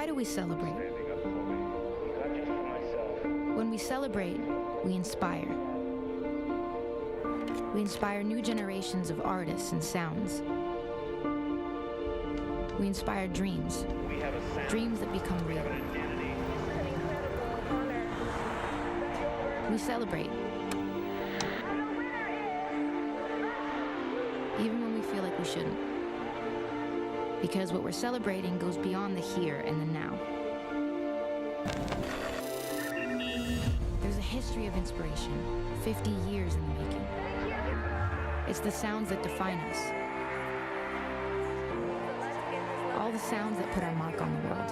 Why do we celebrate? When we celebrate, we inspire. We inspire new generations of artists and sounds. We inspire dreams, dreams that become real. We celebrate. Even when we feel like we shouldn't. Because what we're celebrating goes beyond the here and the now. There's a history of inspiration, 50 years in the making. It's the sounds that define us. All the sounds that put our mark on the world.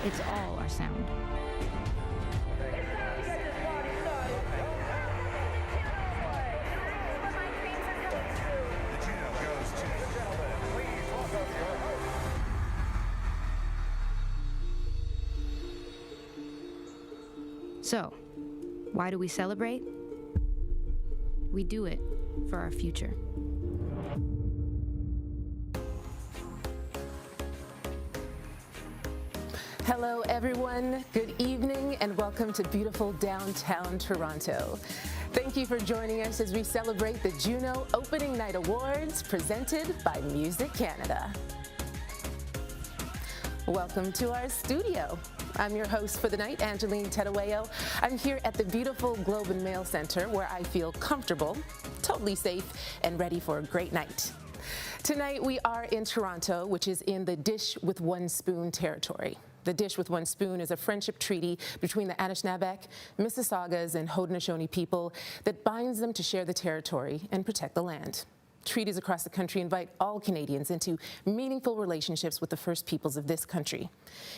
It's all our sound. So, why do we celebrate? We do it for our future. Hello, everyone. Good evening, and welcome to beautiful downtown Toronto. Thank you for joining us as we celebrate the JUNO Opening Night Awards presented by Music Canada. Welcome to our studio. I'm your host for the night, Tetteh-Wayoe. I'm here at the beautiful Globe and Mail Center where I feel comfortable, totally safe, and ready for a great night. Tonight we are in Toronto, which is in the Dish with One Spoon territory. The Dish with One Spoon is a friendship treaty between the Anishinaabeg, Mississaugas, and Haudenosaunee people that binds them to share the territory and protect the land. Treaties across the country invite all Canadians into meaningful relationships with the First Peoples of this country.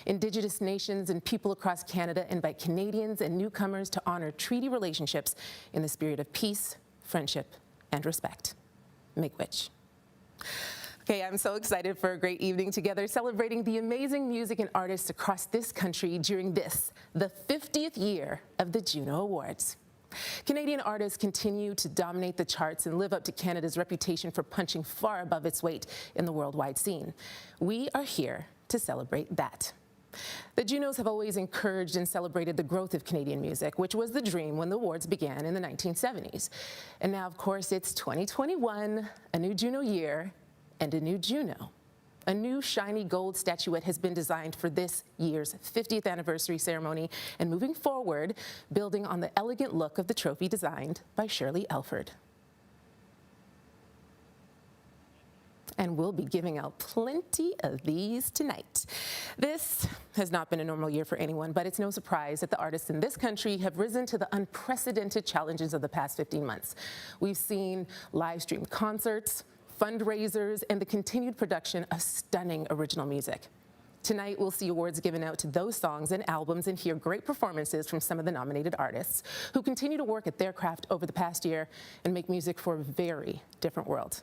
Indigenous nations and people across Canada invite Canadians and newcomers to honor treaty relationships in the spirit of peace, friendship, and respect. Miigwech. Okay, I'm so excited for a great evening together, celebrating the amazing music and artists across this country during this, the 50th year of the JUNO Awards. Canadian artists continue to dominate the charts and live up to Canada's reputation for punching far above its weight in the worldwide scene. We are here to celebrate that. The JUNOs have always encouraged and celebrated the growth of Canadian music, which was the dream when the awards began in the 1970s. And now, of course, it's 2021, a new JUNO year, and a new JUNO. A new shiny gold statuette has been designed for this year's 50th anniversary ceremony, and moving forward, building on the elegant look of the trophy designed by Shirley Elford. And we'll be giving out plenty of these tonight. This has not been a normal year for anyone, but it's no surprise that the artists in this country have risen to the unprecedented challenges of the past 15 months. We've seen live stream concerts, fundraisers, and the continued production of stunning original music. Tonight, we'll see awards given out to those songs and albums and hear great performances from some of the nominated artists who continue to work at their craft over the past year and make music for a very different world.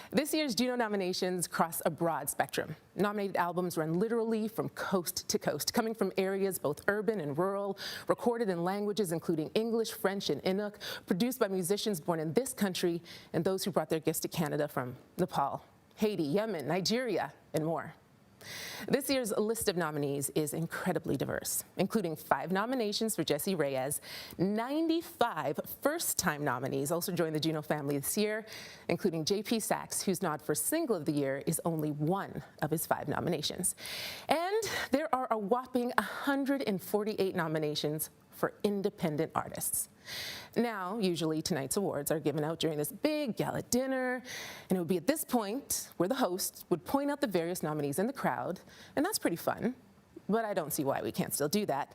This year's JUNO nominations cross a broad spectrum. Nominated albums run literally from coast to coast, coming from areas both urban and rural, recorded in languages including English, French, and Inuk, produced by musicians born in this country and those who brought their gifts to Canada from Nepal, Haiti, Yemen, Nigeria, and more. This year's list of nominees is incredibly diverse, including 5 nominations for Jessie Reyez. 95 first-time nominees also joined the JUNO family this year, including J.P. Sachs, whose nod for Single of the Year is only one of his 5 nominations. And there are a whopping 148 nominations for independent artists. Now, usually tonight's awards are given out during this big gala dinner, and it would be at this point where the host would point out the various nominees in the crowd, and that's pretty fun, but I don't see why we can't still do that.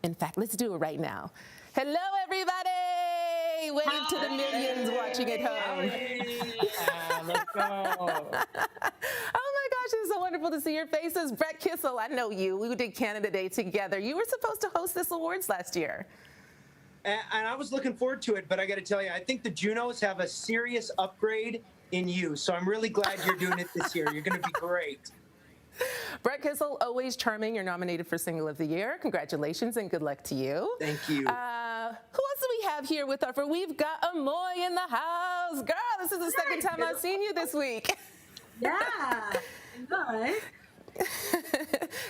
In fact, let's do it right now. Hello, everybody! Wave to the millions watching at home. Let's go. Oh my gosh, it's so wonderful to see your faces. Brett Kissel, I know you. We did Canada Day together. You were supposed to host this awards last year. And I was looking forward to it, but I got to tell you, I think the JUNOs have a serious upgrade in you. So I'm really glad you're doing it this year. You're going to be great. Brett Kissel, always charming. You're nominated for Single of the Year. Congratulations and good luck to you. Thank you. Who else do we have have here with us? For we've got Amoy in the house. Girl, this is the second time I've seen you this week. Yeah. Nice.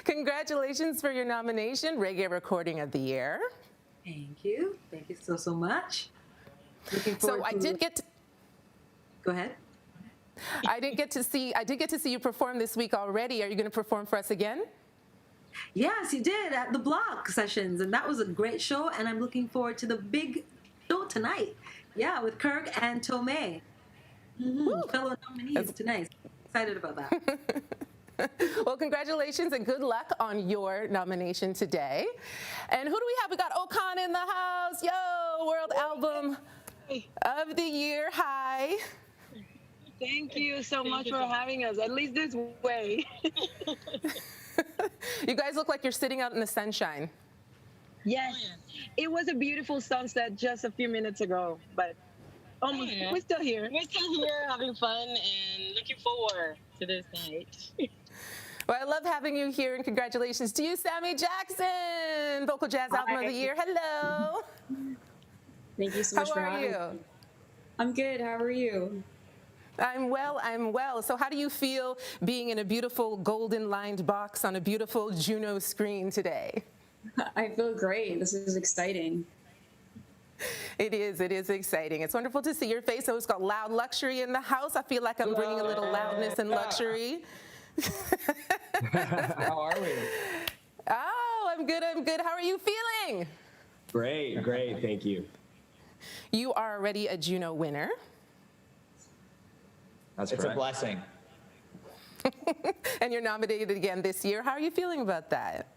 Congratulations for your nomination, Reggae Recording of the Year. Thank you. Thank you so much. Looking forward So I to... did get to... Go ahead. I did get to see you perform this week already. Are you going to perform for us again? Yes, you did at the Block Sessions, and that was a great show, and I'm looking forward to the big show tonight. Yeah, with Kirk and Tomei. Fellow nominees tonight. Excited about that. Well, congratulations and good luck on your nomination today. And who do we have? We got Okan in the house. Yo, World Album of the Year. Hi. Thank you so much for having us, at least this way. You guys look like you're sitting out in the sunshine. Yes, it was a beautiful sunset just a few minutes ago, but we're still here. We're still here having fun and looking forward to this night. Well, I love having you here, and congratulations to you, Sammy Jackson, Vocal Jazz Album of the Year. Hello. Thank you so much for having me. How are you? I'm good. How are you? I'm well. So how do you feel being in a beautiful golden lined box on a beautiful JUNO screen today? I feel great. This is exciting. It is exciting. It's wonderful to see your face. So it's got Loud Luxury in the house. I feel like I'm bringing a little loudness and luxury. How are we? Oh, I'm good. How are you feeling? Great, thank you. You are already a JUNO winner. That's It's correct. a blessing. And you're nominated again this year. How are you feeling about that?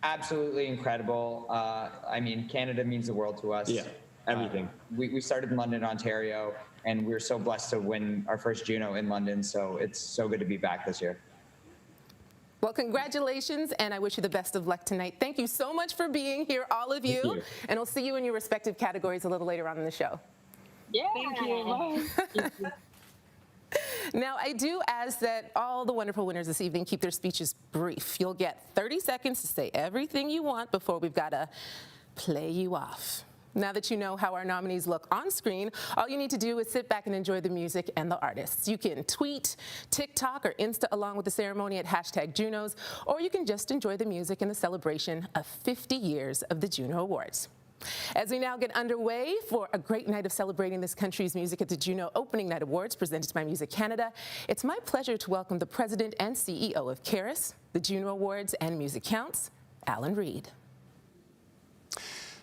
Absolutely incredible. I mean, Canada means the world to us. Yeah, everything. We started in London, Ontario, and we're so blessed to win our first JUNO in London. So it's so good to be back this year. Well, congratulations, and I wish you the best of luck tonight. Thank you so much for being here, all of you. Thank you. And we'll see you in your respective categories a little later on in the show. Yeah. Thank you. Bye. Now, I do ask that all the wonderful winners this evening keep their speeches brief. You'll get 30 seconds to say everything you want before we've got to play you off. Now that you know how our nominees look on screen, all you need to do is sit back and enjoy the music and the artists. You can tweet, TikTok, or Insta along with the ceremony at #JUNOs, or you can just enjoy the music and the celebration of 50 years of the JUNO Awards. As we now get underway for a great night of celebrating this country's music at the JUNO Opening Night Awards presented by Music Canada, it's my pleasure to welcome the President and CEO of CARIS, the JUNO Awards, and MusiCounts, Alan Reed.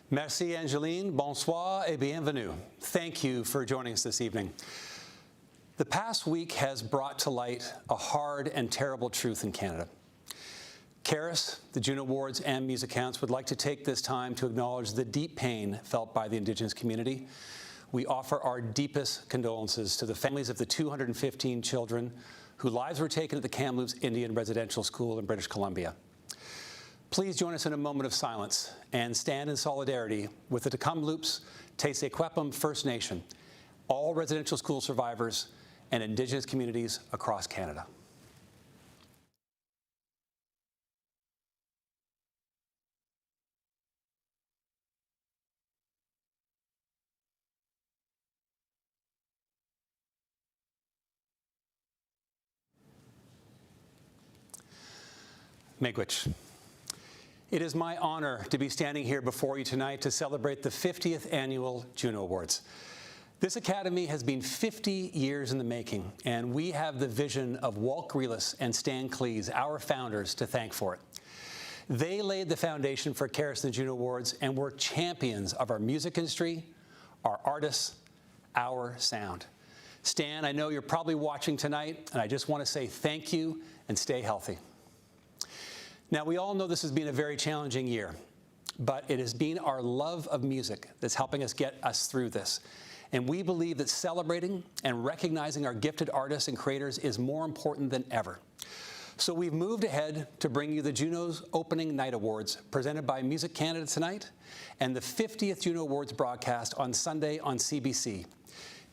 Merci, Angeline. Bonsoir et bienvenue. Thank you for joining us this evening. The past week has brought to light a hard and terrible truth in Canada. CARIS, the JUNO Awards, and MusiCounts would like to take this time to acknowledge the deep pain felt by the Indigenous community. We offer our deepest condolences to the families of the 215 children whose lives were taken at the Kamloops Indian Residential School in British Columbia. Please join us in a moment of silence and stand in solidarity with the Kamloops Tetteh-Wayoe First Nation, all residential school survivors, and Indigenous communities across Canada. Miigwech. It is my honor to be standing here before you tonight to celebrate the 50th annual JUNO Awards. This Academy has been 50 years in the making, and we have the vision of Walt Grealis and Stan Cleese, our founders, to thank for it. They laid the foundation for CARIS and the JUNO Awards and were champions of our music industry, our artists, our sound. Stan, I know you're probably watching tonight, and I just want to say thank you and stay healthy. Now, we all know this has been a very challenging year, but it has been our love of music that's helping us get us through this. And we believe that celebrating and recognizing our gifted artists and creators is more important than ever. So we've moved ahead to bring you the JUNO's Opening Night Awards presented by Music Canada tonight and the 50th JUNO Awards broadcast on Sunday on CBC,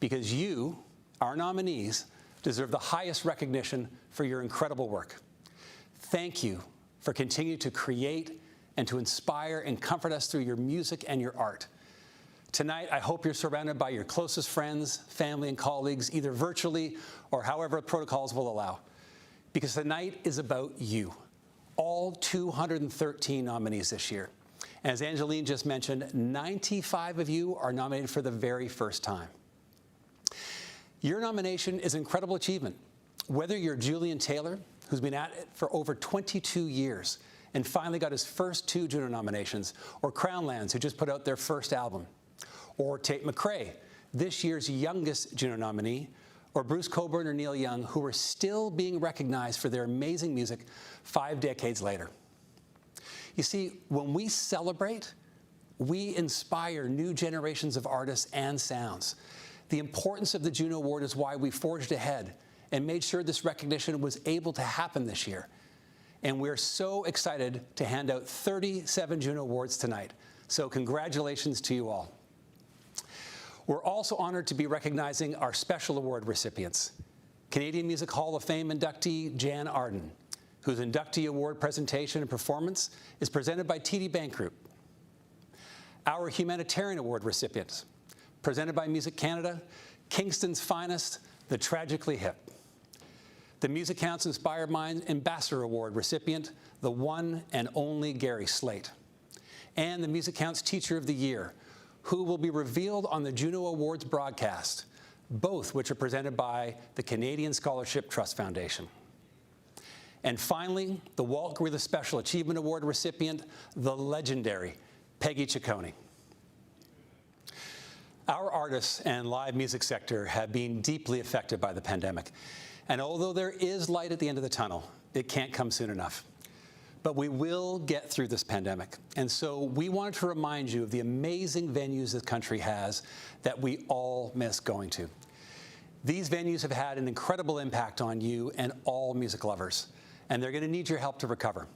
because you, our nominees, deserve the highest recognition for your incredible work. Thank you for continuing to create and to inspire and comfort us through your music and your art. Tonight, I hope you're surrounded by your closest friends, family, and colleagues, either virtually or however protocols will allow. Because tonight is about you, all 213 nominees this year. As Angeline just mentioned, 95 of you are nominated for the very first time. Your nomination is an incredible achievement. Whether you're Julian Taylor, who's been at it for over 22 years and finally got his first 2 Juno nominations, or Crownlands, who just put out their first album, or Tate McRae, this year's youngest Juno nominee, or Bruce Cockburn or Neil Young, who are still being recognized for their amazing music 5 decades later. You see, when we celebrate, we inspire new generations of artists and sounds. The importance of the Juno Award is why we forged ahead and made sure this recognition was able to happen this year. And we're so excited to hand out 37 Juno Awards tonight. So congratulations to you all. We're also honored to be recognizing our special award recipients. Canadian Music Hall of Fame inductee Jan Arden, whose inductee award presentation and performance is presented by TD Bank Group. Our Humanitarian Award recipients, presented by Music Canada, Kingston's finest, the Tragically Hip. The MusiCounts Inspired Minds Ambassador Award recipient, the one and only Gary Slate. And the MusiCounts Teacher of the Year, who will be revealed on the Juno Awards broadcast, both which are presented by the Canadian Scholarship Trust Foundation. And finally, the Walt Grealis Special Achievement Award recipient, the legendary Peggy Ciccone. Our artists and live music sector have been deeply affected by the pandemic. And although there is light at the end of the tunnel, it can't come soon enough. But we will get through this pandemic. And so we wanted to remind you of the amazing venues this country has that we all miss going to. These venues have had an incredible impact on you and all music lovers, and they're going to need your help to recover.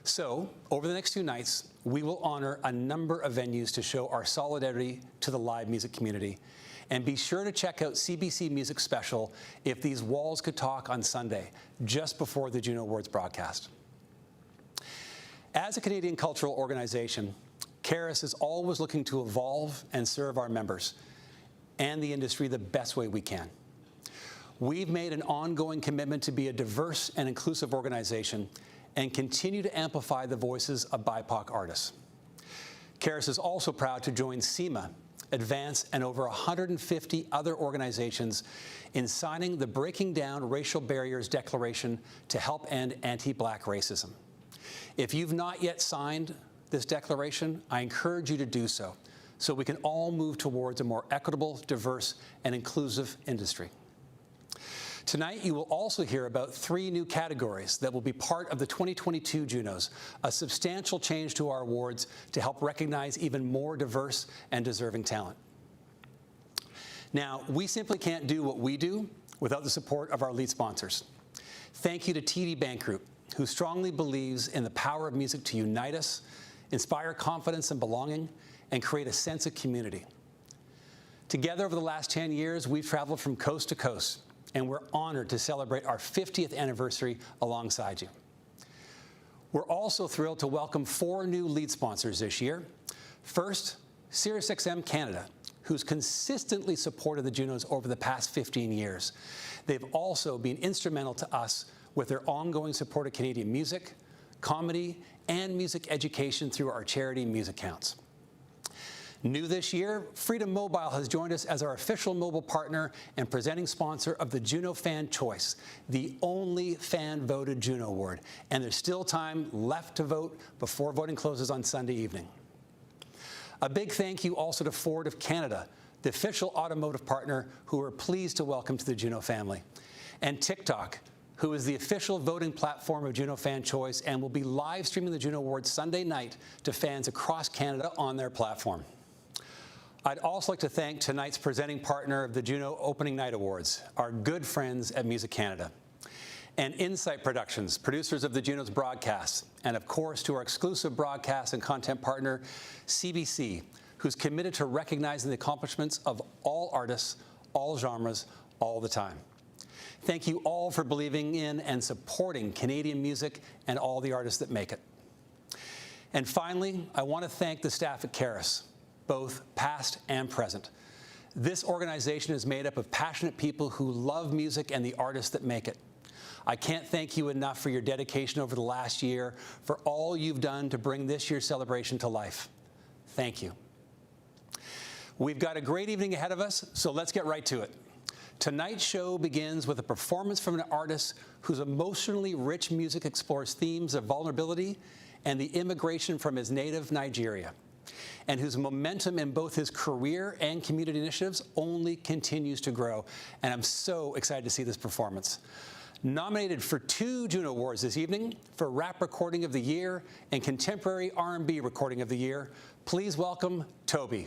So, over the next 2 nights, we will honor a number of venues to show our solidarity to the live music community. And be sure to check out CBC Music Special, If These Walls Could Talk, on Sunday, just before the Juno Awards broadcast. As a Canadian cultural organization, CARIS is always looking to evolve and serve our members and the industry the best way we can. We've made an ongoing commitment to be a diverse and inclusive organization and continue to amplify the voices of BIPOC artists. CARIS is also proud to join SEMA, Advance, and over 150 other organizations in signing the Breaking Down Racial Barriers Declaration to help end anti-Black racism. If you've not yet signed this declaration, I encourage you to do so we can all move towards a more equitable, diverse, and inclusive industry. Tonight, you will also hear about 3 new categories that will be part of the 2022 Junos, a substantial change to our awards to help recognize even more diverse and deserving talent. Now, we simply can't do what we do without the support of our lead sponsors. Thank you to TD Bank Group, who strongly believes in the power of music to unite us, inspire confidence and belonging, and create a sense of community. Together over the last 10 years, we've traveled from coast to coast, and we're honored to celebrate our 50th anniversary alongside you. We're also thrilled to welcome 4 new lead sponsors this year. First, SiriusXM Canada, who's consistently supported the Junos over the past 15 years. They've also been instrumental to us with their ongoing support of Canadian music, comedy, and music education through our charity MusiCounts. New this year, Freedom Mobile has joined us as our official mobile partner and presenting sponsor of the Juno Fan Choice, the only fan-voted Juno Award. And there's still time left to vote before voting closes on Sunday evening. A big thank you also to Ford of Canada, the official automotive partner who we're pleased to welcome to the Juno family. And TikTok, who is the official voting platform of Juno Fan Choice and will be live streaming the Juno Awards Sunday night to fans across Canada on their platform. I'd also like to thank tonight's presenting partner of the Juno Opening Night Awards, our good friends at Music Canada, and Insight Productions, producers of the Juno's broadcasts, and of course to our exclusive broadcast and content partner, CBC, who's committed to recognizing the accomplishments of all artists, all genres, all the time. Thank you all for believing in and supporting Canadian music and all the artists that make it. And finally, I want to thank the staff at CARIS, both past and present. This organization is made up of passionate people who love music and the artists that make it. I can't thank you enough for your dedication over the last year, for all you've done to bring this year's celebration to life. Thank you. We've got a great evening ahead of us, so let's get right to it. Tonight's show begins with a performance from an artist whose emotionally rich music explores themes of vulnerability and the immigration from his native Nigeria, and whose momentum in both his career and community initiatives only continues to grow. And I'm so excited to see this performance. Nominated for 2 JUNO Awards this evening for Rap Recording of the Year and Contemporary R&B Recording of the Year, please welcome Toby.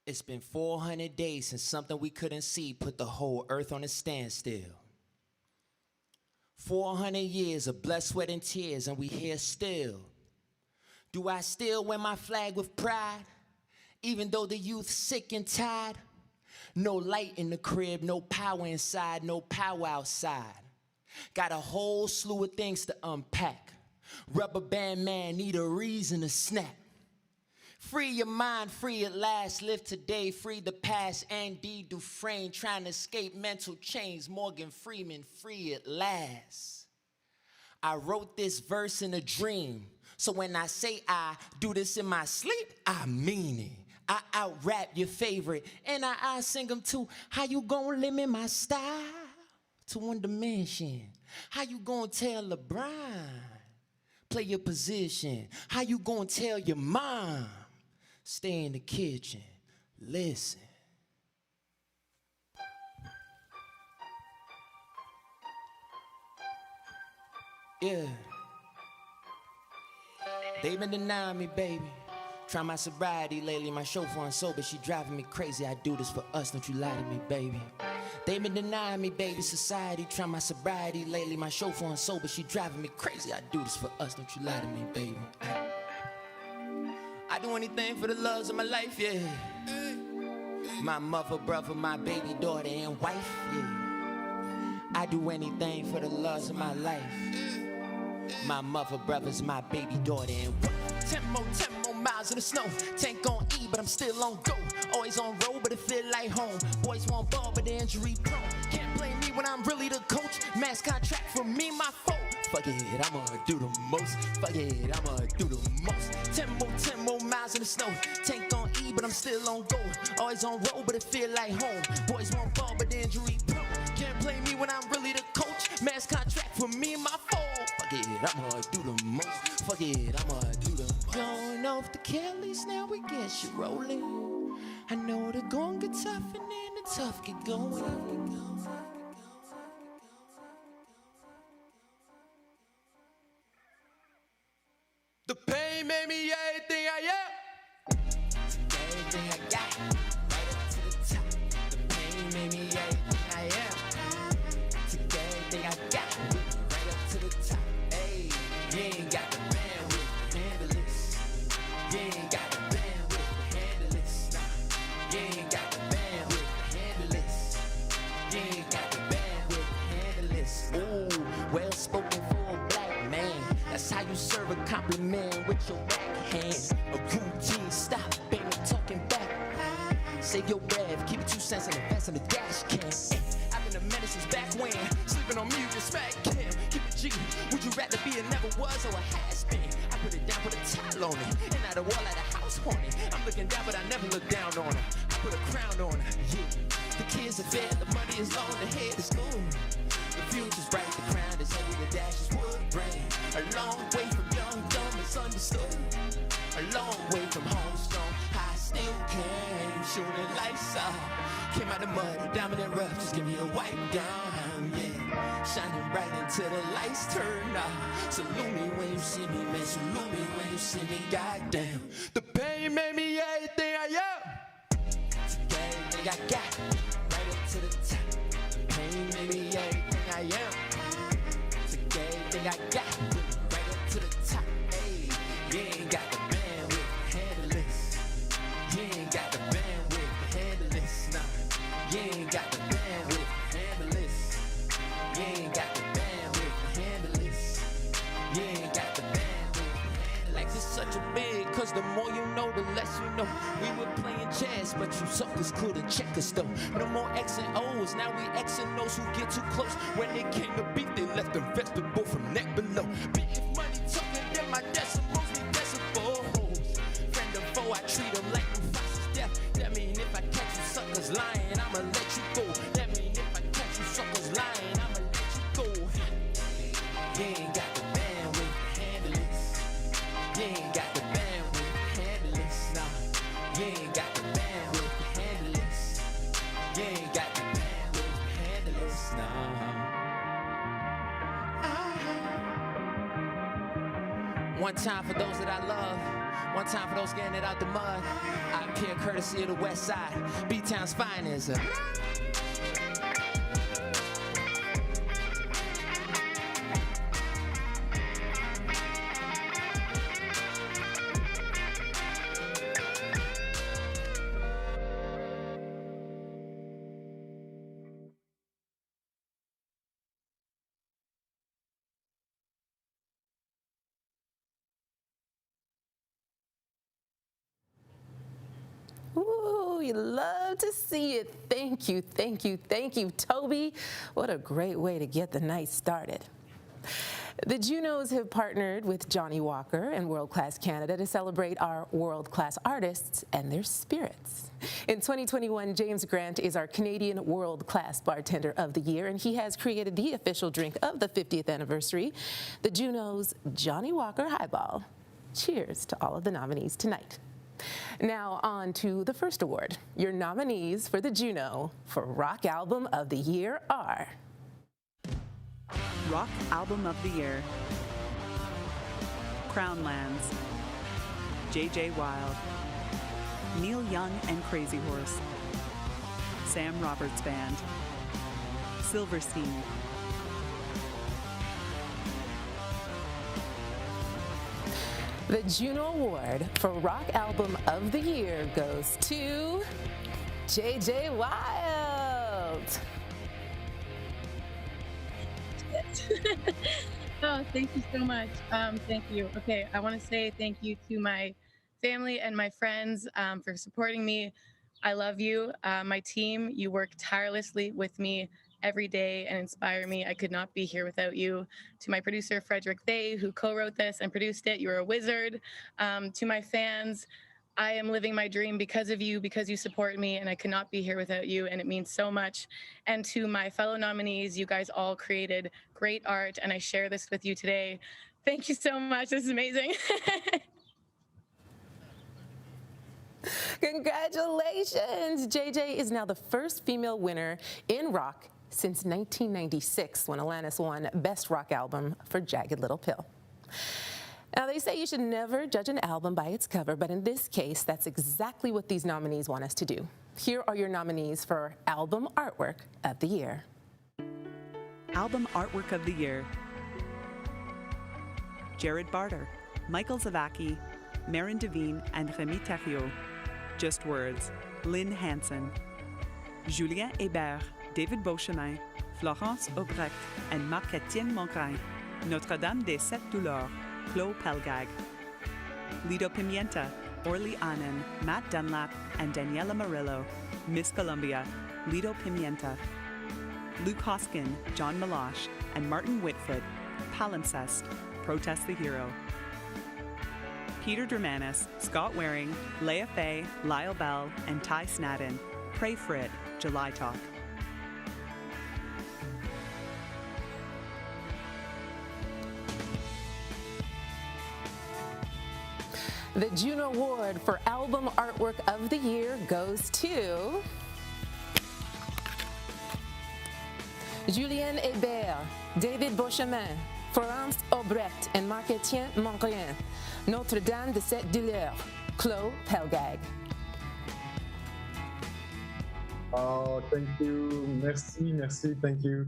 It's been 400 days since something we couldn't see put the whole earth on a standstill. 400 years of blood, sweat, and tears, and we here still. Do I still wear my flag with pride, even though the youth sick and tired? No light in the crib, no power inside, no power outside. Got a whole slew of things to unpack. Rubber band man need a reason to snap. Free your mind, free at last. Live today, free the past. Andy Dufresne trying to escape mental chains. Morgan Freeman, free at last. I wrote this verse in a dream. So when I say I do this in my sleep, I mean it. I out-rap your favorite, and I sing them too. How you gonna limit my style to one dimension? How you gonna tell LeBron, play your position? How you gonna tell your mom, stay in the kitchen, listen? Yeah. They been denying me, baby. Try my sobriety lately, my chauffeur unsober, she driving me crazy. I do this for us, don't you lie to me, baby. They been denying me, baby, society. Try my sobriety lately, my chauffeur unsober, she driving me crazy. I do this for us, don't you lie to me, baby. I do anything for the loves of my life, yeah. My mother, brother, my baby daughter and wife, yeah. I do anything for the loves of my life. My mother, brothers, my baby daughter and wife. 10 more miles in the snow. Tank on E, but I'm still on go. Always on road, but it feel like home. Boys want ball, but they're injury prone. Can't blame me when I'm really the coach. Mass contract for me, my fault. Fuck it, I'ma do the most. Fuck it, I'ma do the most. 10 more miles in the snow. Tank on E, but I'm still on go. Always on road, but it feel like home. Boys want ball, but they're injury prone. Can't blame me when I'm really the coach. Mass contract for me, my fault. Fuck it, I'ma do the most. Fuck it, I'ma do the most. Going off the Kellys, now we get shit rolling. I know the gon' get tough and then the tough get going. The pain made me everything I am. Everything I got, right up to the top. The pain made me everything I am. Everything I got, right up to the top. Hey, you ain't got the bandwidth to handle this. You ain't got the bandwidth to handle this. You ain't got the bandwidth to handle this. You ain't got the bandwidth to handle this. Ooh, well spoken for a black man. That's how you serve a compliment with your backhand. A routine stop, ain't no talking back. Save your breath, keep it 2 cents in the vest in the dash can. I've been a menace since back when. Sleeping on mute, just smack him. Keep it G. Would you rather be a never was or a has been? I put it down, put a towel on it. And not a wall at a house haunted. I'm looking down, but I never look down on her. I put a crown on her, yeah. The kids are fed, the money is long, the head is cool. The future's bright, the crown is heavy, the dash is wood grain. A long way from young, dumb, misunderstood. A long way from home, strong, I still came. Shooting lights out, came out the mud, diamond and rough, just give me a wipe down, yeah. Shining bright until the lights turn out. Salute me when you see me, man, salute me when you see me, goddamn. The pain made me everything I am. Everything I got, right up to the top. The pain made me everything I am. Everything I got, right up to the top. Hey, you ain't got the bandwidth to handle this. You ain't got the bandwidth to handle this. Nah, you ain't got the bandwidth to The more you know, the less you know. We were playing chess, but you suckers couldn't check us though. No more X and O's, now we X and O's who get too close. When it came to beef, they left them vegetable from neck below. Big if money talking, then my decimals be decibels. Friend or foe, I treat them like them foxes death. That mean if I catch you suckers lying, I'ma let you go. That mean if I catch you suckers lying, I'ma let you go. You ain't got the bandwidth to handle this. You ain't got the bandwidth to handle this. Nah, you ain't got the bandwidth to handle this. You ain't got the bandwidth to handle this. Nah. One time for those that I love. One time for those getting it out the mud. I appear courtesy of the West Side. B-Town's finest. Ooh, you love to see it. Thank you, thank you, thank you, Toby. What a great way to get the night started. The JUNOs have partnered with Johnny Walker and World Class Canada to celebrate our world-class artists and their spirits. In 2021, James Grant is our Canadian World Class Bartender of the Year, and he has created the official drink of the 50th anniversary, the JUNOs Johnny Walker Highball. Cheers to all of the nominees tonight. Now on to the first award. Your nominees for the JUNO for Rock Album of the Year are... Rock Album of the Year, Crown Lands, J.J. Wild, Neil Young and Crazy Horse, Sam Roberts Band, Silverstein, The JUNO Award for Rock Album of the Year goes to J.J. Wild. Oh, thank you so much. Thank you. Okay, I want to say thank you to my family and my friends for supporting me. I love you. My team, you work tirelessly with me every day and inspire me. I could not be here without you. To my producer, Frederick Thay, who co-wrote this and produced it, you're a wizard. To my fans, I am living my dream because of you, because you support me, and I could not be here without you, and it means so much. And to my fellow nominees, you guys all created great art, and I share this with you today. Thank you so much. This is amazing. Congratulations! JJ is now the first female winner in rock since 1996, when Alanis won Best Rock Album for Jagged Little Pill. Now, they say you should never judge an album by its cover, but in this case, that's exactly what these nominees want us to do. Here are your nominees for Album Artwork of the Year. Album Artwork of the Year, Jared Barter, Michael Zavacki, Marin Devine and Rémi Thériault. Just Words, Lynn Hansen, Julien Hébert, David Beauchemin, Florence Aubrecht, and Marc-Étienne Mongrain. Notre-Dame des Sept Douleurs, Claude Pelgag. Lido Pimienta, Orly Annen, Matt Dunlap, and Daniela Murillo. Miss Columbia, Lido Pimienta. Luke Hoskin, John Meloche, and Martin Whitfoot, Palimpsest, Protest the Hero. Peter Dramanis, Scott Waring, Leah Faye, Lyle Bell, and Ty Snadden. Pray for It, July Talk. The JUNO Award for Album Artwork of the Year goes to Julien Hébert, David Beauchemin, Florence Aubrecht, and Marc-Étienne Mongrain. Notre-Dame des Sept Douleurs, Claude Pelgag. Oh, thank you. Merci, merci, thank you.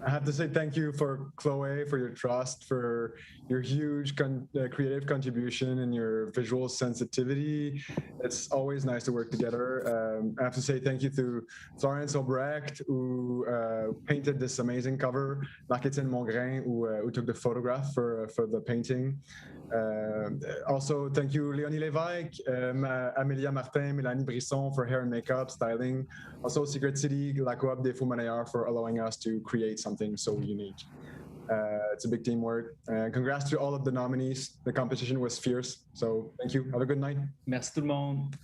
I have to say thank you for Chloe, for your trust, for your huge creative contribution and your visual sensitivity. It's always nice to work together. I have to say thank you to Florence Obrecht, who painted this amazing cover, Marc-Étienne Mongrain, who took the photograph for the painting. Also, thank you, Léonie Lévesque, Amélia Martin, Mélanie Brisson for hair and makeup, styling. Also, Secret City, La Coop des Fous Monnayards for allowing us to create something so unique. It's a big teamwork. Congrats to all of the nominees. The competition was fierce. So thank you. Have a good night. Merci tout le monde.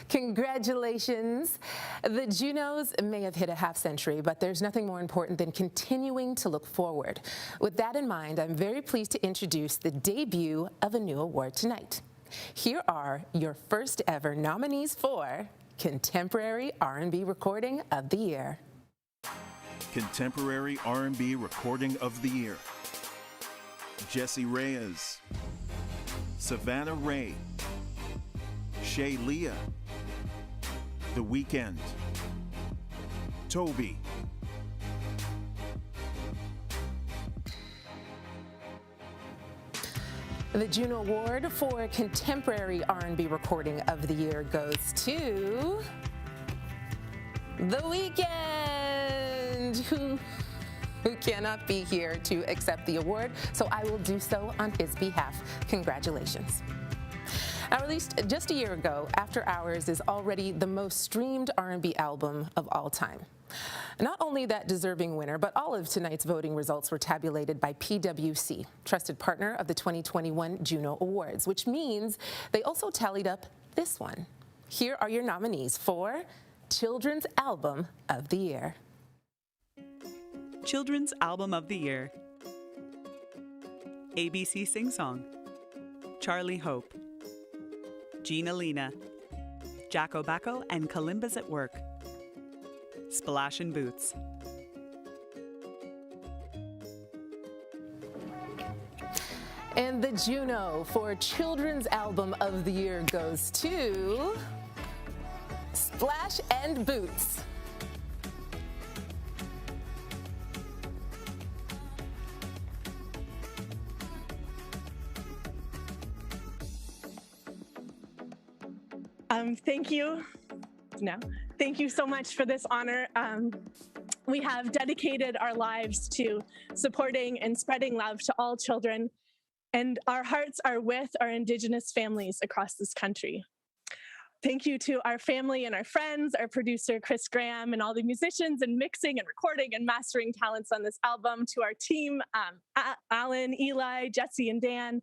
Congratulations. The JUNOs may have hit a half century, but there's nothing more important than continuing to look forward. With that in mind, I'm very pleased to introduce the debut of a new award tonight. Here are your first ever nominees for Contemporary R&B Recording of the Year. Contemporary R&B Recording of the Year. Jessie Reyes, Savannah Ray, Shay Leah, The Weeknd, Toby. The JUNO Award for Contemporary R&B Recording of the Year goes to The Weeknd, who cannot be here to accept the award, so I will do so on his behalf. Congratulations. Now, released just a year ago, After Hours is already the most streamed R&B album of all time. Not only that deserving winner, but all of tonight's voting results were tabulated by PwC, trusted partner of the 2021 JUNO Awards, which means they also tallied up this one. Here are your nominees for Children's Album of the Year. Children's Album of the Year. ABC Sing Song, Charlie Hope, Gina Lena, Jacko Bacco and Kalimba's at Work, Splash and Boots. And the JUNO for Children's Album of the Year goes to Splash and Boots. Thank you. No, thank you so much for this honor. We have dedicated our lives to supporting and spreading love to all children, and our hearts are with our Indigenous families across this country. Thank you to our family and our friends, our producer, Chris Graham, and all the musicians and mixing and recording and mastering talents on this album, to our team, Alan, Eli, Jesse, and Dan,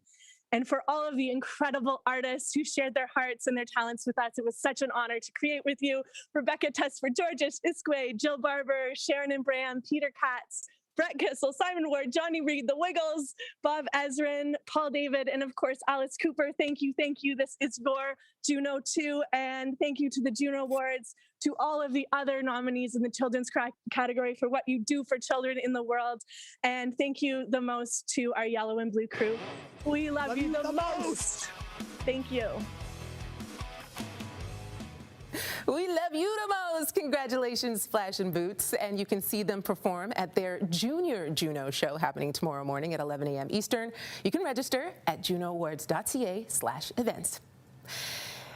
and for all of the incredible artists who shared their hearts and their talents with us. It was such an honor to create with you. Rebecca Tesford, Georges Isquay, Jill Barber, Sharon and Bram, Peter Katz, Brett Kissel, Simon Ward, Johnny Reed, The Wiggles, Bob Ezrin, Paul David, and of course, Alice Cooper. Thank you, thank you. This is your JUNO 2, and thank you to the JUNO Awards, to all of the other nominees in the children's category for what you do for children in the world. And thank you the most to our yellow and blue crew. We love you the most. Thank you. We love you the most. Congratulations, Splash and Boots. And you can see them perform at their Junior JUNO show happening tomorrow morning at 11 a.m. Eastern. You can register at junoawards.ca/events.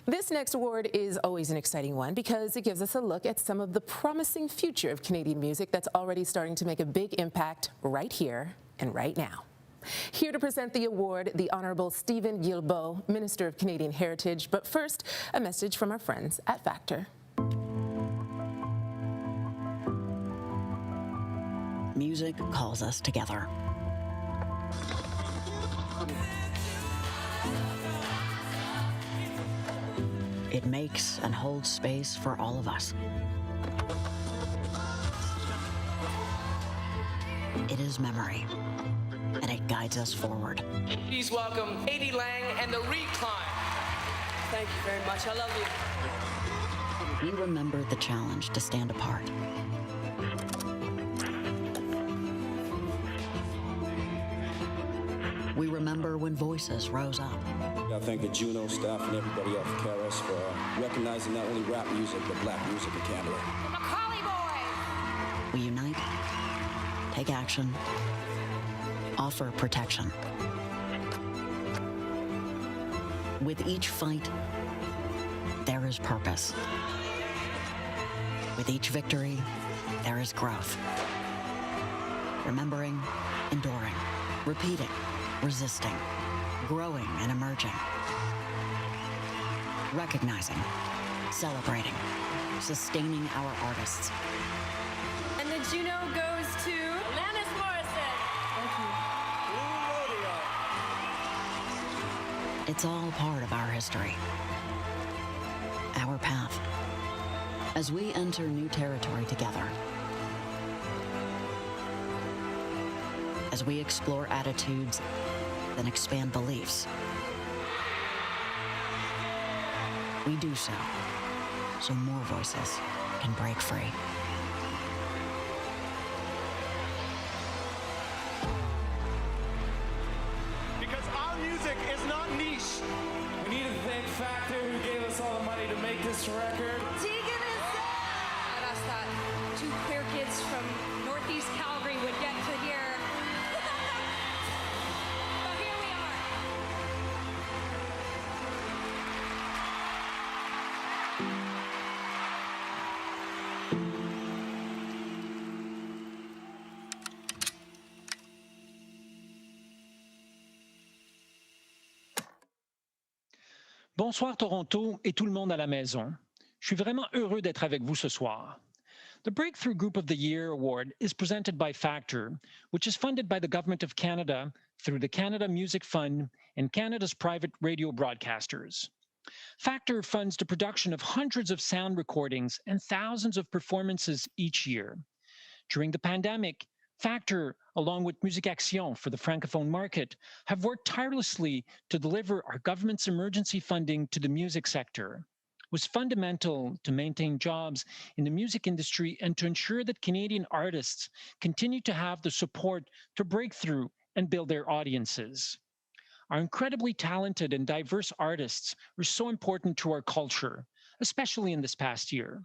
This next award is always an exciting one because it gives us a look at some of the promising future of Canadian music that's already starting to make a big impact right here and right now. Here to present the award, the Honourable Stephen Guilbeault, Minister of Canadian Heritage. But first, a message from our friends at Factor. Music calls us together. It makes and holds space for all of us. It is memory, and it guides us forward. Please welcome Katie Lang and the Recline. Thank you very much. I love you. We remember the challenge to stand apart. We remember when voices rose up. I thank the JUNO staff and everybody else at KRS for recognizing not only rap music, but black music in Canada. We unite, take action, offer protection. With each fight, there is purpose. With each victory, there is growth. Remembering, enduring, repeating, resisting, growing and emerging. Recognizing, celebrating, sustaining our artists. And the JUNO goes to Alanis Morissette. It's all part of our history, our path. As we enter new territory together, as we explore attitudes that expand beliefs, we do so more voices can break free. Because our music is not niche. We need to thank Factor, who gave us all the money to make this record. I thought two queer kids from Northeast Calgary would get to hear. But here we are. Bonsoir Toronto et tout le monde à la maison. Je suis vraiment heureux d'être avec vous ce soir. The Breakthrough Group of the Year Award is presented by Factor, which is funded by the Government of Canada through the Canada Music Fund and Canada's private radio broadcasters. Factor funds the production of hundreds of sound recordings and thousands of performances each year. During the pandemic, Factor, along with MusiCaction for the Francophone market, have worked tirelessly to deliver our government's emergency funding to the music sector. It was fundamental to maintain jobs in the music industry and to ensure that Canadian artists continue to have the support to break through and build their audiences. Our incredibly talented and diverse artists are so important to our culture, especially in this past year.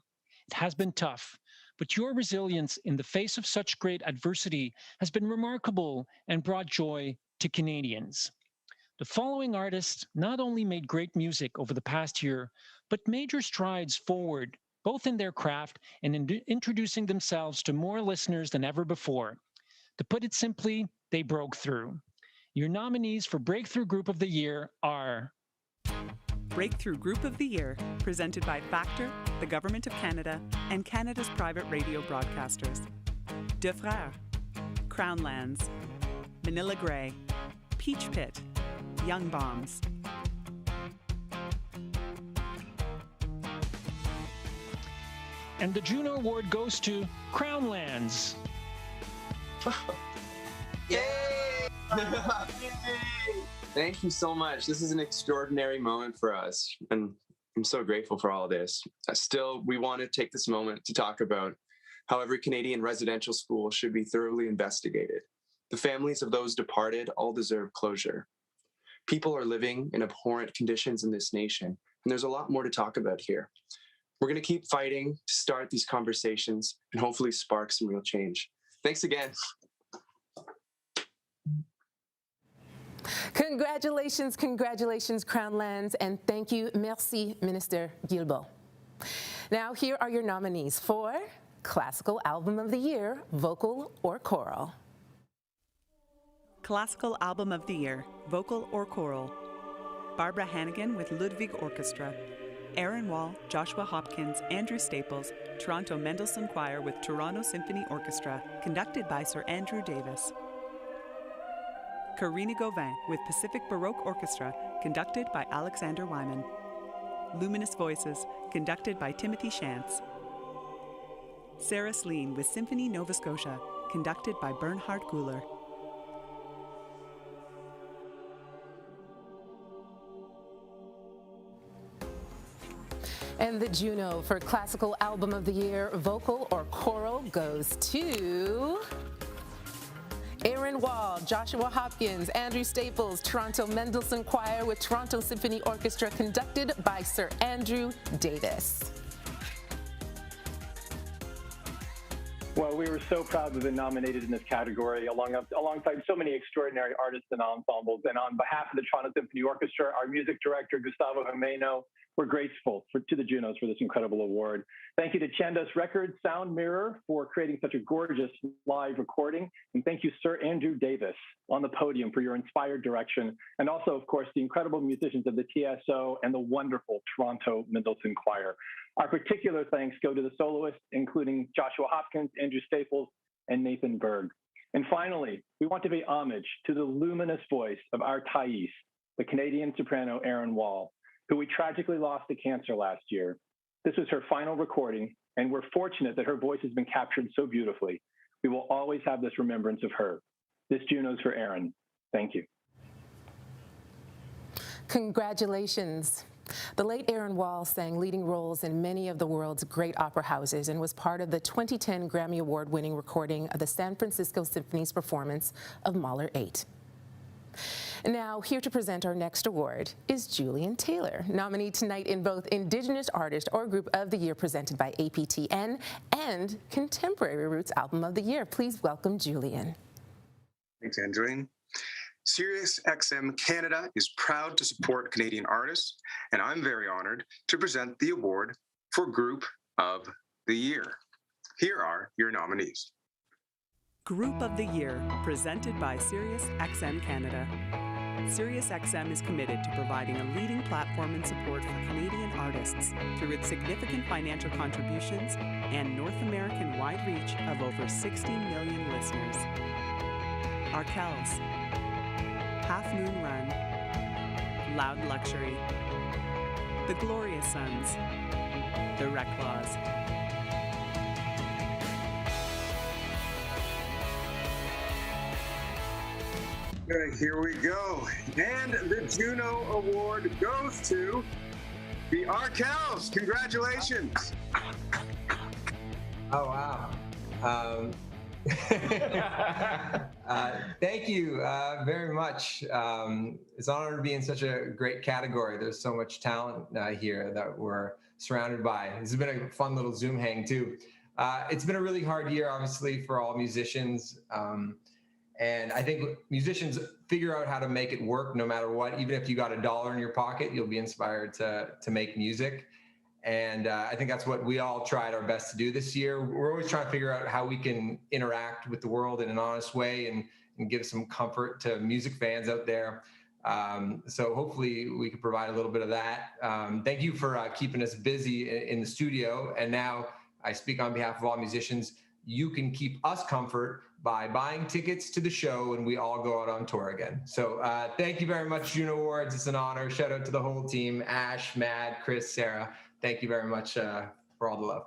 It has been tough, but your resilience in the face of such great adversity has been remarkable and brought joy to Canadians. The following artists not only made great music over the past year, but major strides forward, both in their craft and in introducing themselves to more listeners than ever before. To put it simply, they broke through. Your nominees for Breakthrough Group of the Year are Breakthrough Group of the Year, presented by Factor, the Government of Canada, and Canada's private radio broadcasters. Deux Frères, Crownlands, Manila Grey, Peach Pit, Young Bombs. And the JUNO Award goes to Crownlands. Thank you so much. This is an extraordinary moment for us, and I'm so grateful for all this. Still, we want to take this moment to talk about how every Canadian residential school should be thoroughly investigated. The families of those departed all deserve closure. People are living in abhorrent conditions in this nation, and there's a lot more to talk about here. We're going to keep fighting to start these conversations and hopefully spark some real change. Thanks again. Congratulations, congratulations, Crownlands, and thank you, merci, Minister Guilbeault. Now, here are your nominees for Classical Album of the Year, Vocal or Choral. Classical Album of the Year, Vocal or Choral. Barbara Hannigan with Ludwig Orchestra. Aaron Wall, Joshua Hopkins, Andrew Staples, Toronto Mendelssohn Choir with Toronto Symphony Orchestra, conducted by Sir Andrew Davis. Karina Gauvin with Pacific Baroque Orchestra, conducted by Alexander Wyman. Luminous Voices, conducted by Timothy Shantz. Sarah Sleen with Symphony Nova Scotia, conducted by Bernhard Guler. And the JUNO for Classical Album of the Year, Vocal or Choral, goes to Aaron Wall, Joshua Hopkins, Andrew Staples, Toronto Mendelssohn Choir with Toronto Symphony Orchestra, conducted by Sir Andrew Davis. Well, we were so proud to have been nominated in this category alongside so many extraordinary artists and ensembles. And on behalf of the Toronto Symphony Orchestra, our music director, Gustavo Jimeno, we're grateful to the JUNOs for this incredible award. Thank you to Chandos Records Sound Mirror for creating such a gorgeous live recording. And thank you, Sir Andrew Davis, on the podium for your inspired direction. And also, of course, the incredible musicians of the TSO and the wonderful Toronto Mendelssohn Choir. Our particular thanks go to the soloists, including Joshua Hopkins, Andrew Staples, and Nathan Berg. And finally, we want to pay homage to the luminous voice of our Thais, the Canadian soprano Erin Wall, who we tragically lost to cancer last year. This was her final recording, and we're fortunate that her voice has been captured so beautifully. We will always have this remembrance of her. This JUNO's for Erin. Thank you. Congratulations. The late Erin Wall sang leading roles in many of the world's great opera houses and was part of the 2010 Grammy Award-winning recording of the San Francisco Symphony's performance of Mahler 8. Now, here to present our next award is Julian Taylor, nominee tonight in both Indigenous Artist or Group of the Year presented by APTN and Contemporary Roots Album of the Year. Please welcome Julian. Thanks, Angeline. SiriusXM Canada is proud to support Canadian artists, and I'm very honored to present the award for Group of the Year. Here are your nominees. Group of the Year, presented by SiriusXM Canada. SiriusXM is committed to providing a leading platform and support for Canadian artists through its significant financial contributions and North American-wide reach of over 60 million listeners. Arkells, Half Moon Run, Loud Luxury, The Glorious Sons, The Reclaws. Okay, here we go. And the JUNO Award goes to the Arkells. Congratulations. Oh, wow. Thank you very much. It's an honor to be in such a great category. There's so much talent here that we're surrounded by. This has been a fun little Zoom hang too. It's been a really hard year, obviously, for all musicians. And I think musicians figure out how to make it work no matter what. Even if you got $1 in your pocket, you'll be inspired to make music. And I think that's what we all tried our best to do this year. We're always trying to figure out how we can interact with the world in an honest way and give some comfort to music fans out there. So hopefully we can provide a little bit of that. Thank you for keeping us busy in the studio. And now I speak on behalf of all musicians. You can keep us comfort by buying tickets to the show when we all go out on tour again. So thank you very much, JUNO Awards. It's an honor. Shout out to the whole team, Ash, Mad, Chris, Sarah. Thank you very much for all the love.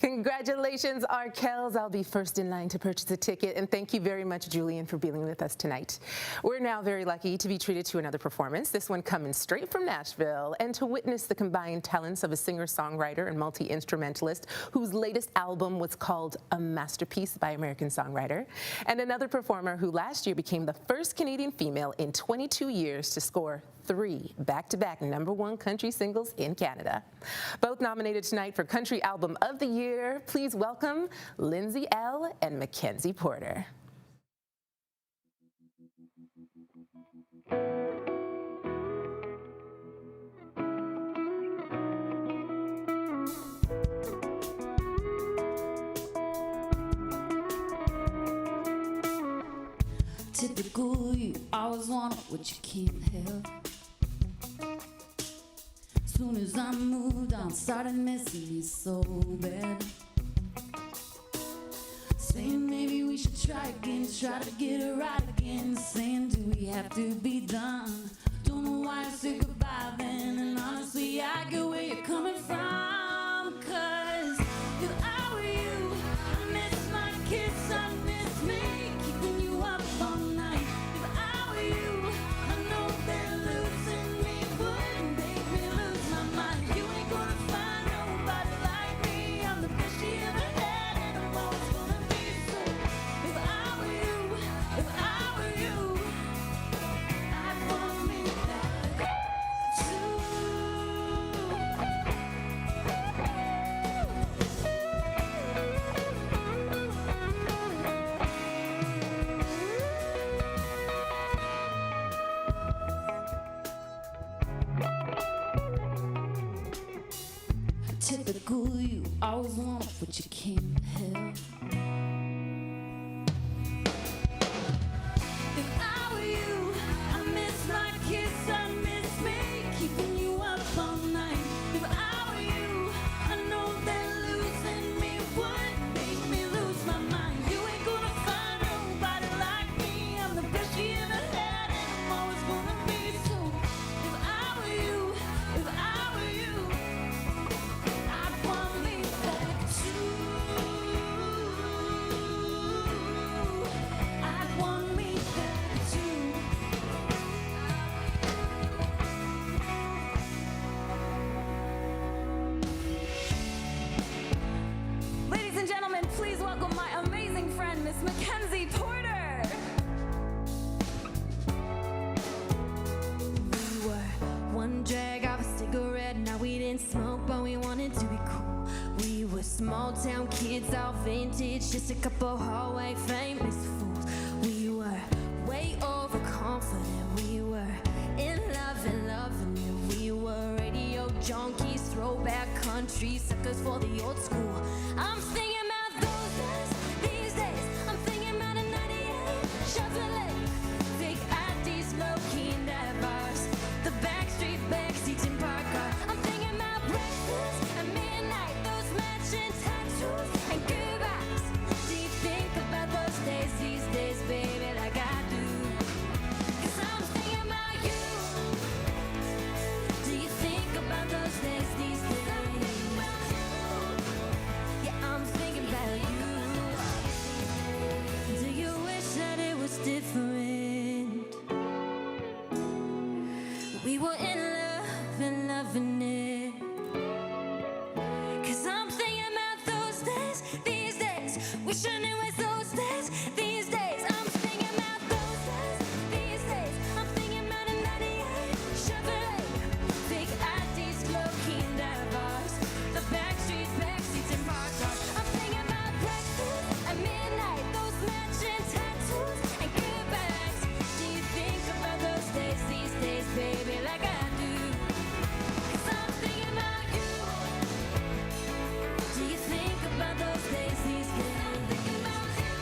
Congratulations, Arkells. I'll be first in line to purchase a ticket. And thank you very much, Julian, for being with us tonight. We're now very lucky to be treated to another performance, this one coming straight from Nashville, and to witness the combined talents of a singer-songwriter and multi-instrumentalist whose latest album was called A Masterpiece by American Songwriter, and another performer who last year became the first Canadian female in 22 years to score 3 back-to-back #1 country singles in Canada. Both nominated tonight for Country Album of the Year. Please welcome Lindsay L. and Mackenzie Porter. Typical, you always want what you can't have. Soon as I moved on, started missing you so bad. Saying maybe we should try again, try to get it right again. Saying do we have to be done? Don't know why I said goodbye then. And honestly, I get where you're coming from. 'Cause if I were you, I miss my kiss, I miss me, keeping you up all night. If I were you, I know that losing me wouldn't make me lose my mind. You ain't gonna find nobody like me. I'm the best she ever had, and I'm always gonna be so. If I were you, I'd want me back too. typical you. Always want what you can't have. If I were you, I miss my kiss, I miss me, keeping you up all night. If I were you, I know that losing me would make me lose my mind. You ain't gonna find nobody like me. I'm the best you ever had, and I'm always gonna be so. If I were you, if I were you, I'd want me back too. I'd want me back too. Ladies and gentlemen, please welcome my amazing friend, Miss Mackenzie Porter. We were one drag off a cigarette. Now we didn't smoke, but we wanted to be cool. We were small town kids, all vintage, just a couple hallway famous fools. We were way overconfident. We were in love and loving it. We were radio junkies, throwback country suckers for the old school. I'm thinking about those days, these days. I'm thinking about a 98 Chevrolet, big IDs, low-key dive bars, the backstreet backseats in park car. I'm thinking about breakfast at midnight, those matching tattoos and goodbyes. Do you think about those days, these days, baby, like I do? 'Cause I'm thinking about you. Do you think about those days, these days? Yeah, I'm thinking about you. Do you wish that it was different? We were in love and loving it. 'Cause I'm thinking about those days, these days. Wishing it was those days, these days. I'm thinking about those days, these days. I'm thinking about a 98 Chevrolet, big IDs, low-key dive bars, the backstreets, backseats and park cars. I'm thinking about breakfast at midnight, those matching tattoos and goodbyes. Do you think about those days, these days, baby, like I do? 'Cause I'm thinking about you. Do you think about those days, these days? I'm thinking about you.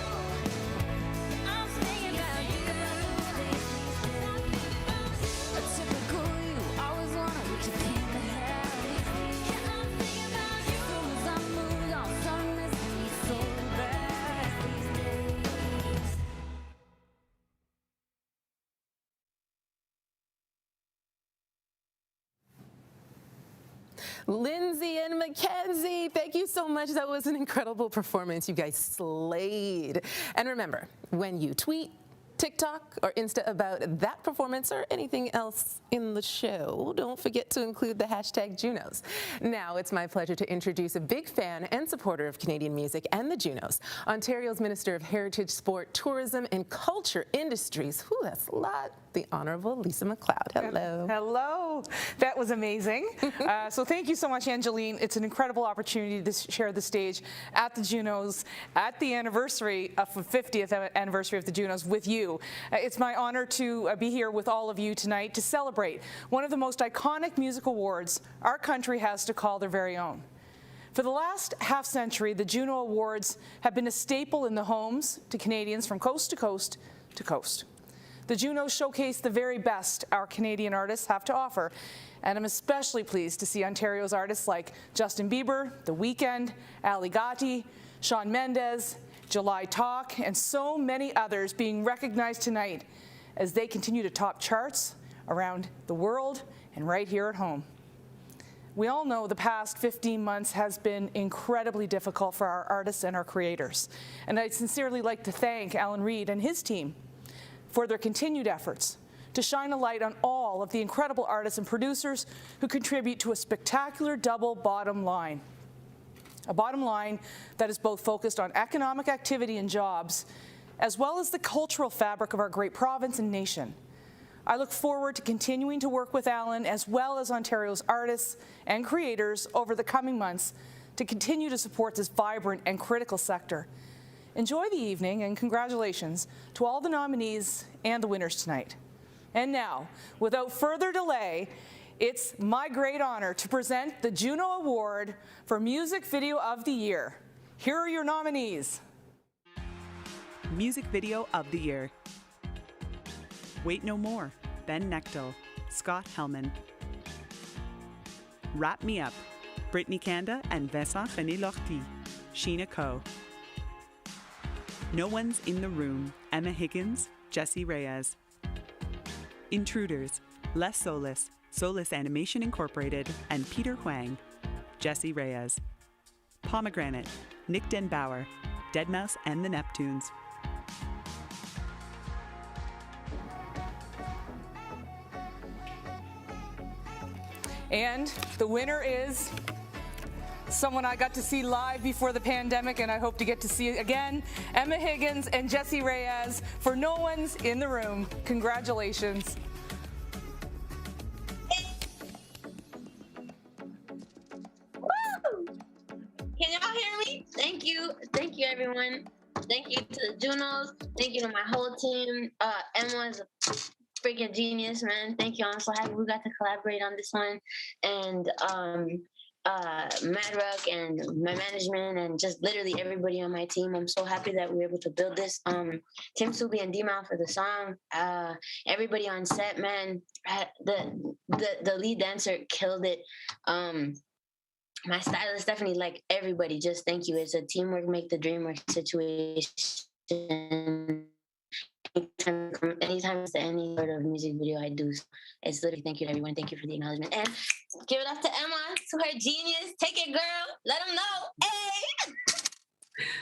I'm thinking about you. A typical you, always wanted what you can't have. Yeah, I'm thinking about you. As soon as I moved on, some miss me so bad these days. Lindsay and Mackenzie, thank you so much. That was an incredible performance. You guys slayed. And remember, when you tweet, TikTok, or Insta about that performance or anything else in the show, don't forget to include the hashtag JUNOs. Now it's my pleasure to introduce a big fan and supporter of Canadian music and the JUNOs, Ontario's Minister of Heritage, Sport, Tourism, and Culture Industries. Whew, that's a lot. The Honourable Lisa MacLeod. Hello. Hello. That was amazing. So thank you so much, Angeline. It's an incredible opportunity to share the stage at the JUNOs at the anniversary of the 50th anniversary of the JUNOs with you. It's my honor to be here with all of you tonight to celebrate one of the most iconic music awards our country has to call their very own. For the last half century, the JUNO Awards have been a staple in the homes to Canadians from coast to coast to coast. The JUNOs showcase the very best our Canadian artists have to offer, and I'm especially pleased to see Ontario's artists like Justin Bieber, The Weeknd, Ali Ghati, Shawn Mendes, July Talk, and so many others being recognized tonight as they continue to top charts around the world and right here at home. We all know the past 15 months has been incredibly difficult for our artists and our creators, and I'd sincerely like to thank Alan Reid and his team for their continued efforts to shine a light on all of the incredible artists and producers who contribute to a spectacular double bottom line. A bottom line that is both focused on economic activity and jobs, as well as the cultural fabric of our great province and nation. I look forward to continuing to work with Alan as well as Ontario's artists and creators over the coming months to continue to support this vibrant and critical sector. Enjoy the evening, and congratulations to all the nominees and the winners tonight. And now, without further delay, it's my great honor to present the JUNO Award for Music Video of the Year. Here are your nominees. Music Video of the Year. Wait No More, Ben Nechtel, Scott Hellman. Wrap Me Up, Brittany Kanda and Vincent René Lortie, Sheena Coe. No One's in the Room, Emma Higgins, Jessie Reyes. Intruders, Les Solis, Solis Animation Incorporated, and Peter Huang, Jessie Reyes. Pomegranate, Nick Denbauer, Deadmau5 and the Neptunes. And the winner is someone I got to see live before the pandemic, and I hope to get to see again, Emma Higgins and Jessie Reyes for No One's in the Room. Congratulations. Can y'all hear me? Thank you. Thank you, everyone. Thank you to the JUNOs. Thank you to my whole team. Emma's a freaking genius, man. Thank you. I'm so happy we got to collaborate on this one. And Mad Rock and my management and just literally everybody on my team. I'm so happy that we were able to build this. Tim Subi and D-Mal for the song. Everybody on set, man. The lead dancer killed it. My stylist, Stephanie, like everybody, just thank you. It's a teamwork, make the dream work situation. Anytime it's any sort of music video I do, it's literally thank you to everyone. Thank you for the acknowledgement. And give it up to Emma, to her genius. Take it, girl. Let them know. Hey!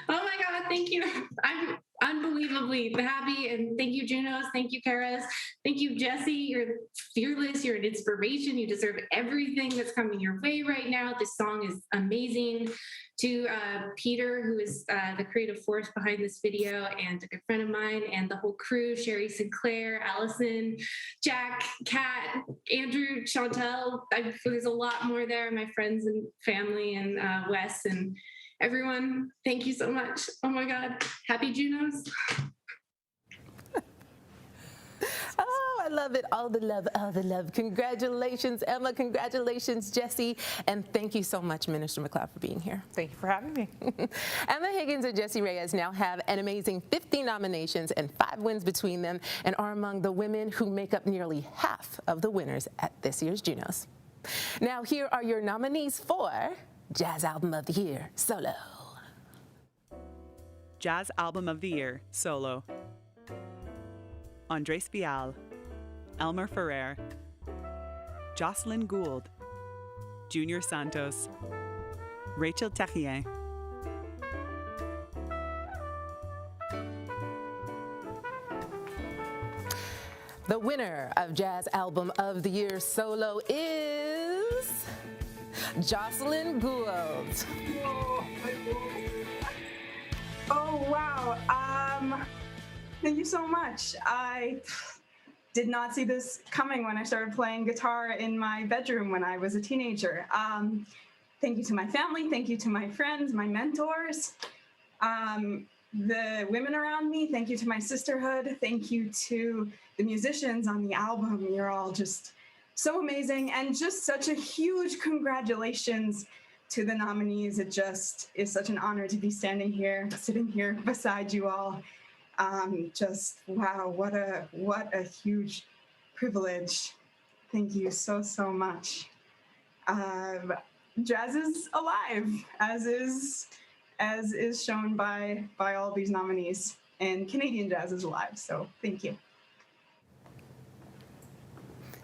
Oh my God, thank you. I'm unbelievably happy, and thank you, JUNOs. Thank you, Karas. Thank you, Jessie. You're fearless. You're an inspiration. You deserve everything that's coming your way right now. This song is amazing. To Peter, who is the creative force behind this video, and a good friend of mine, and the whole crew, Sherry Sinclair, Allison, Jack, Kat, Andrew, Chantel. There's a lot more there, my friends and family, and Wes, and everyone, thank you so much. Oh my God, happy JUNOs. Oh, I love it. All the love, all the love. Congratulations, Emma. Congratulations, Jessie. And thank you so much, Minister McLeod, for being here. Thank you for having me. Emma Higgins and Jessie Reyes now have an amazing 50 nominations and 5 wins between them, and are among the women who make up nearly half of the winners at this year's JUNOs. Now, here are your nominees for Jazz Album of the Year, Solo. Jazz Album of the Year, Solo. Andres Vial, Elmer Ferrer, Jocelyn Gould, Junior Santos, Rachel Terrien. The winner of Jazz Album of the Year Solo is Jocelyn Gould. Oh, wow. Thank you so much. I did not see this coming when I started playing guitar in my bedroom when I was a teenager. Thank you to my family. Thank you to my friends, my mentors, the women around me. Thank you to my sisterhood. Thank you to the musicians on the album. You're all just so amazing. And just such a huge congratulations to the nominees. It just is such an honor to be standing here, sitting here beside you all. Just wow, what a huge privilege. Thank you so much. Jazz is alive, as is shown by all these nominees, and Canadian jazz is alive, so thank you.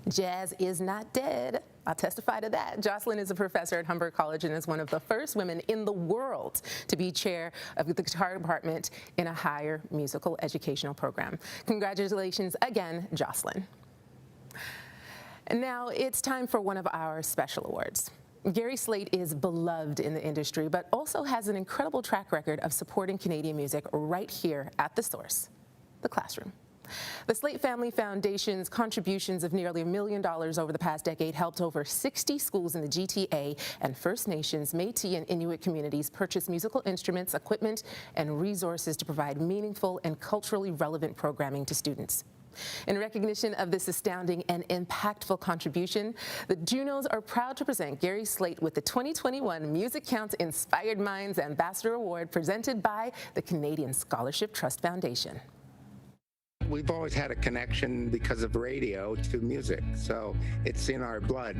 Jazz is not dead. I'll testify to that. Jocelyn is a professor at Humber College and is one of the first women in the world to be chair of the guitar department in a higher musical educational program. Congratulations again, Jocelyn. And now it's time for one of our special awards. Gary Slate is beloved in the industry, but also has an incredible track record of supporting Canadian music right here at the source, the classroom. The Slate Family Foundation's contributions of nearly $1 million over the past decade helped over 60 schools in the GTA and First Nations, Métis, and Inuit communities purchase musical instruments, equipment, and resources to provide meaningful and culturally relevant programming to students. In recognition of this astounding and impactful contribution, the JUNOs are proud to present Gary Slate with the 2021 MusiCounts Inspired Minds Ambassador Award presented by the Canadian Scholarship Trust Foundation. We've always had a connection because of radio to music, so it's in our blood.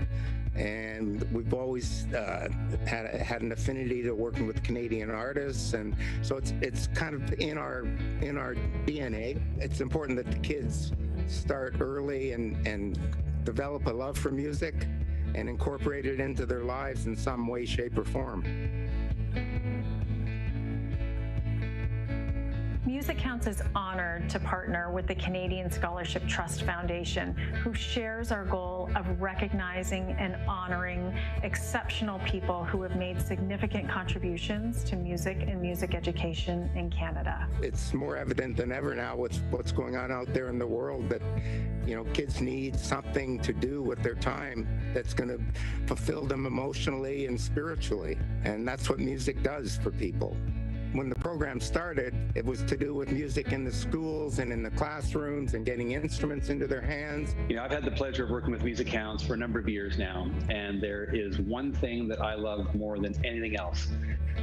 And we've always had an affinity to working with Canadian artists, and so it's kind of in our DNA. It's important that the kids start early and develop a love for music and incorporate it into their lives in some way, shape, or form. MusiCounts is honored to partner with the Canadian Scholarship Trust Foundation, who shares our goal of recognizing and honoring exceptional people who have made significant contributions to music and music education in Canada. It's more evident than ever now with what's going on out there in the world that, you know, kids need something to do with their time that's going to fulfill them emotionally and spiritually. And that's what music does for people. When the program started, it was to do with music in the schools and in the classrooms and getting instruments into their hands. You know, I've had the pleasure of working with MusiCounts for a number of years now, and there is one thing that I love more than anything else,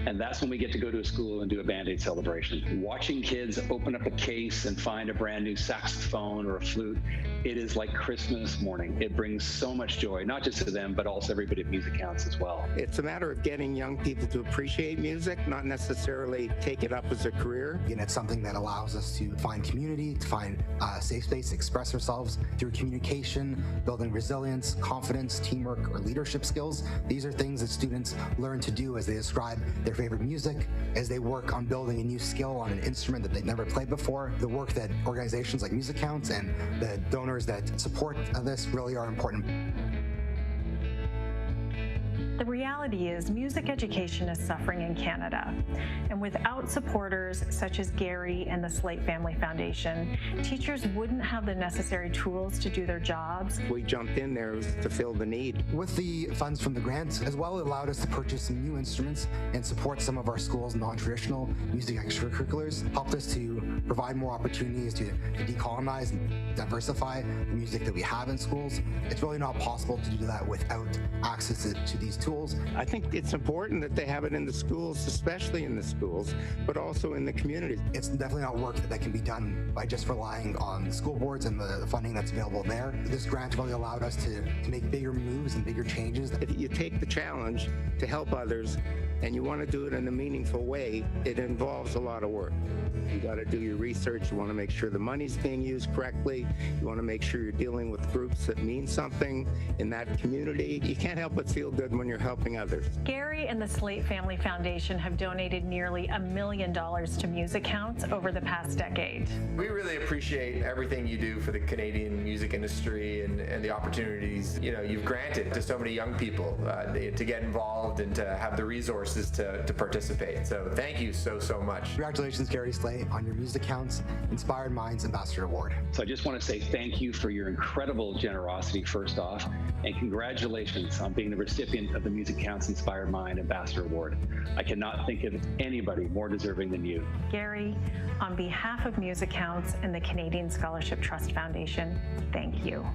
and that's when we get to go to a school and do a Band-Aid celebration. Watching kids open up a case and find a brand new saxophone or a flute, it is like Christmas morning. It brings so much joy, not just to them, but also everybody at MusiCounts as well. It's a matter of getting young people to appreciate music, not necessarily take it up as a career. And it's something that allows us to find community, to find a safe space to express ourselves through communication, building resilience, confidence, teamwork, or leadership skills. These are things that students learn to do as they describe their favorite music, as they work on building a new skill on an instrument that they've never played before. The work that organizations like MusiCounts and the donors that support this really are important. The reality is music education is suffering in Canada, and without supporters such as Gary and the Slate Family Foundation, teachers wouldn't have the necessary tools to do their jobs. We jumped in there to fill the need. With the funds from the grant as well, it allowed us to purchase some new instruments and support some of our schools' non-traditional music extracurriculars, helped us to provide more opportunities to decolonize and diversify the music that we have in schools. It's really not possible to do that without access to these tools. I think it's important that they have it in the schools, especially in the schools, but also in the communities. It's definitely not work that can be done by just relying on the school boards and the funding that's available there. This grant really allowed us to make bigger moves and bigger changes. If you take the challenge to help others and you want to do it in a meaningful way, it involves a lot of work. You got to do your research. You want to make sure the money's being used correctly. You want to make sure you're dealing with groups that mean something in that community. You can't help but feel good when you're helping others. Gary and the Slate Family Foundation have donated nearly $1 million to MusiCounts over the past decade. We really appreciate everything you do for the Canadian music industry and the opportunities you've granted to so many young people to get involved and to have the resources to participate. So thank you so much. Congratulations, Gary Slate, on your MusiCounts Inspired Minds Ambassador Award. So I just want to say thank you for your incredible generosity, first off, and congratulations on being the recipient of the MusiCounts Inspired Mind Ambassador Award. I cannot think of anybody more deserving than you. Gary, on behalf of MusiCounts and the Canadian Scholarship Trust Foundation, thank you.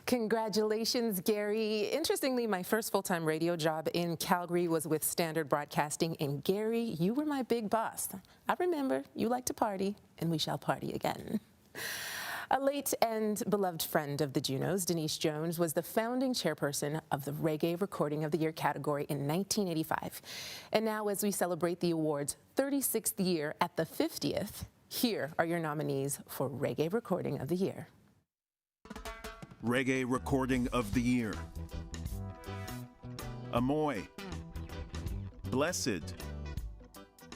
Congratulations, Gary. Interestingly, my first full-time radio job in Calgary was with Standard Broadcasting, and Gary, you were my big boss. I remember you like to party, and we shall party again. A late and beloved friend of the JUNOs, Denise Jones, was the founding chairperson of the Reggae Recording of the Year category in 1985. And now, as we celebrate the award's 36th year at the 50th, here are your nominees for Reggae Recording of the Year. Reggae Recording of the Year: Amoy, Blessed,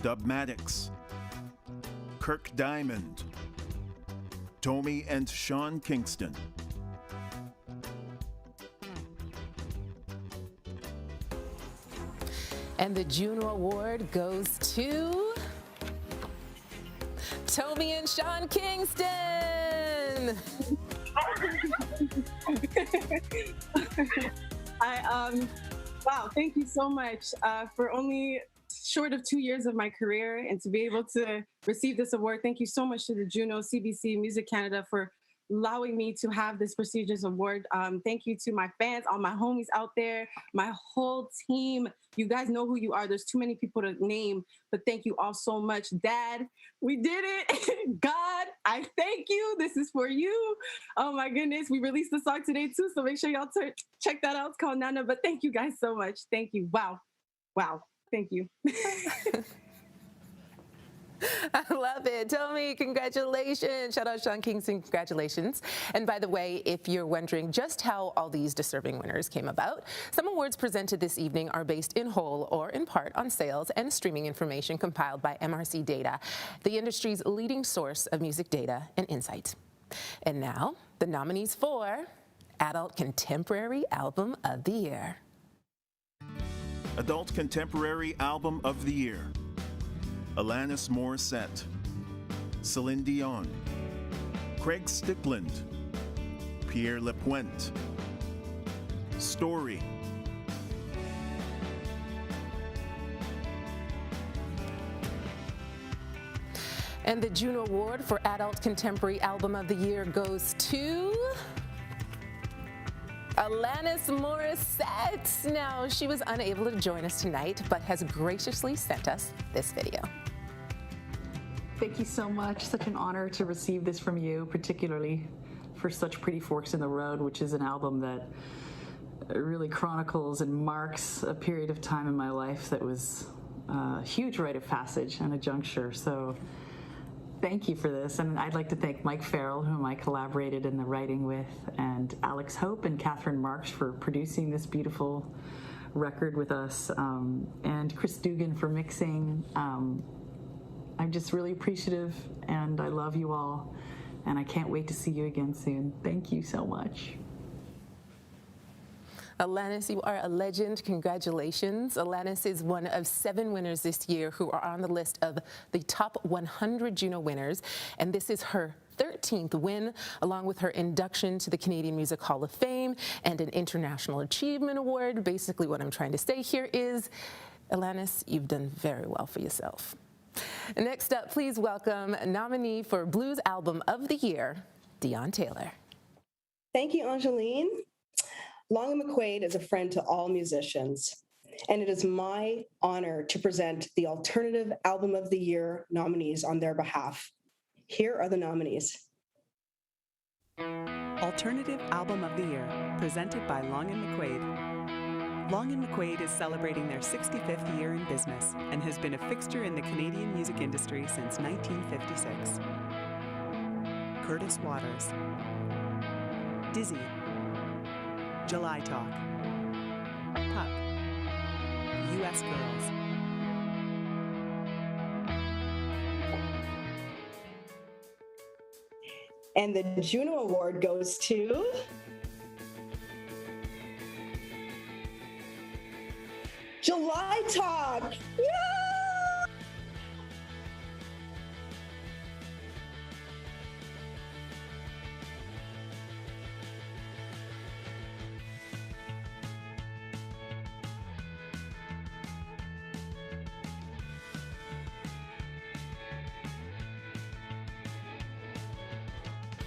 Dubmatics, Kirk Diamond, Tommy and Sean Kingston. And the JUNO Award goes to Tommy and Sean Kingston. Wow, thank you so much for only short of 2 years of my career and to be able to receive this award. Thank you so much to the JUNO, CBC, Music Canada for allowing me to have this prestigious award. Thank you to my fans, all my homies out there, my whole team. You guys know who you are. There's too many people to name, but thank you all so much. Dad, we did it. God, I thank you. This is for you. Oh my goodness. We released the song today too, so make sure y'all check that out. It's called Nana, but thank you guys so much. Thank you. Wow. Wow. Thank you. I love it. Tommy, congratulations. Shout out Sean Kingston, congratulations. And by the way, if you're wondering just how all these deserving winners came about, some awards presented this evening are based in whole or in part on sales and streaming information compiled by MRC Data, the industry's leading source of music data and insight. And now, the nominees for Adult Contemporary Album of the Year. Adult Contemporary Album of the Year. Alanis Morissette, Celine Dion, Craig Stickland, Pierre Lapointe, Story, and the JUNO Award for Adult Contemporary Album of the Year goes to Alanis Morissette. Now, she was unable to join us tonight, but has graciously sent us this video. Thank you so much. Such an honor to receive this from you, particularly for Such Pretty Forks in the Road, which is an album that really chronicles and marks a period of time in my life that was a huge rite of passage and a juncture. So thank you for this. And I'd like to thank Mike Farrell, whom I collaborated in the writing with, and Alex Hope and Catherine Marks for producing this beautiful record with us, and Chris Dugan for mixing. I'm just really appreciative, and I love you all, and I can't wait to see you again soon. Thank you so much. Alanis, you are a legend. Congratulations. Alanis is one of 7 winners this year who are on the list of the top 100 JUNO winners, and this is her 13th win, along with her induction to the Canadian Music Hall of Fame and an International Achievement Award. Basically, what I'm trying to say here is, Alanis, you've done very well for yourself. Next up, please welcome nominee for Blues Album of the Year, Deon Taylor. Thank you, Angeline. Long and McQuaid is a friend to all musicians, and it is my honor to present the Alternative Album of the Year nominees on their behalf. Here are the nominees. Alternative Album of the Year, presented by Long and McQuaid. Long and McQuaid is celebrating their 65th year in business and has been a fixture in the Canadian music industry since 1956. Curtis Waters, Dizzy, July Talk, Pup, U.S. Girls. And the JUNO Award goes to July Talk. Yeah!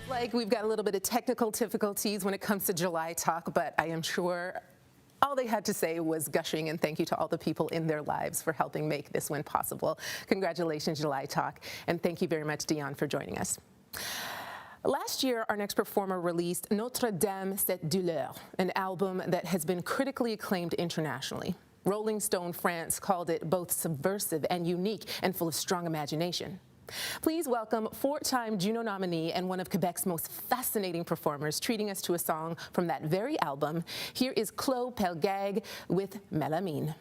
Like we've got a little bit of technical difficulties when it comes to July Talk, but I am sure all they had to say was gushing and thank you to all the people in their lives for helping make this win possible. Congratulations, July Talk, and thank you very much, Deon, for joining us. Last year, our next performer released Notre Dame cette douleur, an album that has been critically acclaimed internationally. Rolling Stone France called it both subversive and unique and full of strong imagination. Please welcome 4-time JUNO nominee and one of Quebec's most fascinating performers treating us to a song from that very album. Here is Claude Pelgag with Melamine.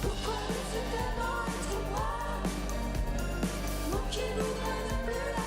Pourquoi ne sais-tu pas moi qui n'ouvre plus la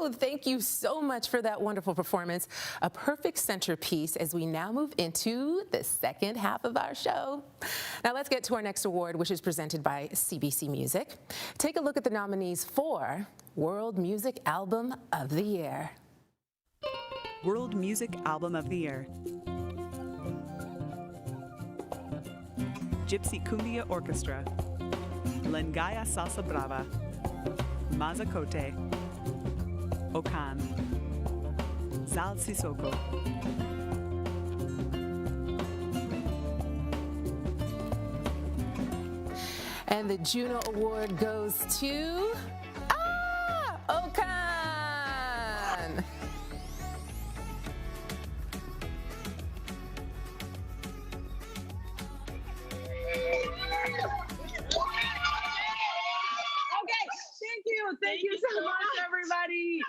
Woo! Thank you so much for that wonderful performance. A perfect centerpiece as we now move into the second half of our show. Now let's get to our next award, which is presented by CBC Music. Take a look at the nominees for World Music Album of the Year. World Music Album of the Year. Gypsy Cumbia Orchestra, Lengaya Salsa Brava, Mazacote, Okan, Zal Sissoko. And the JUNO Award goes to Okan. Thank you so much, everybody.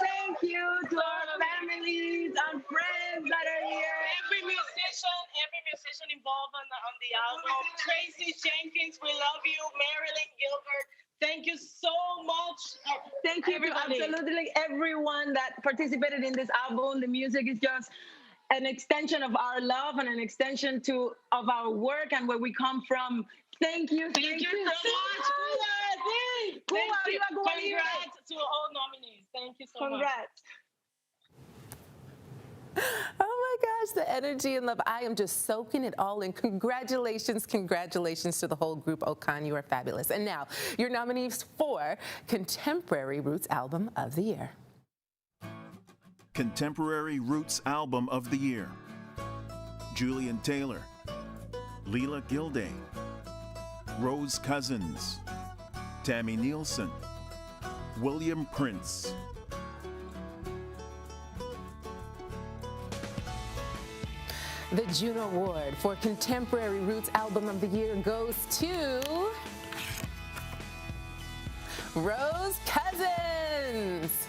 Thank you to our families and friends that are here. Every musician involved on the album. Tracy Jenkins, we love you. Marilyn Gilbert, thank you so much. Thank you to absolutely everyone that participated in this album. The music is just an extension of our love and an extension of our work and where we come from. Thank you. Thank you so much. Congrats to all nominees. Thank you so much. Congrats. Oh my gosh, the energy and love. I am just soaking it all in. Congratulations to the whole group. Okan, you are fabulous. And now, your nominees for Contemporary Roots Album of the Year. Contemporary Roots Album of the Year. Julian Taylor, Leela Gilday, Rose Cousins, Tammy Nielsen, William Prince. The JUNO Award for Contemporary Roots Album of the Year goes to Rose Cousins.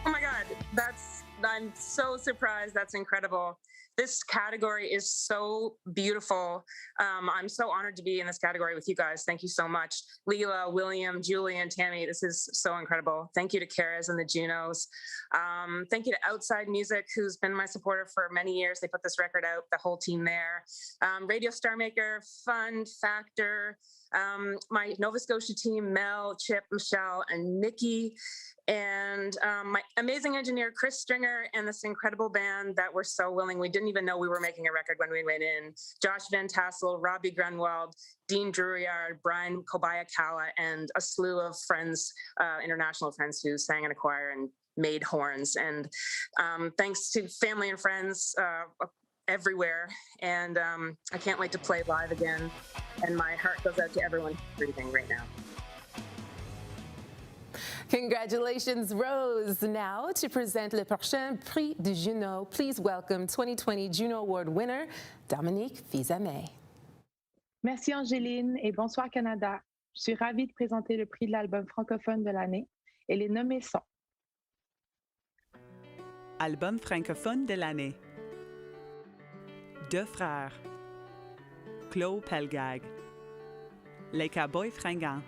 Oh my God, I'm so surprised. That's incredible. This category is so beautiful. I'm so honored to be in this category with you guys. Thank you so much. Leela, William, Julie, and Tammy, this is so incredible. Thank you to Karas and the JUNOs. Thank you to Outside Music, who's been my supporter for many years. They put this record out, the whole team there. Radio Star Maker, Fund, Factor, my Nova Scotia team, Mel, Chip, Michelle, and Nikki. And my amazing engineer, Chris Stringer, and this incredible band that were so willing. We didn't even know we were making a record when we went in. Josh Van Tassel, Robbie Grunwald, Dean Druryard, Brian Kobayakawa, and a slew of friends, international friends who sang in a choir and made horns. And thanks to family and friends everywhere. And I can't wait to play live again. And my heart goes out to everyone breathing right now. Congratulations, Rose. Now, to present le prochain prix du JUNO, please welcome 2020 JUNO Award winner, Dominique Fils-Aimé. Merci Angéline et bonsoir Canada. Je suis ravie de présenter le prix de l'album francophone de l'année et les nommés sont Album francophone de l'année. Deux frères. Claude Pelgag. Les Cowboys fringants.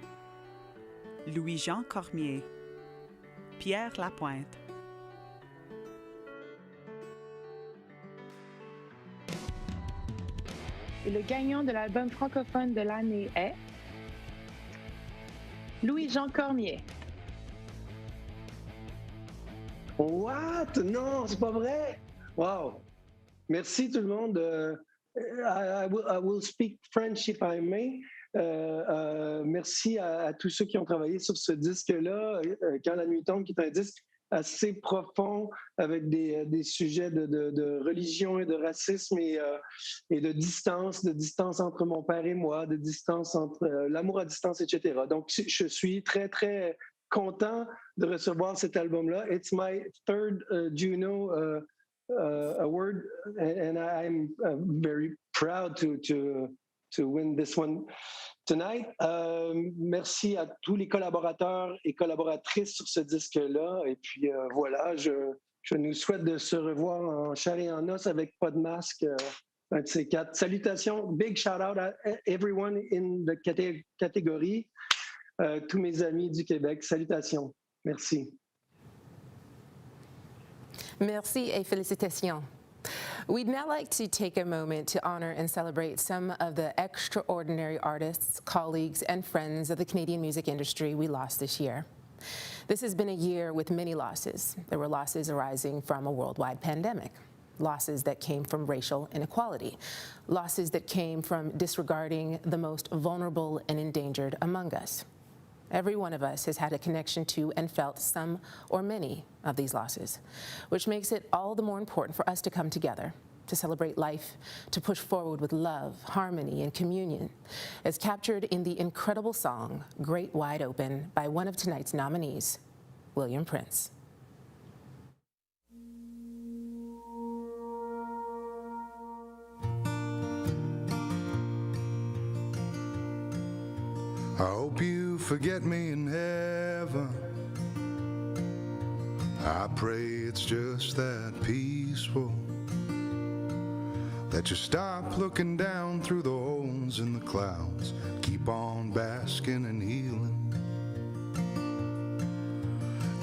Louis-Jean Cormier, Pierre Lapointe. Et le gagnant de l'album francophone de l'année est Louis-Jean Cormier. What? Non, c'est pas vrai. Wow. Merci tout le monde. I will speak French if I may. Merci à tous ceux qui ont travaillé sur ce disque-là, Quand la nuit tombe, qui est un disque assez profond avec des sujets de religion et de racisme et de distance entre mon père et moi, de distance entre l'amour à distance, etc. Donc, je suis très, très content de recevoir cet album-là. It's my third JUNO award, and I'm very proud to win this one tonight. Merci à tous les collaborateurs et collaboratrices sur ce disque-là. Et puis voilà, je nous souhaite de se revoir en chair et en os avec pas de masque. Un de ces quatre. Salutations, big shout out à everyone in the category. tous mes amis du Québec. Salutations. Merci. Merci et félicitations. We'd now like to take a moment to honor and celebrate some of the extraordinary artists, colleagues, and friends of the Canadian music industry we lost this year. This has been a year with many losses. There were losses arising from a worldwide pandemic, losses that came from racial inequality, losses that came from disregarding the most vulnerable and endangered among us. Every one of us has had a connection to and felt some or many of these losses, which makes it all the more important for us to come together, to celebrate life, to push forward with love, harmony, and communion, as captured in the incredible song, Great Wide Open, by one of tonight's nominees, William Prince. I hope you forget me in heaven. I pray it's just that peaceful, that you stop looking down through the holes in the clouds, keep on basking and healing.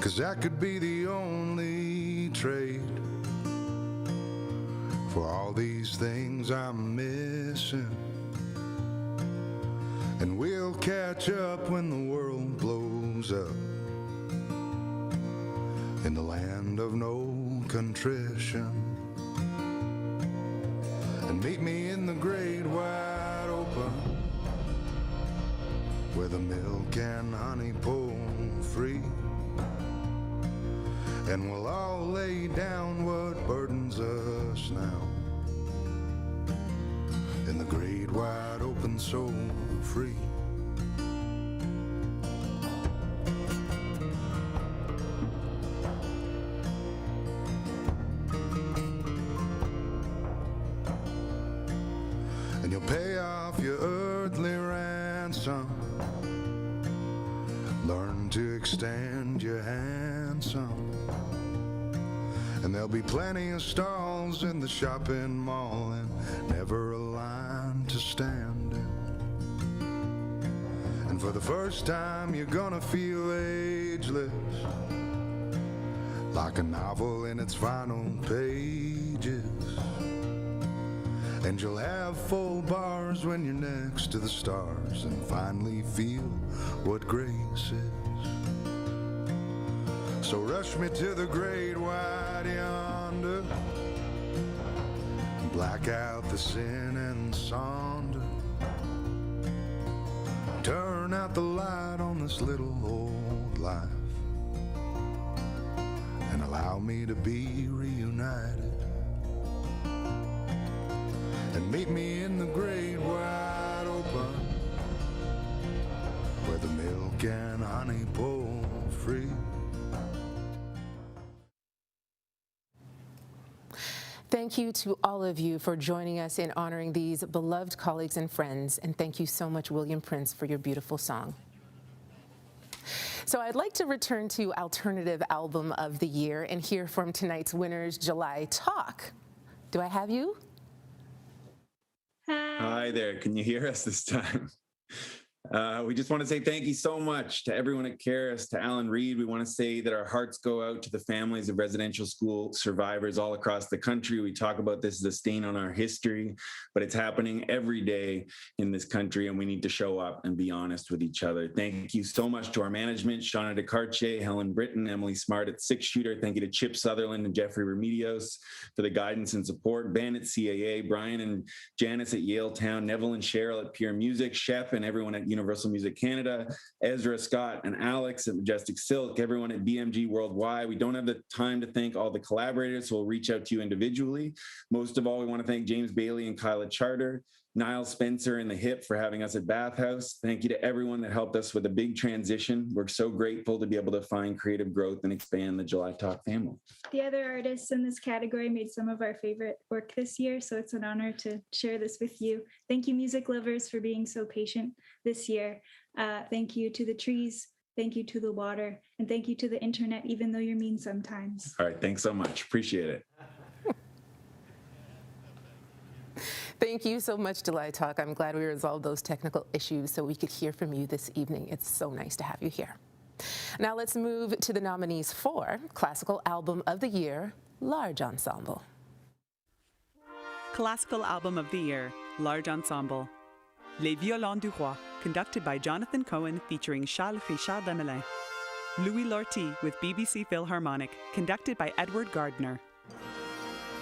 'Cause that could be the only trade for all these things I'm missing. And we'll catch up when the world blows up in the land of no contrition. And meet me in the great wide open, where the milk and honey pour free. And we'll all lay down what burdens us now, in the great wide open, so free. And you'll pay off your earthly ransom, learn to extend your hand some, and there'll be plenty of stalls in the shopping mall, and never a line to stand in. And for the first time you're gonna feel ageless, like a novel in its final pages. And you'll have full bars when you're next to the stars, and finally feel what grace is. So rush me to the great wide yonder, black out the sin and sonder, turn out the light on this little old life, and allow me to be reunited. And meet me in the great wide open, where the milk and honey pour free. Thank you to all of you for joining us in honoring these beloved colleagues and friends, and thank you so much, William Prince, for your beautiful song. So I'd like to return to Alternative Album of the Year and hear from tonight's winners, July Talk. Do I have you? Hi there. Can you hear us this time? We just want to say thank you so much to everyone at Caris, to Alan Reed. We want to say that our hearts go out to the families of residential school survivors all across the country. We talk about this as a stain on our history, but it's happening every day in this country, and we need to show up and be honest with each other. Thank you so much to our management, Shauna DeCartier, Helen Britton, Emily Smart at Six Shooter. Thank you to Chip Sutherland and Jeffrey Remedios for the guidance and support. Ben at CAA, Brian and Janice at Yaletown, Neville and Cheryl at Pure Music, Shep and everyone at Universal Music Canada, Ezra, Scott, and Alex at Majestic Silk, everyone at BMG Worldwide. We don't have the time to thank all the collaborators, so we'll reach out to you individually. Most of all, we want to thank James Bailey and Kyla Charter, Niall Spencer and The Hip for having us at Bathhouse. Thank you to everyone that helped us with a big transition. We're so grateful to be able to find creative growth and expand the July Talk family. The other artists in this category made some of our favorite work this year, so it's an honor to share this with you. Thank you, music lovers, for being so patient this year. Thank you to the trees, thank you to the water, and thank you to the internet, even though you're mean sometimes. All right, thanks so much. Appreciate it. Thank you so much, Delay Talk. I'm glad we resolved those technical issues so we could hear from you this evening. It's so nice to have you here. Now let's move to the nominees for Classical Album of the Year, Large Ensemble. Classical Album of the Year, Large Ensemble. Les Violons du Roi, conducted by Jonathan Cohen featuring Charles Richard Demelin. Louis Lortie with BBC Philharmonic, conducted by Edward Gardner.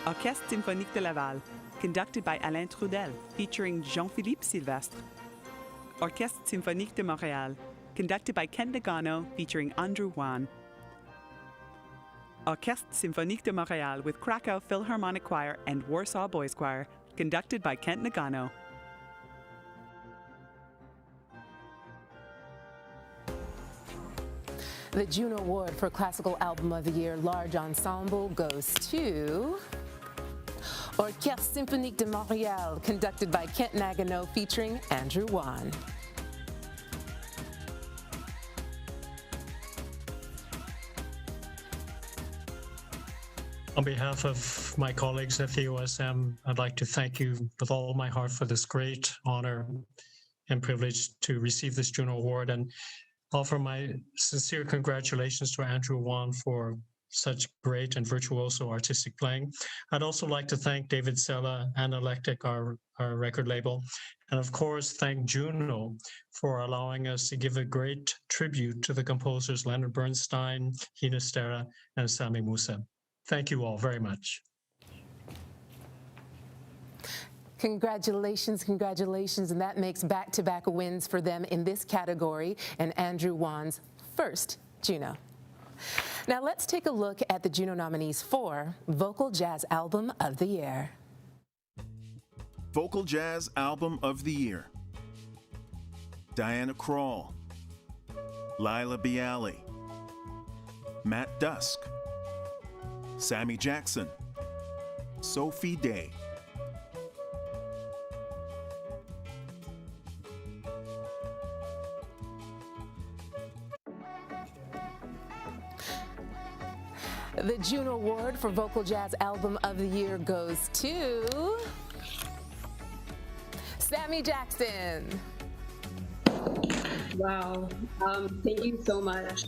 Orchestre Symphonique de Laval, conducted by Alain Trudel, featuring Jean-Philippe Sylvestre. Orchestre Symphonique de Montréal, conducted by Kent Nagano, featuring Andrew Wan. Orchestre Symphonique de Montréal with Krakow Philharmonic Choir and Warsaw Boys Choir, conducted by Kent Nagano. The JUNO Award for Classical Album of the Year, Large Ensemble, goes to Orchestre Symphonique de Montréal, conducted by Kent Nagano, featuring Andrew Wan. On behalf of my colleagues at the OSM, I'd like to thank you with all my heart for this great honor and privilege to receive this JUNO Award, and offer my sincere congratulations to Andrew Wan for such great and virtuoso artistic playing. I'd also like to thank David Sella and Electric, our record label, and of course thank JUNO for allowing us to give a great tribute to the composers Leonard Bernstein, Hina Stera, and Sami Musa. Thank you all very much. Congratulations, congratulations, and that makes back-to-back wins for them in this category and Andrew Wan's first JUNO. Now let's take a look at the JUNO nominees for Vocal Jazz Album of the Year. Vocal Jazz Album of the Year. Diana Krall, Lila Bialy, Matt Dusk, Sammy Jackson, Sophie Day. The JUNO Award for Vocal Jazz Album of the Year goes to Sammy Jackson. Wow. Thank you so much.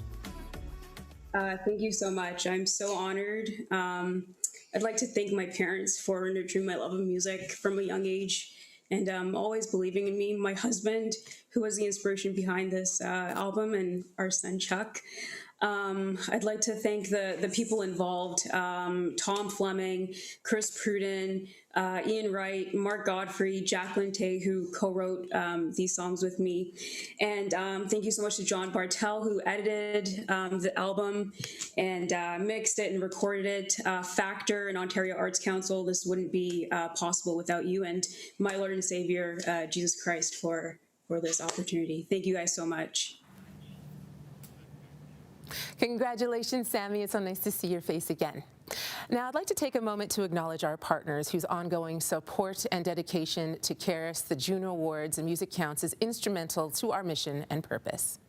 Thank you so much. I'm so honored. I'd like to thank my parents for nurturing my love of music from a young age and always believing in me. My husband, who was the inspiration behind this album, and our son, Chuck. I'd like to thank the people involved, Tom Fleming, Chris Pruden, Ian Wright, Mark Godfrey, Jacqueline Tay, who co-wrote these songs with me. And thank you so much to John Bartel, who edited the album and mixed it and recorded it. Factor and Ontario Arts Council, this wouldn't be possible without you, and my Lord and Savior, Jesus Christ, for this opportunity. Thank you guys so much. Congratulations, Sammy. It's so nice to see your face again. Now, I'd like to take a moment to acknowledge our partners whose ongoing support and dedication to Keras, the JUNO Awards, and MusiCounts is instrumental to our mission and purpose.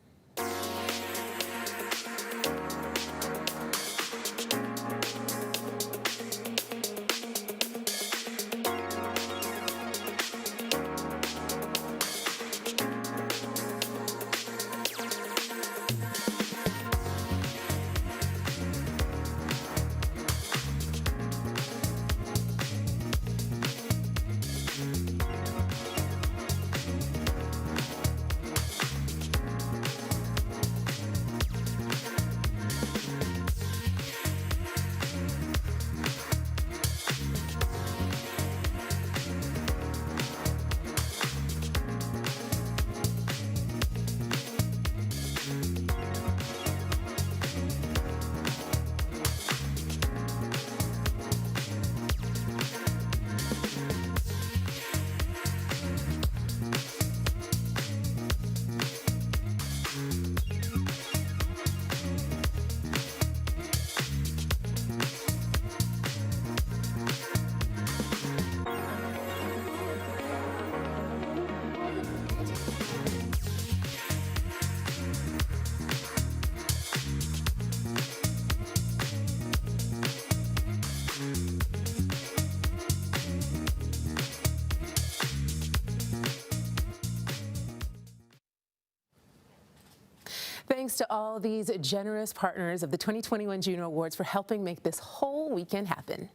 Thanks to all these generous partners of the 2021 JUNO Awards for helping make this whole weekend happen.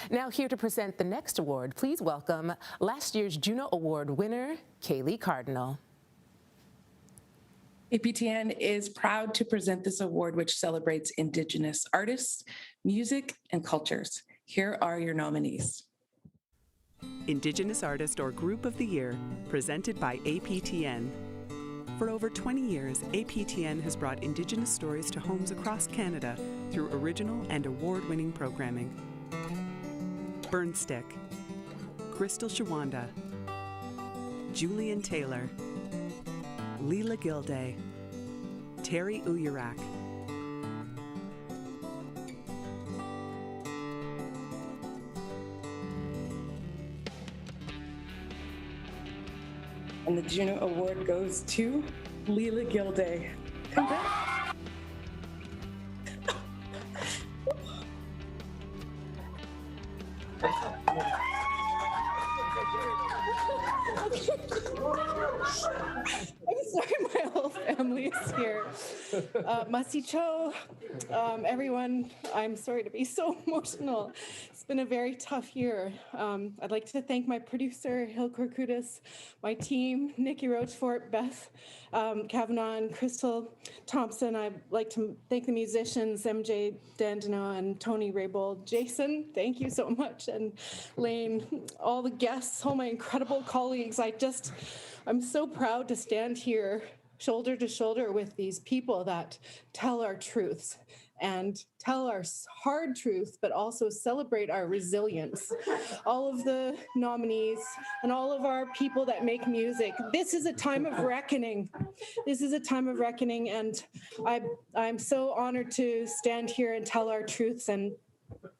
Now here to present the next award, please welcome last year's JUNO Award winner, Kaylee Cardinal. APTN is proud to present this award, which celebrates Indigenous artists, music, and cultures. Here are your nominees. Indigenous Artist or Group of the Year, presented by APTN. For over 20 years, APTN has brought Indigenous stories to homes across Canada through original and award-winning programming. Burnstick, Crystal Shawanda, Julian Taylor, Leela Gilday, Terry Uyarak, And the JUNO Award goes to Leela Gilday. Congrats. I'm sorry, my whole family is here. Masicho, everyone, I'm sorry to be so emotional. It's been a very tough year. I'd like to thank my producer, Hill Korkudis, my team, Nikki Rochefort, Beth Kavanaugh, and Crystal Thompson. I'd like to thank the musicians, MJ Dandino and Tony Raybold. Jason, thank you so much. And Lane, all the guests, all my incredible colleagues. I'm so proud to stand here shoulder to shoulder with these people that tell our truths and tell our hard truth, but also celebrate our resilience. All of the nominees and all of our people that make music. This is a time of reckoning. This is a time of reckoning, and I'm so honored to stand here and tell our truths and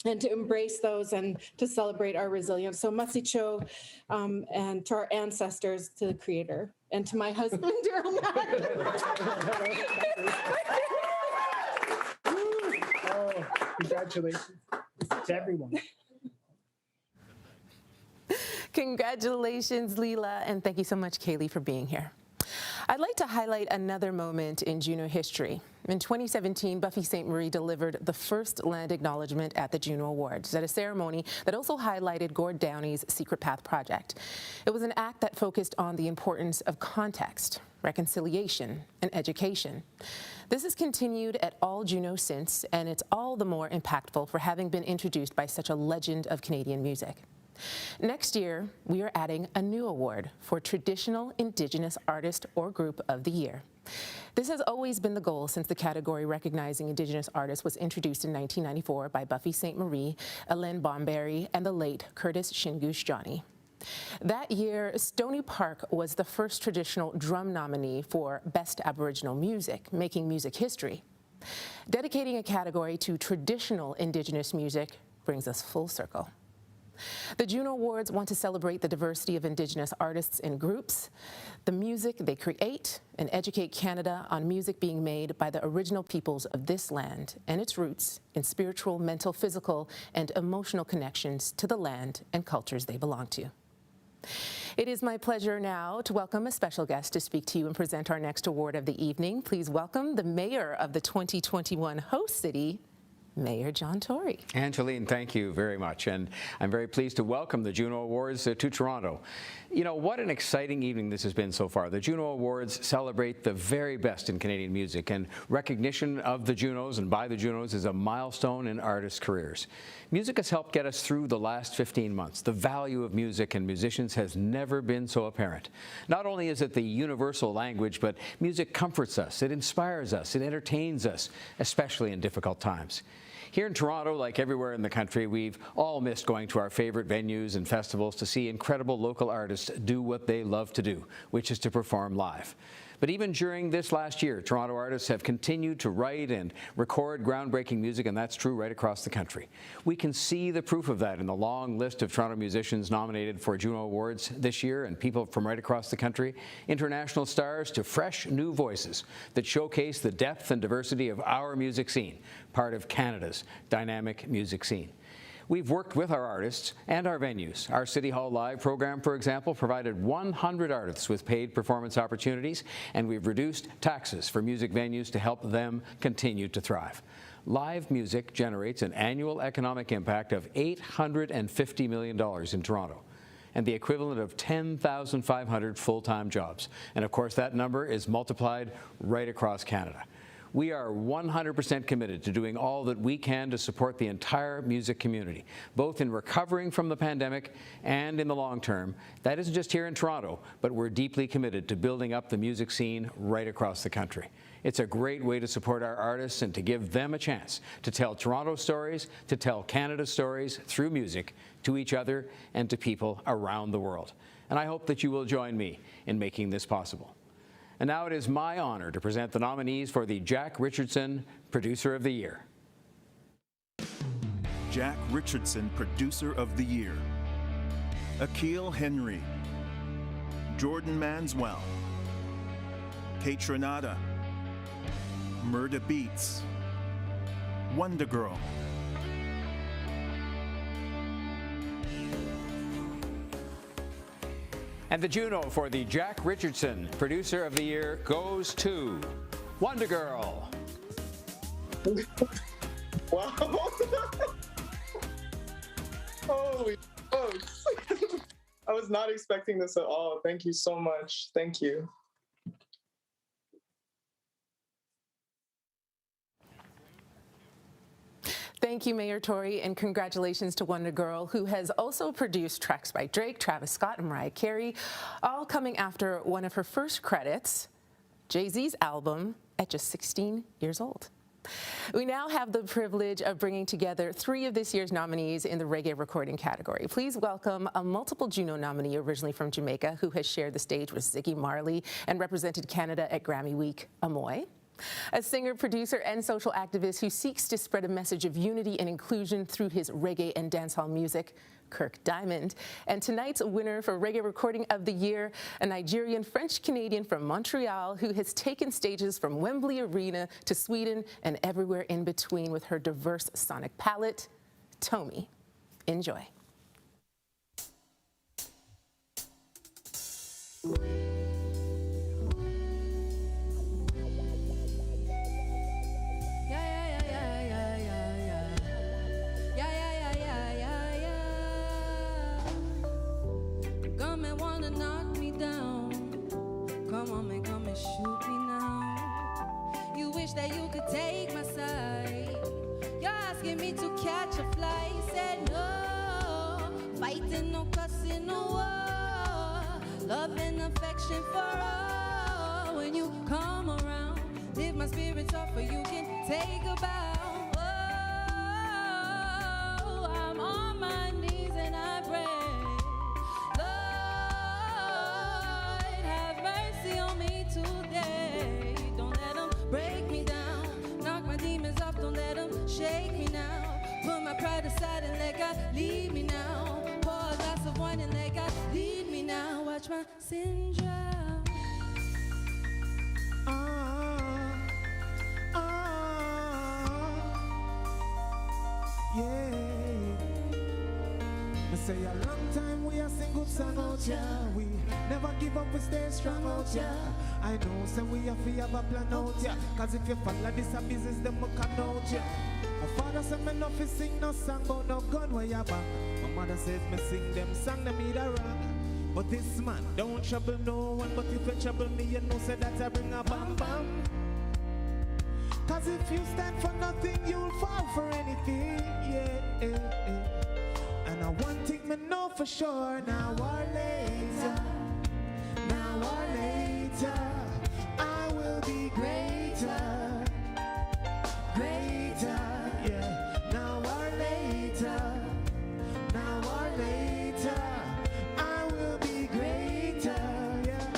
to embrace those and to celebrate our resilience. So Masicho, and to our ancestors, to the Creator, and to my husband, Daryl Oh, congratulations to everyone. Congratulations, Leela, and thank you so much, Kaylee, for being here. I'd like to highlight another moment in JUNO history. In 2017, Buffy Sainte-Marie delivered the first land acknowledgement at the JUNO Awards at a ceremony that also highlighted Gord Downey's Secret Path project. It was an act that focused on the importance of context, reconciliation, and education. This has continued at all JUNO since, and it's all the more impactful for having been introduced by such a legend of Canadian music. Next year, we are adding a new award for Traditional Indigenous Artist or Group of the Year. This has always been the goal since the category recognizing Indigenous artists was introduced in 1994 by Buffy Sainte-Marie, Elaine Bomberry, and the late Curtis Shingush Johnny. That year, Stony Park was the first traditional drum nominee for Best Aboriginal Music, making music history. Dedicating a category to traditional Indigenous music brings us full circle. The JUNO Awards want to celebrate the diversity of Indigenous artists and groups, the music they create, and educate Canada on music being made by the original peoples of this land and its roots in spiritual, mental, physical, and emotional connections to the land and cultures they belong to. It is my pleasure now to welcome a special guest to speak to you and present our next award of the evening. Please welcome the mayor of the 2021 host city, Mayor John Tory. Angeline, thank you very much. And I'm very pleased to welcome the JUNO Awards to Toronto. You know, what an exciting evening this has been so far. The JUNO Awards celebrate the very best in Canadian music, and recognition of the JUNOs and by the JUNOs is a milestone in artists' careers. Music has helped get us through the last 15 months. The value of music and musicians has never been so apparent. Not only is it the universal language, but music comforts us, it inspires us, it entertains us, especially in difficult times. Here in Toronto, like everywhere in the country, we've all missed going to our favorite venues and festivals to see incredible local artists do what they love to do, which is to perform live. But even during this last year, Toronto artists have continued to write and record groundbreaking music, and that's true right across the country. We can see the proof of that in the long list of Toronto musicians nominated for JUNO Awards this year, and people from right across the country, international stars to fresh new voices that showcase the depth and diversity of our music scene, part of Canada's dynamic music scene. We've worked with our artists and our venues. Our City Hall Live program, for example, provided 100 artists with paid performance opportunities, and we've reduced taxes for music venues to help them continue to thrive. Live music generates an annual economic impact of $850 million in Toronto, and the equivalent of 10,500 full-time jobs. And of course, that number is multiplied right across Canada. We are 100% committed to doing all that we can to support the entire music community, both in recovering from the pandemic and in the long term. That isn't just here in Toronto, but we're deeply committed to building up the music scene right across the country. It's a great way to support our artists and to give them a chance to tell Toronto stories, to tell Canada stories through music to each other and to people around the world. And I hope that you will join me in making this possible. And now it is my honor to present the nominees for the Jack Richardson Producer of the Year. Jack Richardson Producer of the Year. Akil Henry. Jordan Manswell. Kate Renata. Murda Beats. Wonder Girl. And the Juno for the Jack Richardson Producer of the Year goes to Wonder Girl. Wow. Holy smokes. I was not expecting this at all. Thank you so much. Thank you. Thank you, Mayor Tory, and congratulations to Wonder Girl, who has also produced tracks by Drake, Travis Scott, and Mariah Carey, all coming after one of her first credits, Jay-Z's album, at just 16 years old. We now have the privilege of bringing together 3 of this year's nominees in the reggae recording category. Please welcome a multiple Juno nominee originally from Jamaica, who has shared the stage with Ziggy Marley and represented Canada at Grammy Week, Amoy. A singer, producer, and social activist who seeks to spread a message of unity and inclusion through his reggae and dancehall music, Kirk Diamond. And tonight's winner for Reggae Recording of the Year, a Nigerian French-Canadian from Montreal who has taken stages from Wembley Arena to Sweden and everywhere in between with her diverse sonic palette, Tomi. Enjoy. Shoot me now. You wish that you could take my side. You're asking me to catch a flight. Said no, fighting, no cussing, no war. Love and affection for all. When you come around, lift my spirits off, or you can take a bow. Oh, I'm on my knees and I pray. Lord, have mercy on me today. Don't let them break me down. Knock my demons off, don't let them shake me now. Put my pride aside and let God lead me now. Pour a glass of wine and let God lead me now. Watch my sin drown. Yeah. Me say a long time we a sing good song out here. We never give up, we stay strong out here. I know, say we have to have a plan out here. Cause if you follow this a business, then we can out here. My father said me not fi sing no song about no gun where you back. My mother says me sing them song, them either wrong. But this man don't trouble no one. But if you trouble me, you know say that I bring a bam bam. Cause if you stand for nothing, you'll fall for anything. Yeah. And I one thing me know for sure, now or later, I will be greater, yeah. Now or later, I will be greater, yeah,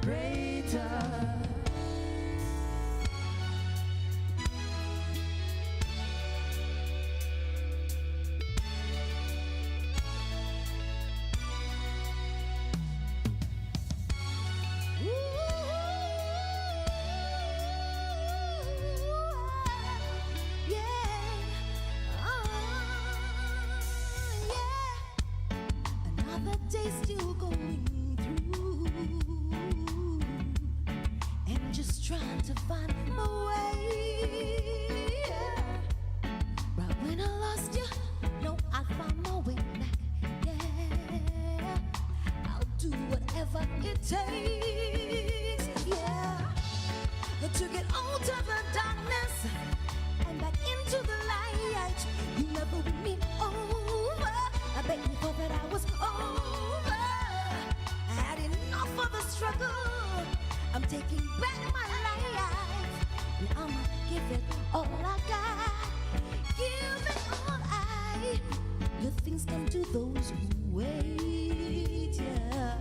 greater. takes, yeah, to get out of the darkness and back into the light. You never win me over. I beg you for that I was over. I had enough of the struggle. I'm taking back my life, and I'ma give it all I got. Give it all I. Good things come to those who wait, yeah.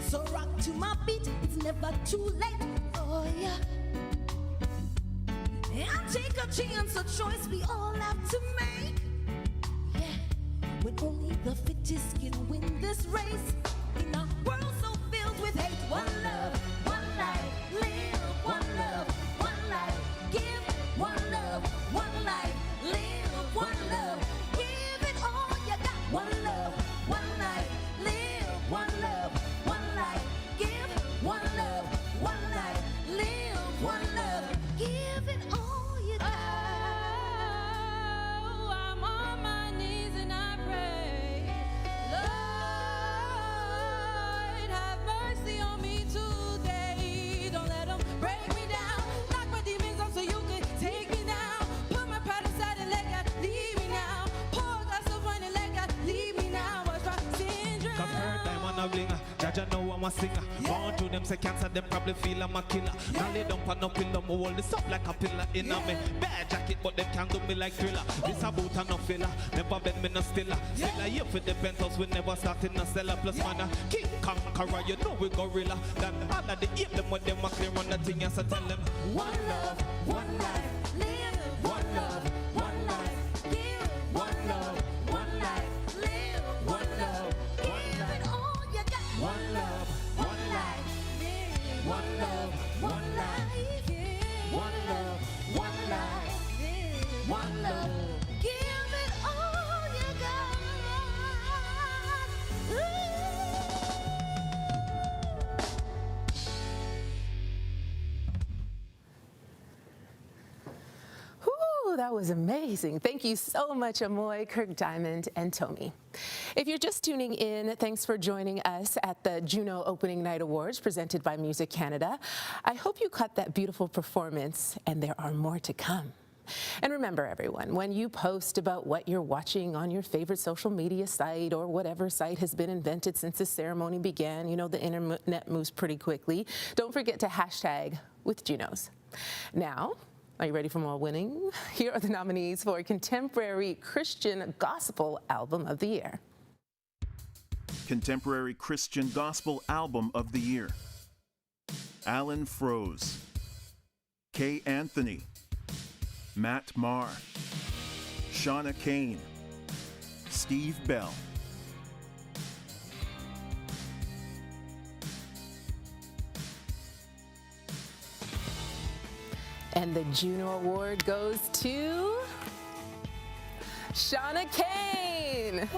So rock to my beat, it's never too late, oh yeah. And take a chance, a choice we all have to make, yeah. When only the fittest can win this race, in a world so filled with hate. One love, one life, live one love, one life, give one love, one life, live one love. Give it all you got. One love, one life, live one love, one life, give one love, one life, live one love. Give it all you got. Oh, I'm on my knees and I pray, Lord, have mercy on me today. Don't let them break me down. Knock my demons off so you can take me down. Put my pride aside and let God lead me now. Pour a glass of wine and let God lead me now. What's my syndrome? Cause third time on a blinger, Jaja know I'm a singer. Born to them say cancer, them probably feel I'm a killer. Now lay down on no pillow, me hold this up like a pillar in a me. Bad jacket, but them can't do me like Thriller. This a boot and no filler, never bend me no stiller. Still a year for the penthouse, we never start in a cellar. Plus man a king conqueror, you know we gorilla. Then all of the ape them when them a clear on the thing, yes I tell them. One love, one life, live one love, one life, give one love, one life, live one love. Give it all you got. One love, one life, live one love, one life, give one love, one life, live one love. Give it all you got. Ooh, that was amazing. Thank you so much, Amoy, Kirk Diamond, and Tommy. If you're just tuning in, thanks for joining us at the JUNO Opening Night Awards presented by Music Canada. I hope you caught that beautiful performance, and there are more to come. And remember, everyone, when you post about what you're watching on your favorite social media site or whatever site has been invented since the ceremony began, you know the internet moves pretty quickly, don't forget to hashtag with JUNOs. Now, are you ready for more winning? Here are the nominees for Contemporary Christian Gospel Album of the Year. Contemporary Christian Gospel Album of the Year. Alan Froese, Kay Anthony, Matt Marr, Shauna Kane, Steve Bell. And the JUNO Award goes to Shauna Kane.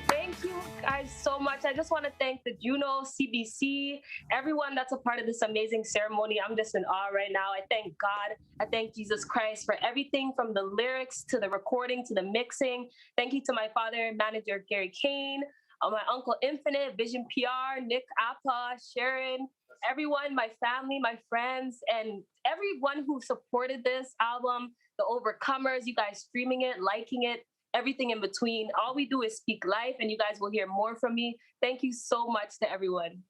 Thank you guys so much. I just want to thank the JUNO, CBC, everyone that's a part of this amazing ceremony. I'm just in awe right now. I thank God. I thank Jesus Christ for everything from the lyrics to the recording to the mixing. Thank you to my father, manager Gary Kane, my uncle Infinite, Vision PR, Nick Appa, Sharon, everyone, my family, my friends, and everyone who supported this album, the overcomers, you guys streaming it, liking it, everything in between. All we do is speak life, and you guys will hear more from me. Thank you so much to everyone.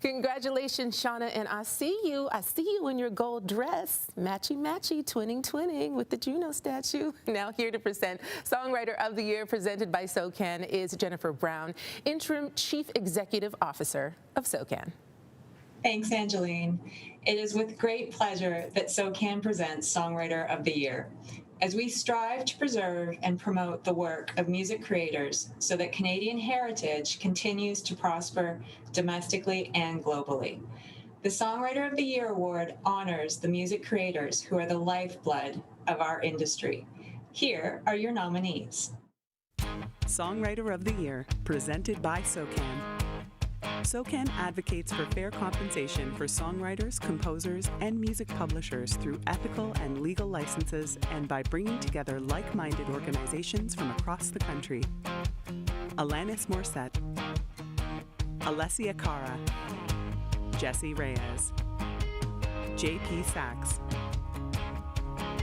Congratulations, Shauna, and I see you in your gold dress, matchy-matchy, twinning with the JUNO statue. Now here to present Songwriter of the Year, presented by SOCAN, is Jennifer Brown, Interim Chief Executive Officer of SOCAN. Thanks, Angeline. It is with great pleasure that SOCAN presents Songwriter of the Year, as we strive to preserve and promote the work of music creators so that Canadian heritage continues to prosper domestically and globally. The Songwriter of the Year Award honors the music creators who are the lifeblood of our industry. Here are your nominees. Songwriter of the Year, presented by SOCAN. SOCAN advocates for fair compensation for songwriters, composers, and music publishers through ethical and legal licenses and by bringing together like-minded organizations from across the country. Alanis Morissette, Alessia Cara, Jesse Reyes, J.P. Sachs,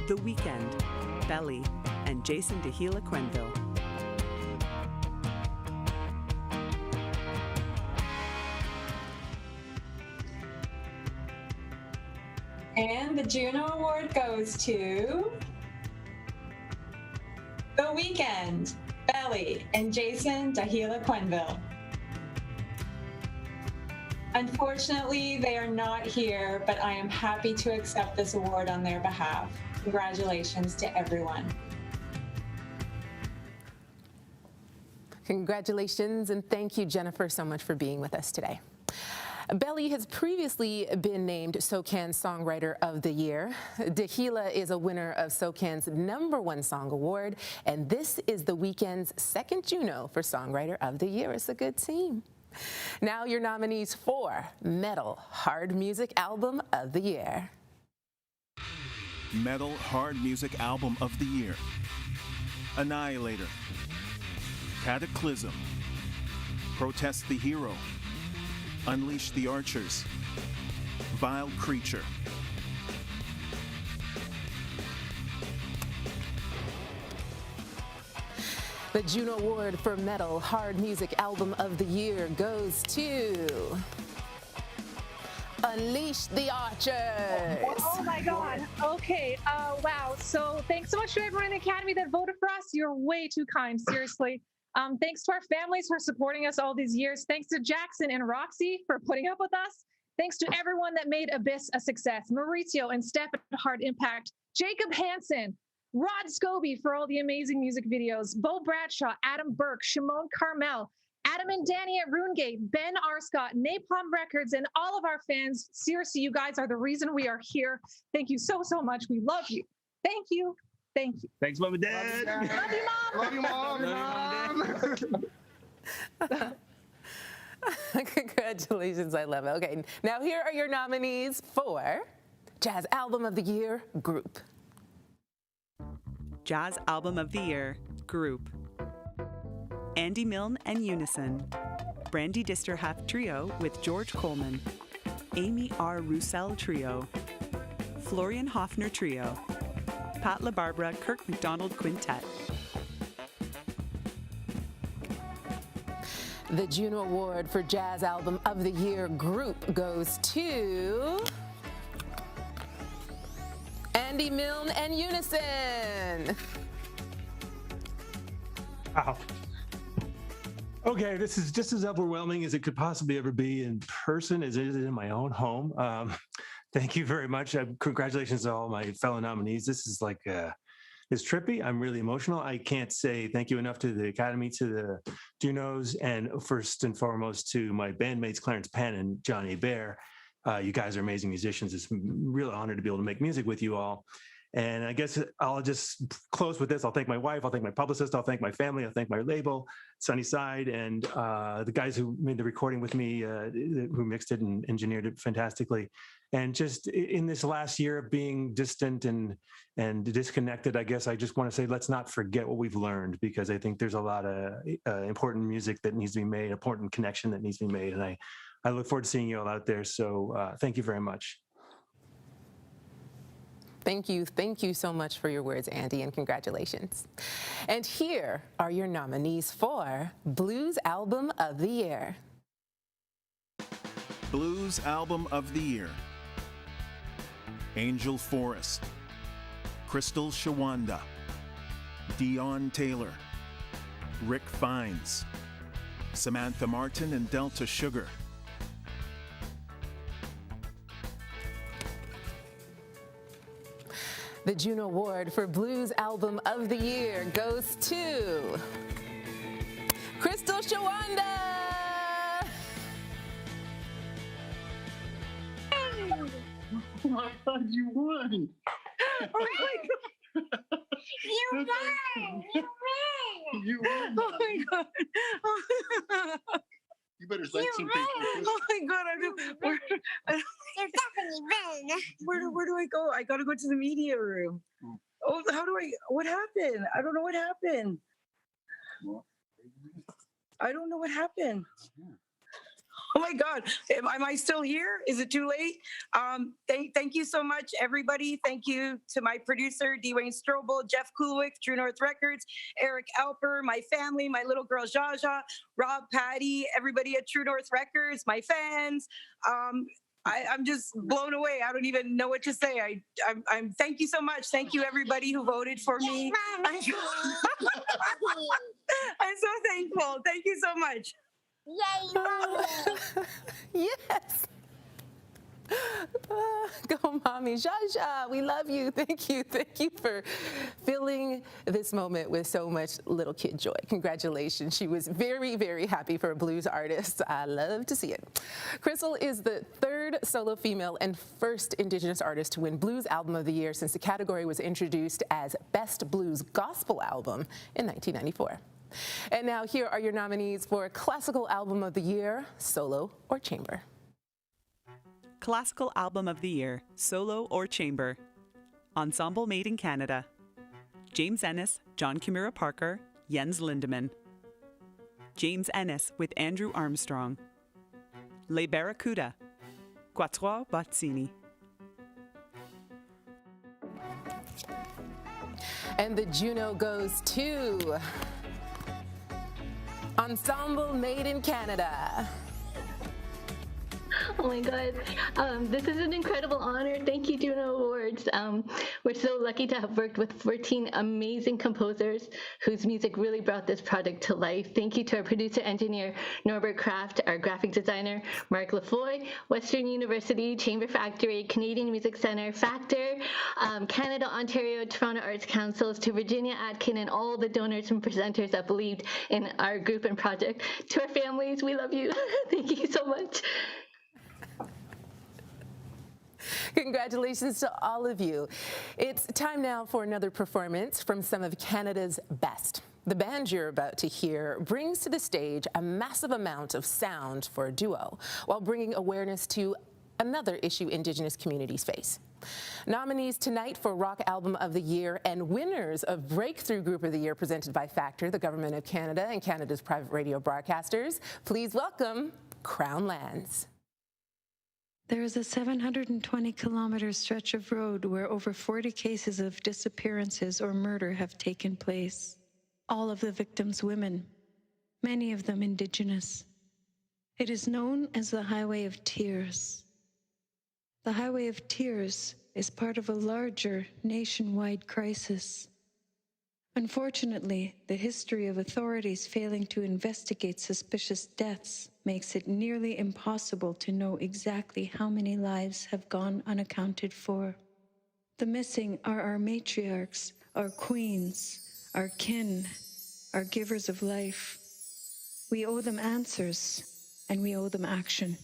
The Weeknd, Belly, and Jason Tetteh-Wayoe. And the JUNO Award goes to The Weeknd, Belly, and Jason Tetteh-Wayoe. Unfortunately, they are not here, but I am happy to accept this award on their behalf. Congratulations to everyone. Congratulations, and thank you, Jennifer, so much for being with us today. Belly has previously been named SOCAN's Songwriter of the Year. Dahila is a winner of SOCAN's #1 Song Award, and this is The Weeknd's second Juno for Songwriter of the Year. It's a good team. Now your nominees for Metal Hard Music Album of the Year. Metal Hard Music Album of the Year. Annihilator, Cataclysm, Protest the Hero, Unleash the Archers, Vile Creature. The Juno Award for Metal Hard Music Album of the Year goes to Unleash the Archers. Oh my God. Okay. Wow. So thanks so much to everyone in the Academy that voted for us. You're way too kind. Seriously. Thanks to our families for supporting us all these years. Thanks to Jackson and Roxy for putting up with us. Thanks to everyone that made Abyss a success. Mauricio and Steph at Hard Impact. Jacob Hansen. Rod Scobie for all the amazing music videos. Bo Bradshaw, Adam Burke, Shimon Carmel, Adam and Danny at RuneGate, Ben Arscott, Napalm Records, and all of our fans. Seriously, you guys are the reason we are here. Thank you so, so much. We love you. Thank you. Thank you. Thanks, Mom and Dad. Love you, Mom. Love you, Mom. Congratulations, I love it. Okay, now here are your nominees for Jazz Album of the Year Group. Jazz Album of the Year, Group. Andy Milne and Unison. Brandy Disterhath Trio with George Coleman. Amy R. Roussel Trio. Florian Hoffner Trio. Pat LaBarbara Kirk McDonald Quintet. The Juno Award for Jazz Album of the Year Group goes to Andy Milne and Unison. Wow. Okay, this is just as overwhelming as it could possibly ever be in person as it is in my own home. Thank you very much. Congratulations to all my fellow nominees. This is like, it's trippy. I'm really emotional. I can't say thank you enough to the Academy, to the JUNOs, and first and foremost to my bandmates, Clarence Penn and Johnny Bear. You guys are amazing musicians. It's a real honor to be able to make music with you all. And I guess I'll just close with this. I'll thank my wife. I'll thank my publicist. I'll thank my family. I'll thank my label, Sunnyside, and the guys who made the recording with me, who mixed it and engineered it fantastically. And just in this last year of being distant and disconnected, I guess I just want to say, let's not forget what we've learned, because I think there's a lot of important music that needs to be made, important connection that needs to be made. And I look forward to seeing you all out there. So thank you very much. Thank you so much for your words, Andy, and congratulations. And here are your nominees for Blues Album of the Year. Blues Album of the Year. Angel Forest, Crystal Shawanda, Dion Taylor, Rick Fiennes, Samantha Martin and Delta Sugar. The Juno Award for Blues Album of the Year goes to Crystal Shawanda. I thought you won. Oh my God. You won. You won. Oh my God. You better thank some people. Oh my God. You're definitely win. Where do I go? I gotta go to the media room. Oh, what happened? I don't know what happened. I don't know what happened. Oh my God, am I still here? Is it too late? Thank you so much, everybody. Thank you to my producer, Dwayne Strobel, Jeff Kulick, True North Records, Eric Alper, my family, my little girl, Jaja, Rob, Patty, everybody at True North Records, my fans. I'm just blown away. I don't even know what to say. I'm thank you so much. Thank you, everybody who voted for me. I'm so thankful. Thank you so much. Yay! Yes. Go, mommy. Jaja, we love you. Thank you. Thank you for filling this moment with so much little kid joy. Congratulations. She was very, very happy for a blues artist. I love to see it. Crystal is the third solo female and first Indigenous artist to win Blues Album of the Year since the category was introduced as Best Blues Gospel Album in 1994. And now here are your nominees for Classical Album of the Year, Solo or Chamber. Classical Album of the Year, Solo or Chamber. Ensemble made in Canada. James Ennis, John Kimura Parker, Jens Lindemann. James Ennis with Andrew Armstrong. Les Barracuda, Quattro Bazzini. And the Juno goes to Ensemble Made in Canada. Oh my God, this is an incredible honor. Thank you, JUNO Awards. We're so lucky to have worked with 14 amazing composers whose music really brought this project to life. Thank you to our producer engineer, Norbert Kraft, our graphic designer, Mark Lafoy, Western University, Chamber Factory, Canadian Music Centre, Factor, Canada, Ontario, Toronto Arts Councils, to Virginia Atkin and all the donors and presenters that believed in our group and project. To our families, we love you. Thank you so much. Congratulations to all of you. It's time now for another performance from some of Canada's best. The band you're about to hear brings to the stage a massive amount of sound for a duo, while bringing awareness to another issue Indigenous communities face. Nominees tonight for Rock Album of the Year and winners of Breakthrough Group of the Year presented by Factor, the Government of Canada, and Canada's private radio broadcasters. Please welcome Crown Lands. There is a 720-kilometer stretch of road where over 40 cases of disappearances or murder have taken place. All of the victims women, many of them Indigenous. It is known as the Highway of Tears. The Highway of Tears is part of a larger nationwide crisis. Unfortunately, the history of authorities failing to investigate suspicious deaths makes it nearly impossible to know exactly how many lives have gone unaccounted for. The missing are our matriarchs, our queens, our kin, our givers of life. We owe them answers, and we owe them action.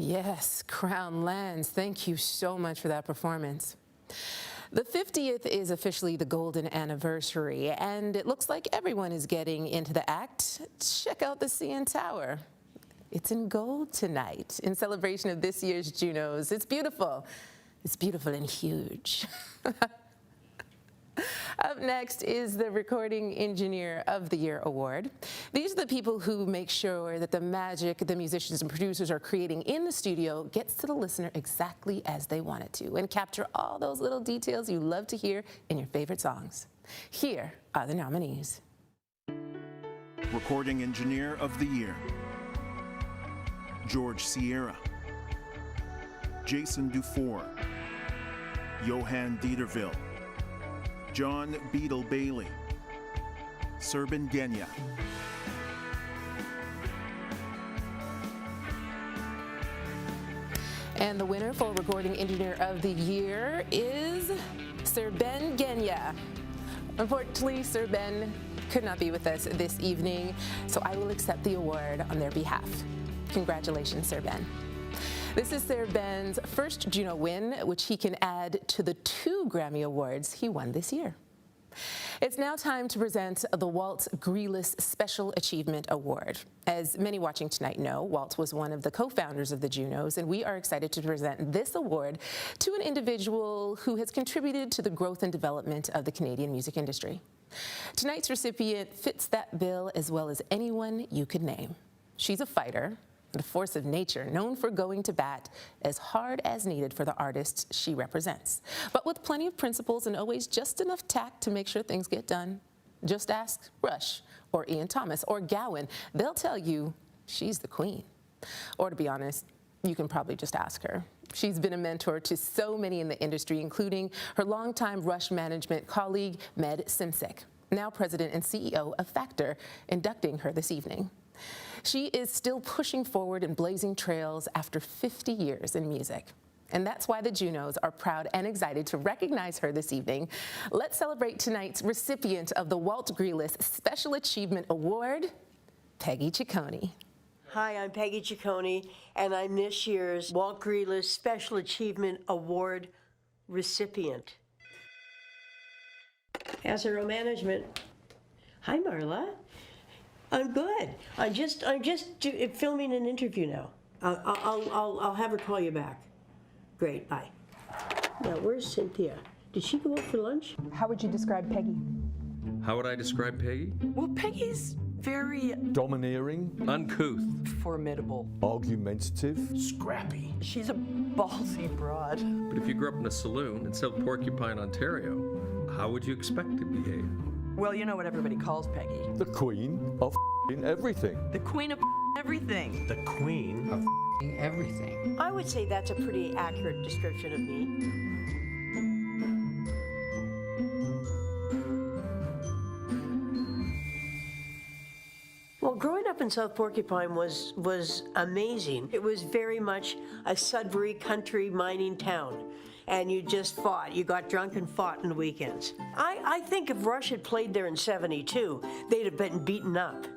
Yes, Crown Lands, thank you so much for that performance. The 50th is officially the golden anniversary, and it looks like everyone is getting into the act. Check out the CN Tower. It's in gold tonight in celebration of this year's JUNOs. It's beautiful. It's beautiful and huge. Up next is the Recording Engineer of the Year award. These are the people who make sure that the magic the musicians and producers are creating in the studio gets to the listener exactly as they want it to and capture all those little details you love to hear in your favorite songs. Here are the nominees. Recording Engineer of the Year: George Sierra, Jason Dufour, Johan Dieterville, John Beadle Bailey, Serban Genya. And the winner for Recording Engineer of the Year is Serban Genya. Unfortunately, Serban could not be with us this evening, so I will accept the award on their behalf. Congratulations, Serban. This is Serban's first JUNO win, which he can add to the 2 Grammy Awards he won this year. It's now time to present the Walt Grealis Special Achievement Award. As many watching tonight know, Walt was one of the co-founders of the JUNOs, and we are excited to present this award to an individual who has contributed to the growth and development of the Canadian music industry. Tonight's recipient fits that bill as well as anyone you could name. She's a fighter, a force of nature, known for going to bat as hard as needed for the artists she represents, but with plenty of principles and always just enough tact to make sure things get done. Just ask Rush or Ian Thomas or Gowan. They'll tell you she's the queen. Or to be honest, you can probably just ask her. She's been a mentor to so many in the industry, including her longtime Rush management colleague, Med Simsek, now president and CEO of Factor, inducting her this evening. She is still pushing forward and blazing trails after 50 years in music. And that's why the JUNOs are proud and excited to recognize her this evening. Let's celebrate tonight's recipient of the Walt Grealis Special Achievement Award, Peggy Ciccone. Hi, I'm Peggy Ciccone, and I'm this year's Walt Grealis Special Achievement Award recipient. SRO Management. Hi, Marla. I'm good. I'm just filming an interview now. I'll have her call you back. Great, bye. Now, where's Cynthia? Did she go out for lunch? How would you describe Peggy? How would I describe Peggy? Well, Peggy's very domineering, uncouth, formidable, argumentative, scrappy. She's a ballsy broad. But if you grew up in a saloon in South Porcupine, Ontario, how would you expect to behave? Well, you know what everybody calls Peggy. The queen of everything. The queen of everything. The queen of everything. I would say that's a pretty accurate description of me. Well, growing up in South Porcupine was amazing. It was very much a Sudbury country mining town. And you just fought. You got drunk and fought on the weekends. I think if Rush had played there in '72, they'd have been beaten up.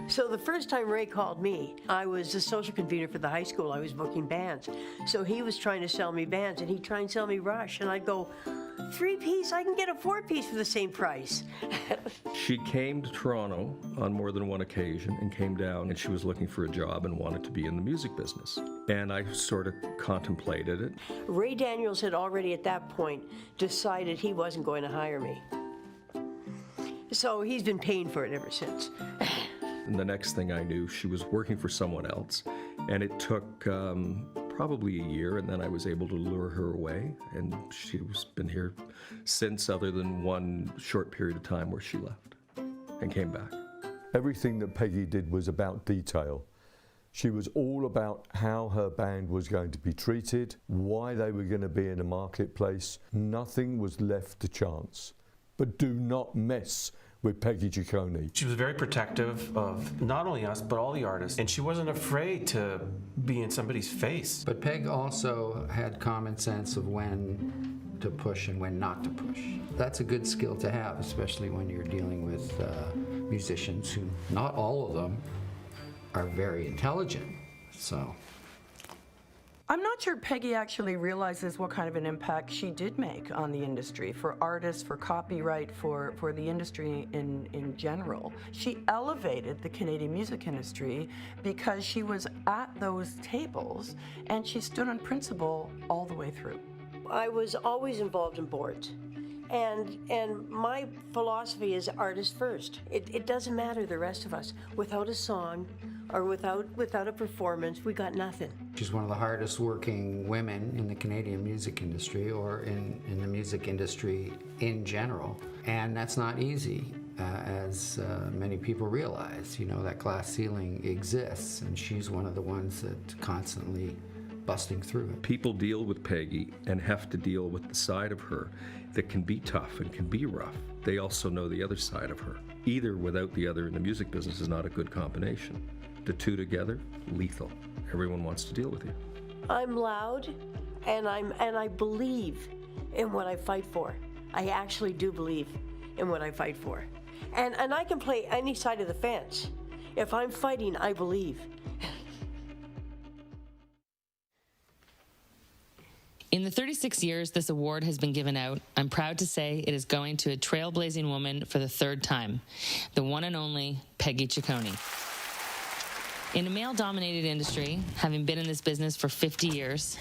So the first time Ray called me, I was the social convener for the high school. I was booking bands. So he was trying to sell me bands, and he'd try and sell me Rush. And I'd go, 3-piece? I can get a 4-piece for the same price. She came to Toronto on more than one occasion and came down, and she was looking for a job and wanted to be in the music business. And I sort of contemplated it. Ray Daniels had already at that point decided he wasn't going to hire me. So he's been paying for it ever since. And the next thing I knew, she was working for someone else. And it took probably a year, and then I was able to lure her away. And she's been here since, other than one short period of time where she left and came back. Everything that Peggy did was about detail. She was all about how her band was going to be treated, why they were going to be in a marketplace. Nothing was left to chance. But do not mess with Peggy Ciccone. She was very protective of not only us, but all the artists. And she wasn't afraid to be in somebody's face. But Peg also had common sense of when to push and when not to push. That's a good skill to have, especially when you're dealing with musicians who, not all of them, are very intelligent. So I'm not sure Peggy actually realizes what kind of an impact she did make on the industry, for artists, for copyright, for the industry in general. She elevated the Canadian music industry because she was at those tables and she stood on principle all the way through. I was always involved in boards. And my philosophy is artist first. It doesn't matter the rest of us. Without a song or without a performance, we got nothing. she's one of the hardest working women in the Canadian music industry, or in the music industry in general. And that's not easy, as many people realize. You know, that glass ceiling exists, and she's one of the ones that constantly busting through it. People deal with Peggy and have to deal with the side of her that can be tough and can be rough. They also know the other side of her. Either without the other in the music business is not a good combination. The two together, lethal. Everyone wants to deal with you. I'm loud, and I believe in what I fight for. I actually do believe in what I fight for. And I can play any side of the fence. If I'm fighting, I believe. In the 36 years this award has been given out, I'm proud to say it is going to a trailblazing woman for the third time, the one and only Peggy Ciccone. In a male-dominated industry, having been in this business for 50 years,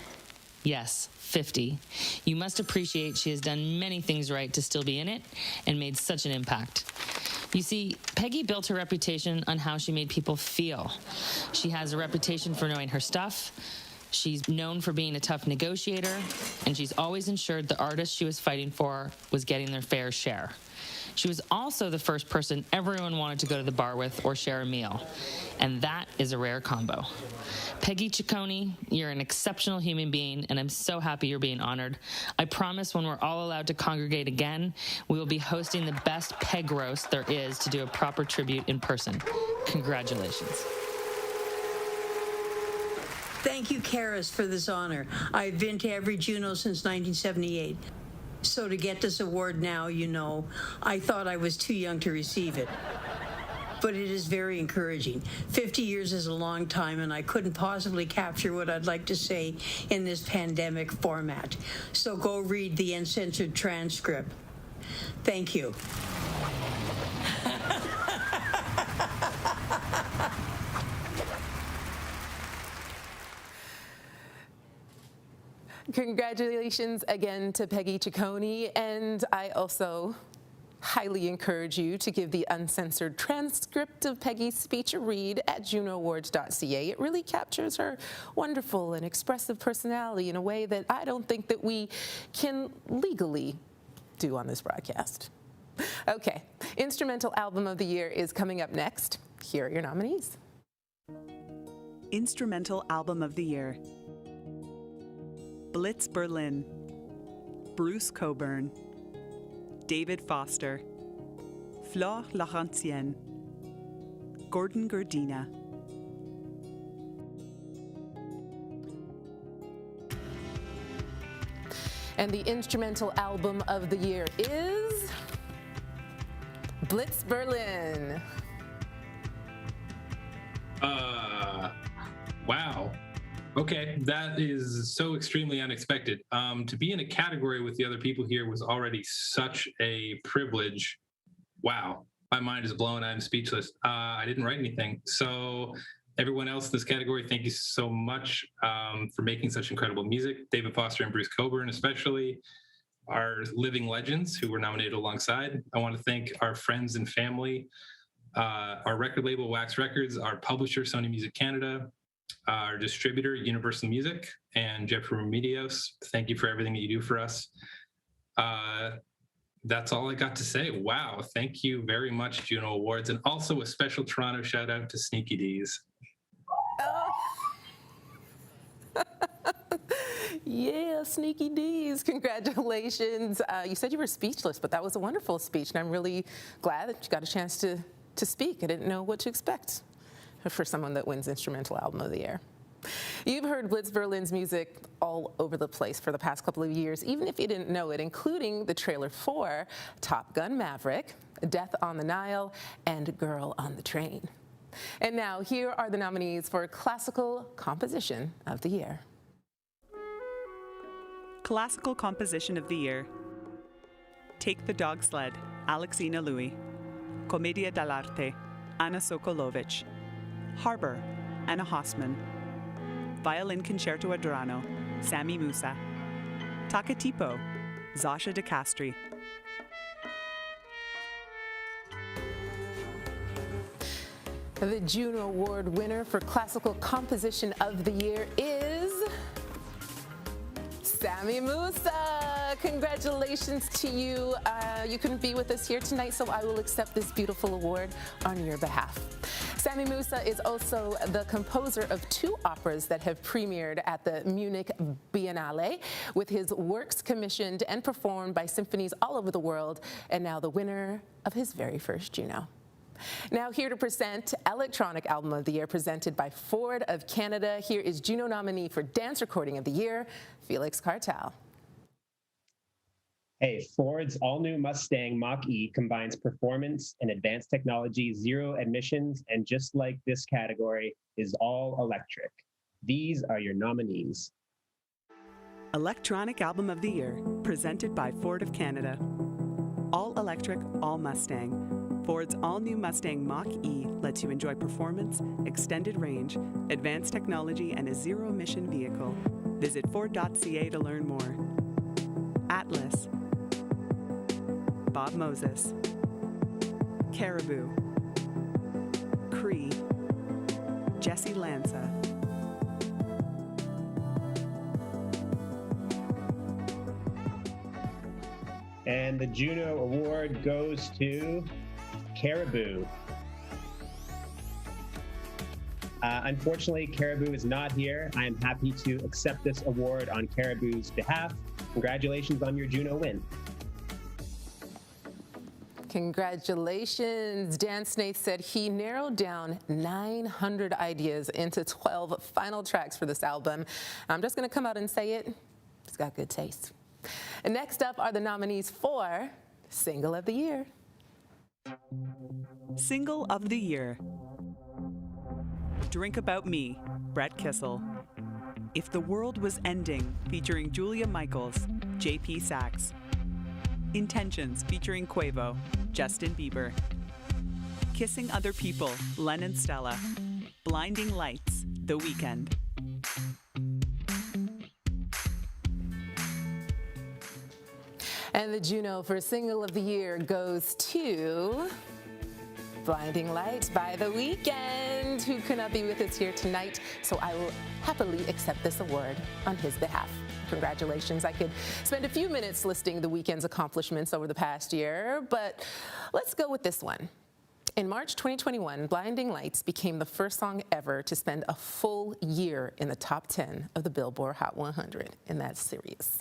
yes, 50, you must appreciate she has done many things right to still be in it and made such an impact. You see, Peggy built her reputation on how she made people feel. She has a reputation for knowing her stuff. She's known for being a tough negotiator, and she's always ensured the artist she was fighting for was getting their fair share. She was also the first person everyone wanted to go to the bar with or share a meal, and that is a rare combo. Peggy Ciccone, you're an exceptional human being, and I'm so happy you're being honored. I promise when we're all allowed to congregate again, we will be hosting the best Peg roast there is to do a proper tribute in person. Congratulations. Thank you, Karis, for this honor. I've been to every JUNO since 1978. So to get this award now, you know, I thought I was too young to receive it. But it is very encouraging. 50 years is a long time, and I couldn't possibly capture what I'd like to say in this pandemic format. So go read the uncensored transcript. Thank you. Congratulations again to Peggy Ciccone, and I also highly encourage you to give the uncensored transcript of Peggy's speech a read at JUNOAwards.ca. It really captures her wonderful and expressive personality in a way that I don't think that we can legally do on this broadcast. Okay, Instrumental Album of the Year is coming up next. Here are your nominees. Instrumental Album of the Year: Blitz Berlin, Bruce Cockburn, David Foster, Flore Laurentienne, Gordon Gordina. And the Instrumental Album of the Year is Blitz Berlin. Wow. Okay, that is so extremely unexpected. To be in a category with the other people here was already such a privilege. Wow, my mind is blown. I'm speechless. I didn't write anything. So everyone else in this category, thank you so much for making such incredible music. David Foster and Bruce Cockburn especially are living legends who were nominated alongside. I want to thank our friends and family, our record label, Wax Records, our publisher, Sony Music Canada, our distributor, Universal Music, and Jeffrey Remedios. Thank you for everything that you do for us. That's all I got to say. Wow. Thank you very much, JUNO Awards. And also a special Toronto shout out to Sneaky D's. Yeah, Sneaky D's, congratulations. You said you were speechless, but that was a wonderful speech, and I'm really glad that you got a chance to speak. I didn't know what to expect for someone that wins Instrumental Album of the Year. You've heard Blitz Berlin's music all over the place for the past couple of years, even if you didn't know it, including the trailer for Top Gun Maverick, Death on the Nile, and Girl on the Train. And now, here are the nominees for Classical Composition of the Year. Classical Composition of the Year: Take the Dog Sled, Alexina Louis; Commedia dell'arte, Anna Sokolovic; Harbor, Anna Hossman; Violin Concerto Adorano, Sammy Musa; Takatipo, Zasha De Castri. The JUNO Award winner for Classical Composition of the Year is Sammy Musa. Congratulations to you. You couldn't be with us here tonight, so I will accept this beautiful award on your behalf. Sammy Musa is also the composer of 2 operas that have premiered at the Munich Biennale, with his works commissioned and performed by symphonies all over the world, and now the winner of his very first JUNO. Now here to present Electronic Album of the Year, presented by Ford of Canada. Here is JUNO nominee for Dance Recording of the Year, Felix Cartal. Hey, Ford's all-new Mustang Mach-E combines performance and advanced technology, zero emissions, and just like this category, is all electric. These are your nominees. Electronic Album of the Year, presented by Ford of Canada. All electric, all Mustang. Ford's all-new Mustang Mach-E lets you enjoy performance, extended range, advanced technology, and a zero-emission vehicle. Visit Ford.ca to learn more. Atlas, Bob Moses, Caribou, Cree, Jesse Lanza, And the JUNO Award goes to Caribou. Unfortunately, Caribou is not here. I am happy to accept this award on Caribou's behalf. Congratulations on your JUNO win. Congratulations. Dan Snaith said he narrowed down 900 ideas into 12 final tracks for this album. I'm just going to come out and say it. It's got good taste. And next up are the nominees for Single of the Year. Single of the Year: Drink About Me, Brett Kissel; If the World Was Ending, featuring Julia Michaels, JP Sachs; Intentions, featuring Quavo, Justin Bieber; Kissing Other People, Len and Stella; Blinding Lights, The Weeknd. And the Juno for Single of the Year goes to Blinding Lights by The Weeknd, who could not be with us here tonight, so I will happily accept this award on his behalf. Congratulations. I could spend a few minutes listing The Weeknd's accomplishments over the past year, but let's go with this one. In March 2021, Blinding Lights became the first song ever to spend a full year in the top 10 of the Billboard Hot 100, and that's serious.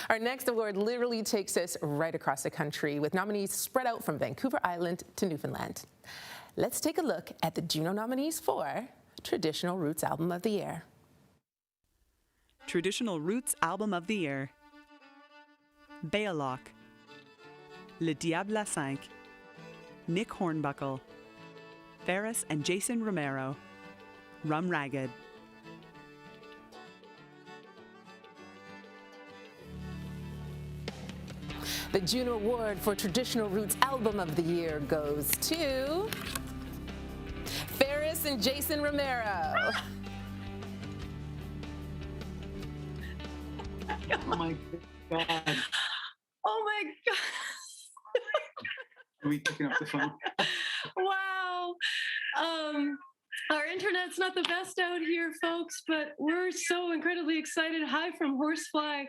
Our next award literally takes us right across the country, with nominees spread out from Vancouver Island to Newfoundland. Let's take a look at the Juno nominees for Traditional Roots Album of the Year. Traditional Roots Album of the Year. Bayalock, Le Diable à Cinq, Nick Hornbuckle, Ferris and Jason Romero, Rum Ragged. The Juno Award for Traditional Roots Album of the Year goes to Ferris and Jason Romero. Oh my God. Oh my God. Are we picking up the phone? Wow. Our internet's not the best out here, folks, but we're so incredibly excited. Hi from Horsefly.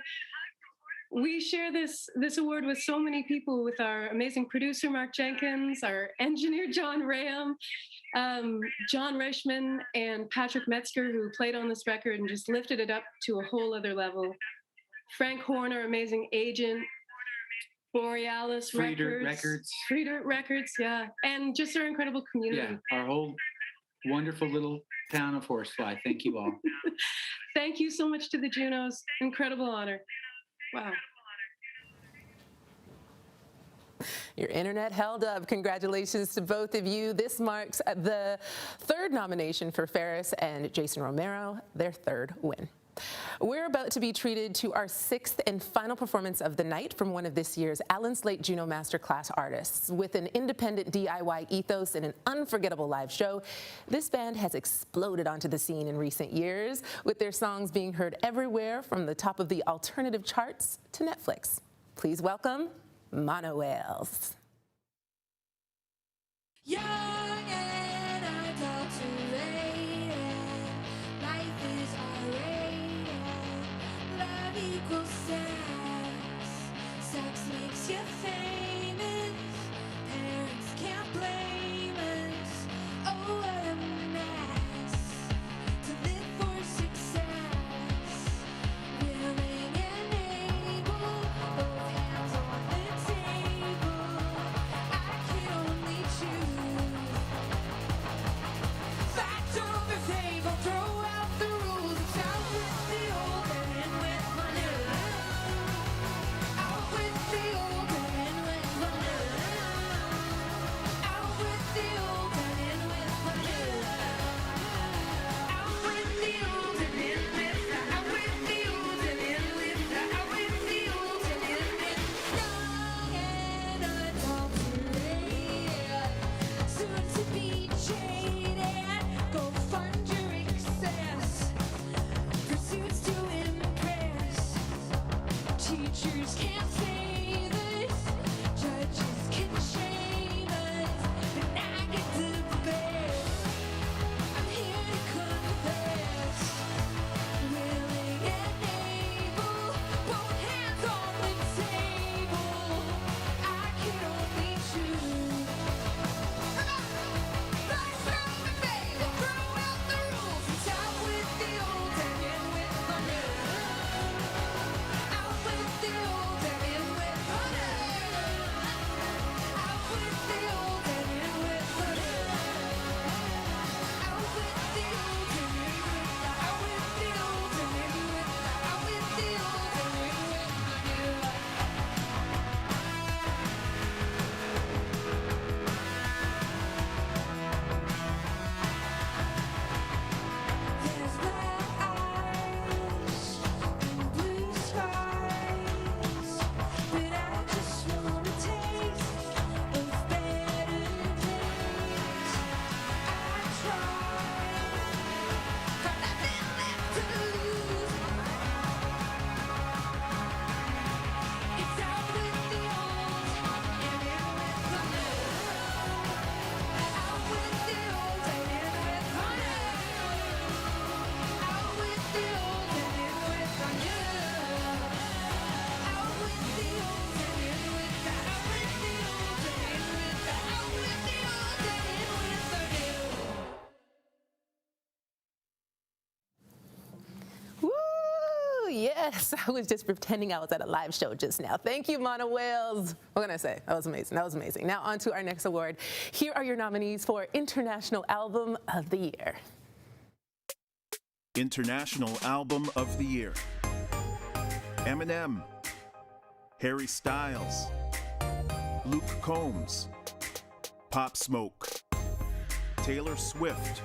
We share this award with so many people, with our amazing producer, Mark Jenkins, our engineer, John Raham, John Reichman, and Patrick Metzger, who played on this record and just lifted it up to a whole other level. Frank Horner, amazing agent, Borealis Free Dirt Records. Free Dirt Records, yeah. And just our incredible community. Yeah, our whole wonderful little town of Horsefly. Thank you all. Thank you so much to the Junos. Incredible honor. Wow. Your internet held up. Congratulations to both of you. This marks the third nomination for Ferris and Jason Romero, their third win. We're about to be treated to our sixth and final performance of the night from one of this year's Allen Slate Juno Masterclass artists. With an independent DIY ethos and an unforgettable live show, this band has exploded onto the scene in recent years, with their songs being heard everywhere from the top of the alternative charts to Netflix. Please welcome Mono Whales. You're famous, parents can't blame us. Oh, what a mess to live for success. Willing and able, both hands on the table. I can only choose. Fact over fable, throw out the rules. It's out with the old and in with my new. Out with the old. Teachers can't save us, judges can shame us, but I get to the best. I'm here to confess, willing and able, both hands on the table. I can only choose. Throw out the rules, it's out with the old and in with the new. Out with the old and in with the new. Out with the old and in with the new. Out with the old and in with the. Out with the old and in with. Out with the old and in with the new. There's black eyes and blue skies, but I just want a taste of better yes. I was just pretending I was at a live show just now. Thank you, Mona Wales. What can I say? That was amazing. That was amazing. Now on to our next award. Here are your nominees for International Album of the Year. International Album of the Year. Eminem, Harry Styles, Luke Combs, Pop Smoke, Taylor Swift.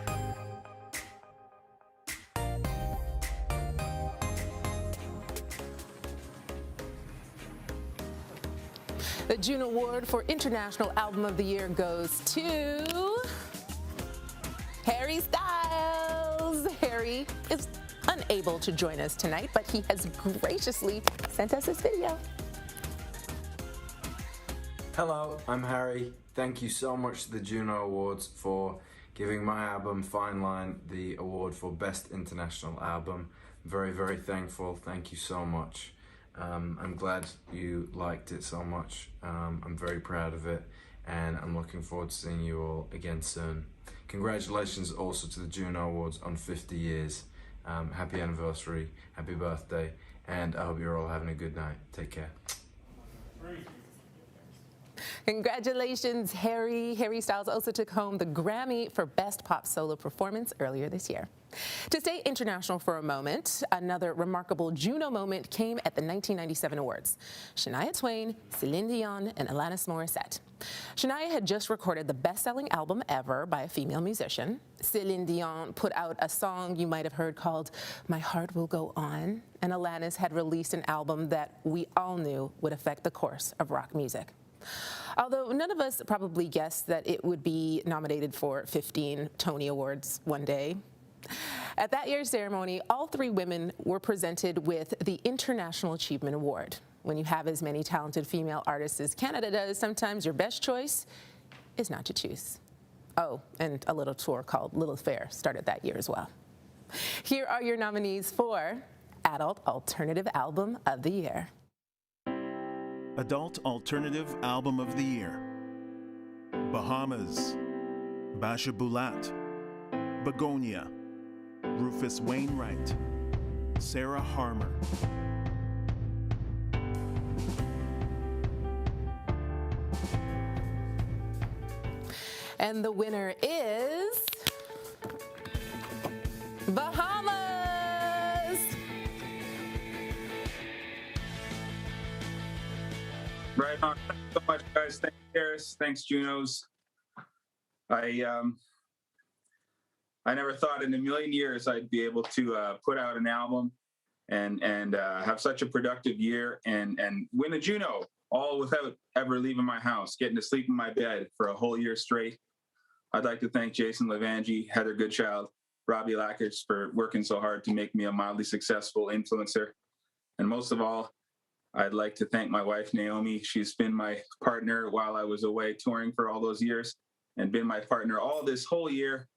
The JUNO Award for International Album of the Year goes to Harry Styles. Harry is unable to join us tonight, but he has graciously sent us his video. Hello, I'm Harry. Thank you so much to the JUNO Awards for giving my album Fine Line the award for Best International Album. Very, very thankful. Thank you so much. I'm glad you liked it so much. I'm very proud of it, and I'm looking forward to seeing you all again soon. Congratulations also to the JUNO Awards on 50 years. Happy anniversary, happy birthday, and I hope you're all having a good night. Take care. Congratulations, Harry. Harry Styles also took home the Grammy for Best Pop Solo Performance earlier this year. To stay international for a moment, another remarkable JUNO moment came at the 1997 awards. Shania Twain, Celine Dion, and Alanis Morissette. Shania had just recorded the best-selling album ever by a female musician. Celine Dion put out a song you might have heard called My Heart Will Go On, and Alanis had released an album that we all knew would affect the course of rock music. Although none of us probably guessed that it would be nominated for 15 Tony Awards one day. At that year's ceremony, all three women were presented with the International Achievement Award. When you have as many talented female artists as Canada does, sometimes your best choice is not to choose. Oh, and a little tour called Little Fair started that year as well. Here are your nominees for Adult Alternative Album of the Year. Adult Alternative Album of the Year. Bahamas, Basha Bulat, Begonia, Rufus Wainwright, Sarah Harmer. And the winner is Bahamas. Right on. Thanks so much, guys. Thanks, Harris. Thanks, JUNOs. I never thought in a million years I'd be able to put out an album and have such a productive year and win a JUNO, all without ever leaving my house, getting to sleep in my bed for a whole year straight. I'd like to thank Jason Levangie, Heather Goodchild, Robbie Lackers for working so hard to make me a mildly successful influencer. And most of all, I'd like to thank my wife, Naomi. She's been my partner while I was away touring for all those years and been my partner all this whole year,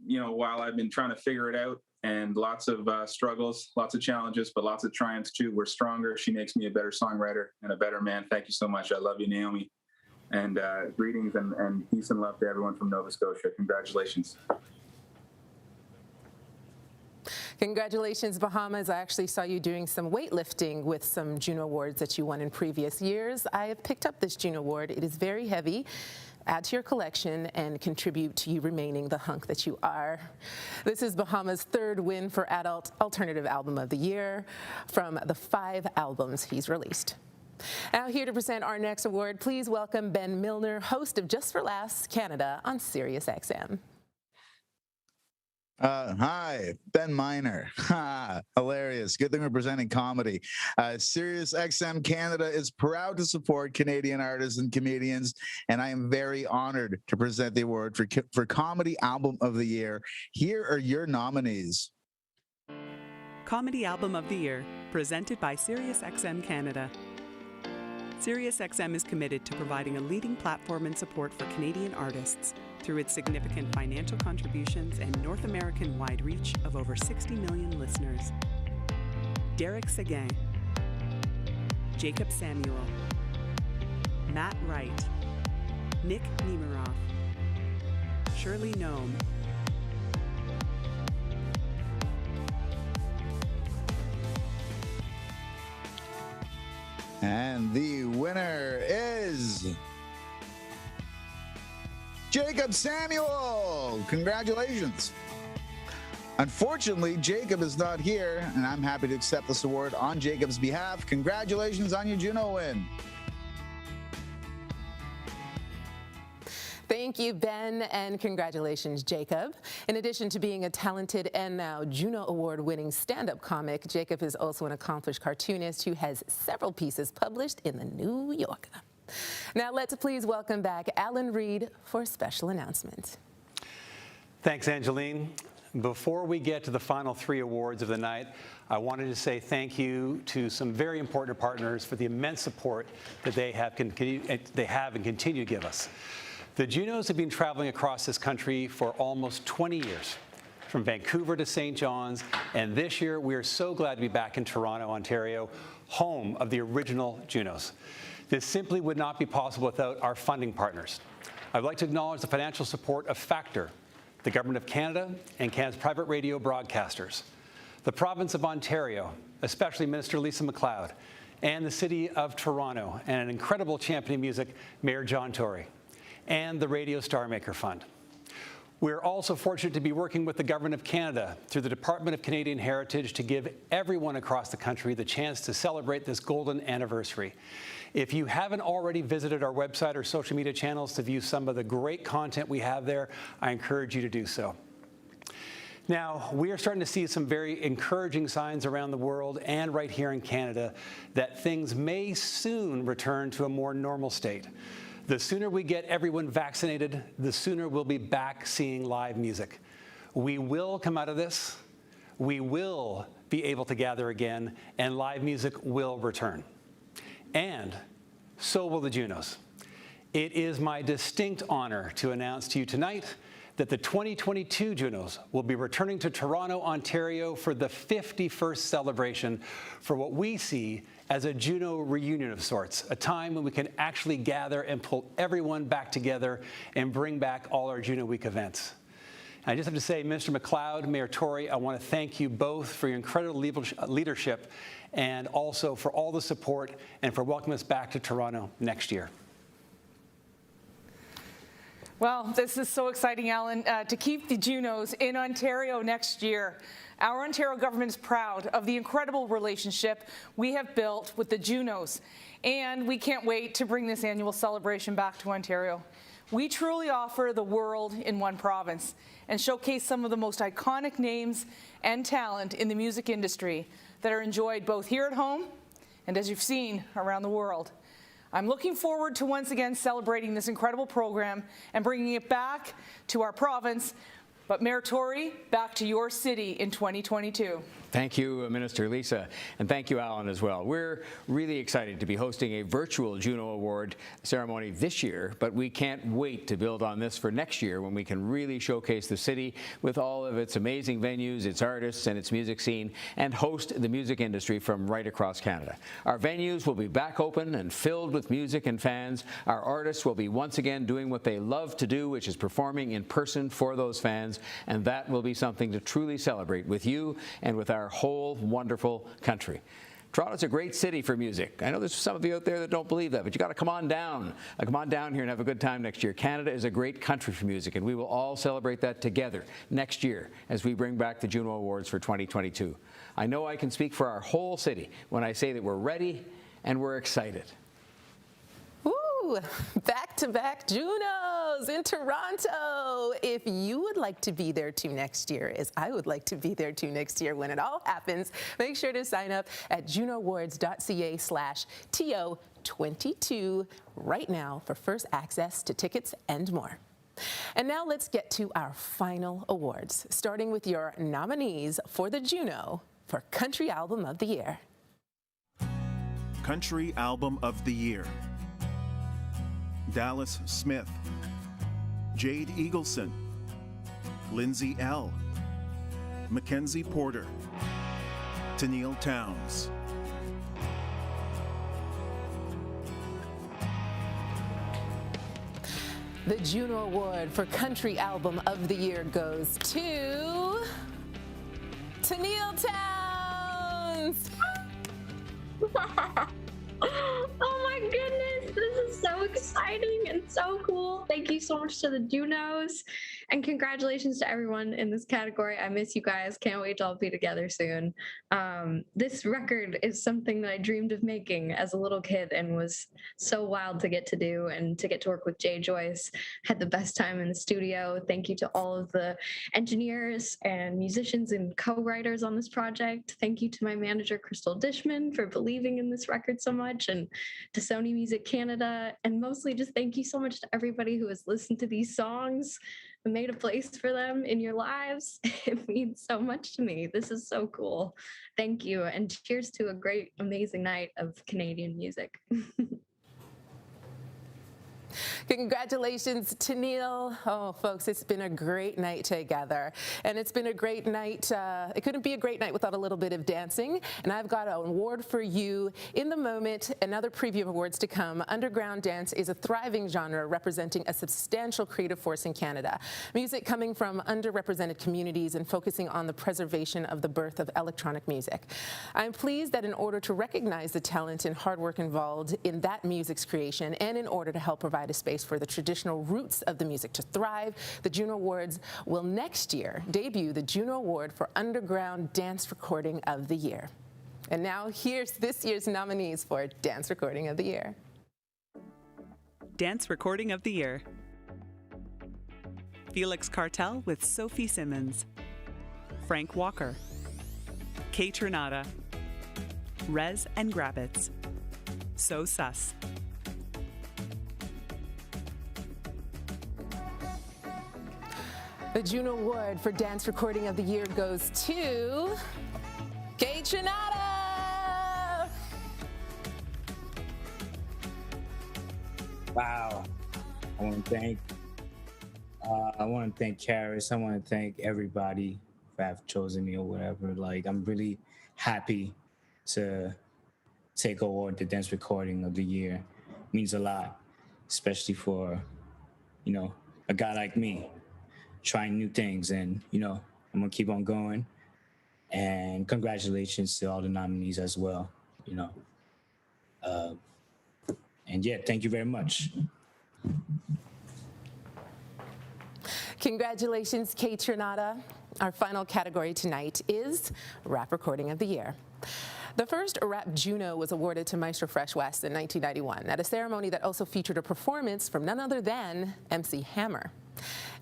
you know, while I've been trying to figure it out, and lots of struggles, lots of challenges, but lots of triumphs too. We're stronger. She makes me a better songwriter and a better man. Thank you so much. I love you, Naomi. And greetings and peace and love to everyone from Nova Scotia. Congratulations. Congratulations, Bahamas. I actually saw you doing some weightlifting with some JUNO Awards that you won in previous years. I have picked up this JUNO Award. It is very heavy. Add to your collection and contribute to you remaining the hunk that you are. This is Bahamas' third win for Adult Alternative Album of the Year from the 5 albums he's released. Now here to present our next award, please welcome Ben Milner, host of Just for Laughs Canada on SiriusXM. Hi, Ben Miner. Hilarious. Good thing we're presenting comedy. SiriusXM Canada is proud to support Canadian artists and comedians, and I am very honored to present the award for Comedy Album of the Year. Here are your nominees. Comedy Album of the Year, presented by SiriusXM Canada. SiriusXM is committed to providing a leading platform and support for Canadian artists through its significant financial contributions and North American-wide reach of over 60 million listeners. Derek Seguin, Jacob Samuel, Matt Wright, Nick Nemiroff, Shirley Nome, And the winner is Jacob Samuel. Congratulations. Unfortunately, Jacob is not here, and I'm happy to accept this award on Jacob's behalf. Congratulations on your Juno win. Thank you, Ben, and congratulations, Jacob. In addition to being a talented and now JUNO Award-winning stand-up comic, Jacob is also an accomplished cartoonist who has several pieces published in the New Yorker. Now let's please welcome back Alan Reed for a special announcement. Thanks, Angeline. Before we get to the final 3 awards of the night, I wanted to say thank you to some very important partners for the immense support that they have and continue to give us. The JUNOs have been traveling across this country for almost 20 years, from Vancouver to St. John's, and this year we are so glad to be back in Toronto, Ontario, home of the original JUNOs. This simply would not be possible without our funding partners. I'd like to acknowledge the financial support of Factor, the Government of Canada, and Canada's private radio broadcasters, the Province of Ontario, especially Minister Lisa MacLeod, and the City of Toronto, and an incredible champion of music, Mayor John Tory, and the Radio Star Maker Fund. We're also fortunate to be working with the Government of Canada through the Department of Canadian Heritage to give everyone across the country the chance to celebrate this golden anniversary. If you haven't already visited our website or social media channels to view some of the great content we have there, I encourage you to do so. Now, we are starting to see some very encouraging signs around the world and right here in Canada that things may soon return to a more normal state. The sooner we get everyone vaccinated, the sooner we'll be back seeing live music. We will come out of this. We will be able to gather again, and live music will return. And so will the JUNOs. It is my distinct honor to announce to you tonight that the 2022 JUNOs will be returning to Toronto, Ontario for the 51st celebration for what we see as a JUNO reunion of sorts, a time when we can actually gather and pull everyone back together and bring back all our JUNO Week events. And I just have to say, Minister MacLeod, Mayor Tory, I want to thank you both for your incredible leadership and also for all the support and for welcoming us back to Toronto next year. Well, this is so exciting, Alan, to keep the JUNOs in Ontario next year. Our Ontario government is proud of the incredible relationship we have built with the JUNOs, and we can't wait to bring this annual celebration back to Ontario. We truly offer the world in one province and showcase some of the most iconic names and talent in the music industry that are enjoyed both here at home and, as you've seen, around the world. I'm looking forward to once again celebrating this incredible program and bringing it back to our province. But Mayor Tory, back to your city in 2022. Thank you, Minister Lisa, and thank you, Alan, as well. We're really excited to be hosting a virtual JUNO Award ceremony this year, but we can't wait to build on this for next year when we can really showcase the city with all of its amazing venues, its artists, and its music scene, and host the music industry from right across Canada. Our venues will be back open and filled with music and fans. Our artists will be once again doing what they love to do, which is performing in person for those fans, and that will be something to truly celebrate with you and with our whole wonderful country. Toronto's a great city for music. I know there's some of you out there that don't believe that, but you got to come on down. Come on down here and have a good time next year. Canada is a great country for music, and we will all celebrate that together next year as we bring back the JUNO Awards for 2022. I know I can speak for our whole city when I say that we're ready and we're excited. Woo! Back-to-back JUNOs in Toronto. If you would like to be there too next year, as I would like to be there too next year when it all happens, make sure to sign up at junoawards.ca/TO22 right now for first access to tickets and more. And now let's get to our final awards, starting with your nominees for the JUNO for Country Album of the Year. Country Album of the Year. Dallas Smith, Jade Eagleson, Lindsay L., Mackenzie Porter, Tennille Towns. The JUNO Award for Country Album of the Year goes to Tennille Towns. exciting and so cool. Thank you so much to the JUNOs, and congratulations to everyone in this category. I miss you guys. Can't wait to all be together soon. This record is something that I dreamed of making as a little kid and was so wild to get to do, and to get to work with Jay Joyce. Had the best time in the studio. Thank you to all of the engineers and musicians and co-writers on this project. Thank you to my manager, Crystal Dishman, for believing in this record so much, and to Sony Music Canada, and mostly just thank you so much to everybody who has listened to these songs and made a place for them in your lives. It means so much to me. This is so cool. Thank you, and cheers to a great, amazing night of Canadian music. Congratulations to Neil. Oh, folks, it's been a great night together. And it's been a great night. It couldn't be a great night without a little bit of dancing. And I've got an award for you in the moment. Another preview of awards to come. Underground dance is a thriving genre representing a substantial creative force in Canada. Music coming from underrepresented communities and focusing on the preservation of the birth of electronic music. I'm pleased that in order to recognize the talent and hard work involved in that music's creation, and in order to help provide a space for the traditional roots of the music to thrive, the JUNO Awards will next year debut the JUNO Award for Underground Dance Recording of the Year. And now here's this year's nominees for Dance Recording of the Year. Dance Recording of the Year. Felix Cartel with Sophie Simmons. Frank Walker. Kay Trinata. Rez and Grabbits. So Sus. The JUNO Award for Dance Recording of the Year goes to Kay Trinata. Wow. I want to thank Karis. I want to thank everybody for have chosen me or whatever. Like, I'm really happy to take award the Dance Recording of the Year. It means a lot, especially for, a guy like me, trying new things, and I'm gonna keep on going. And congratulations to all the nominees as well. And yeah, thank you very much. Congratulations, Kay Trinata. Our final category tonight is Rap Recording of the Year. The first Rap JUNO was awarded to Maestro Fresh West in 1991 at a ceremony that also featured a performance from none other than MC Hammer.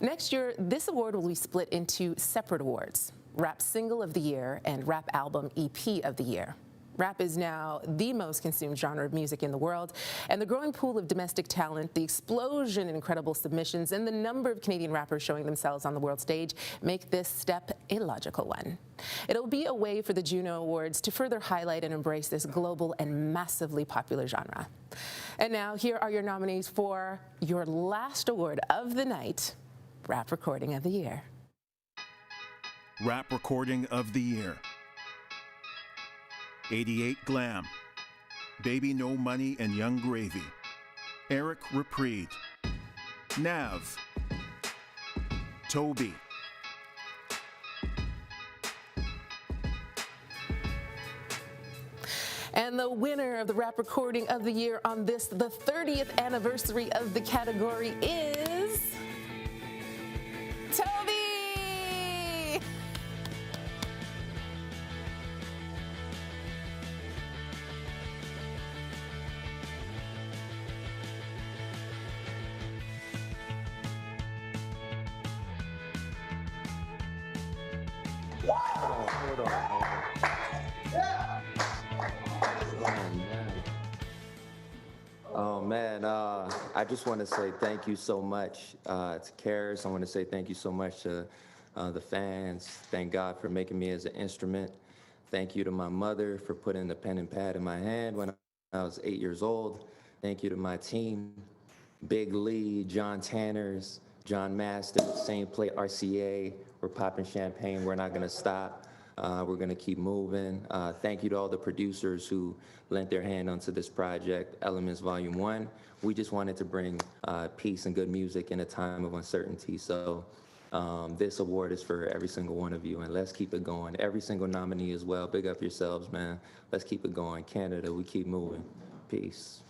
Next year, this award will be split into separate awards: Rap Single of the Year and Rap Album EP of the Year. Rap is now the most consumed genre of music in the world, and the growing pool of domestic talent, the explosion in incredible submissions, and the number of Canadian rappers showing themselves on the world stage make this step a logical one. It'll be a way for the JUNO Awards to further highlight and embrace this global and massively popular genre. And now, here are your nominees for your last award of the night, Rap Recording of the Year. Rap Recording of the Year. 88 Glam, Baby No Money and Young Gravy, Eric Repreed, Nav, Toby. And the winner of the Rap Recording of the Year on this, the 30th anniversary of the category, is Toby! Hold on. Oh man, I just want to say thank you so much to Karis. I want to say thank you so much to the fans. Thank God for making me as an instrument. Thank you to my mother for putting the pen and pad in my hand when I was 8 years old. Thank you to my team, Big Lee, John Tanners, John Masters, Same Plate RCA. We're popping champagne. We're not gonna stop. We're gonna keep moving. Thank you to all the producers who lent their hand onto this project, Elements Volume 1. We just wanted to bring peace and good music in a time of uncertainty. So this award is for every single one of you, and let's keep it going. Every single nominee as well. Big up yourselves, man. Let's keep it going. Canada, we keep moving. Peace.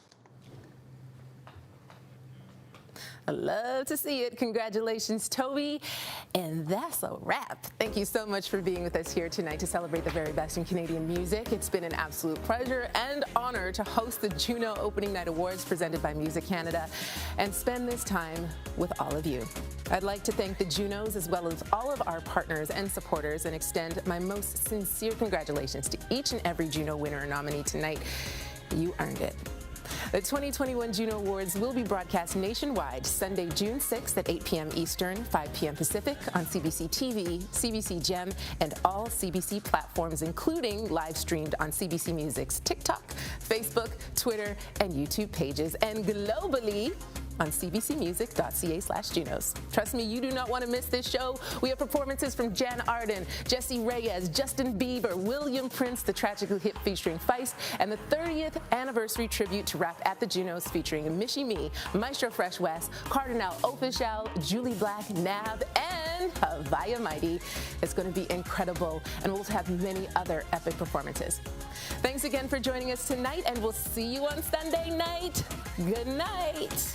I love to see it. Congratulations, Toby. And that's a wrap. Thank you so much for being with us here tonight to celebrate the very best in Canadian music. It's been an absolute pleasure and honor to host the JUNO Opening Night Awards presented by Music Canada and spend this time with all of you. I'd like to thank the JUNOs as well as all of our partners and supporters and extend my most sincere congratulations to each and every JUNO winner or nominee tonight. You earned it. The 2021 JUNO Awards will be broadcast nationwide Sunday, June 6th at 8 p.m. Eastern, 5 p.m. Pacific on CBC TV, CBC Gem, and all CBC platforms, including live streamed on CBC Music's TikTok, Facebook, Twitter, and YouTube pages, and globally on cbcmusic.ca/JUNOs. Trust me, you do not want to miss this show. We have performances from Jan Arden, Jesse Reyes, Justin Bieber, William Prince, The Tragically Hip featuring Feist, and the 30th anniversary tribute to Rap at the JUNOs featuring Michie Me, Maestro Fresh West, Cardinal Official, Julie Black, Nab, and Havaya Mighty. It's going to be incredible, and we'll have many other epic performances. Thanks again for joining us tonight, and we'll see you on Sunday night. Good night.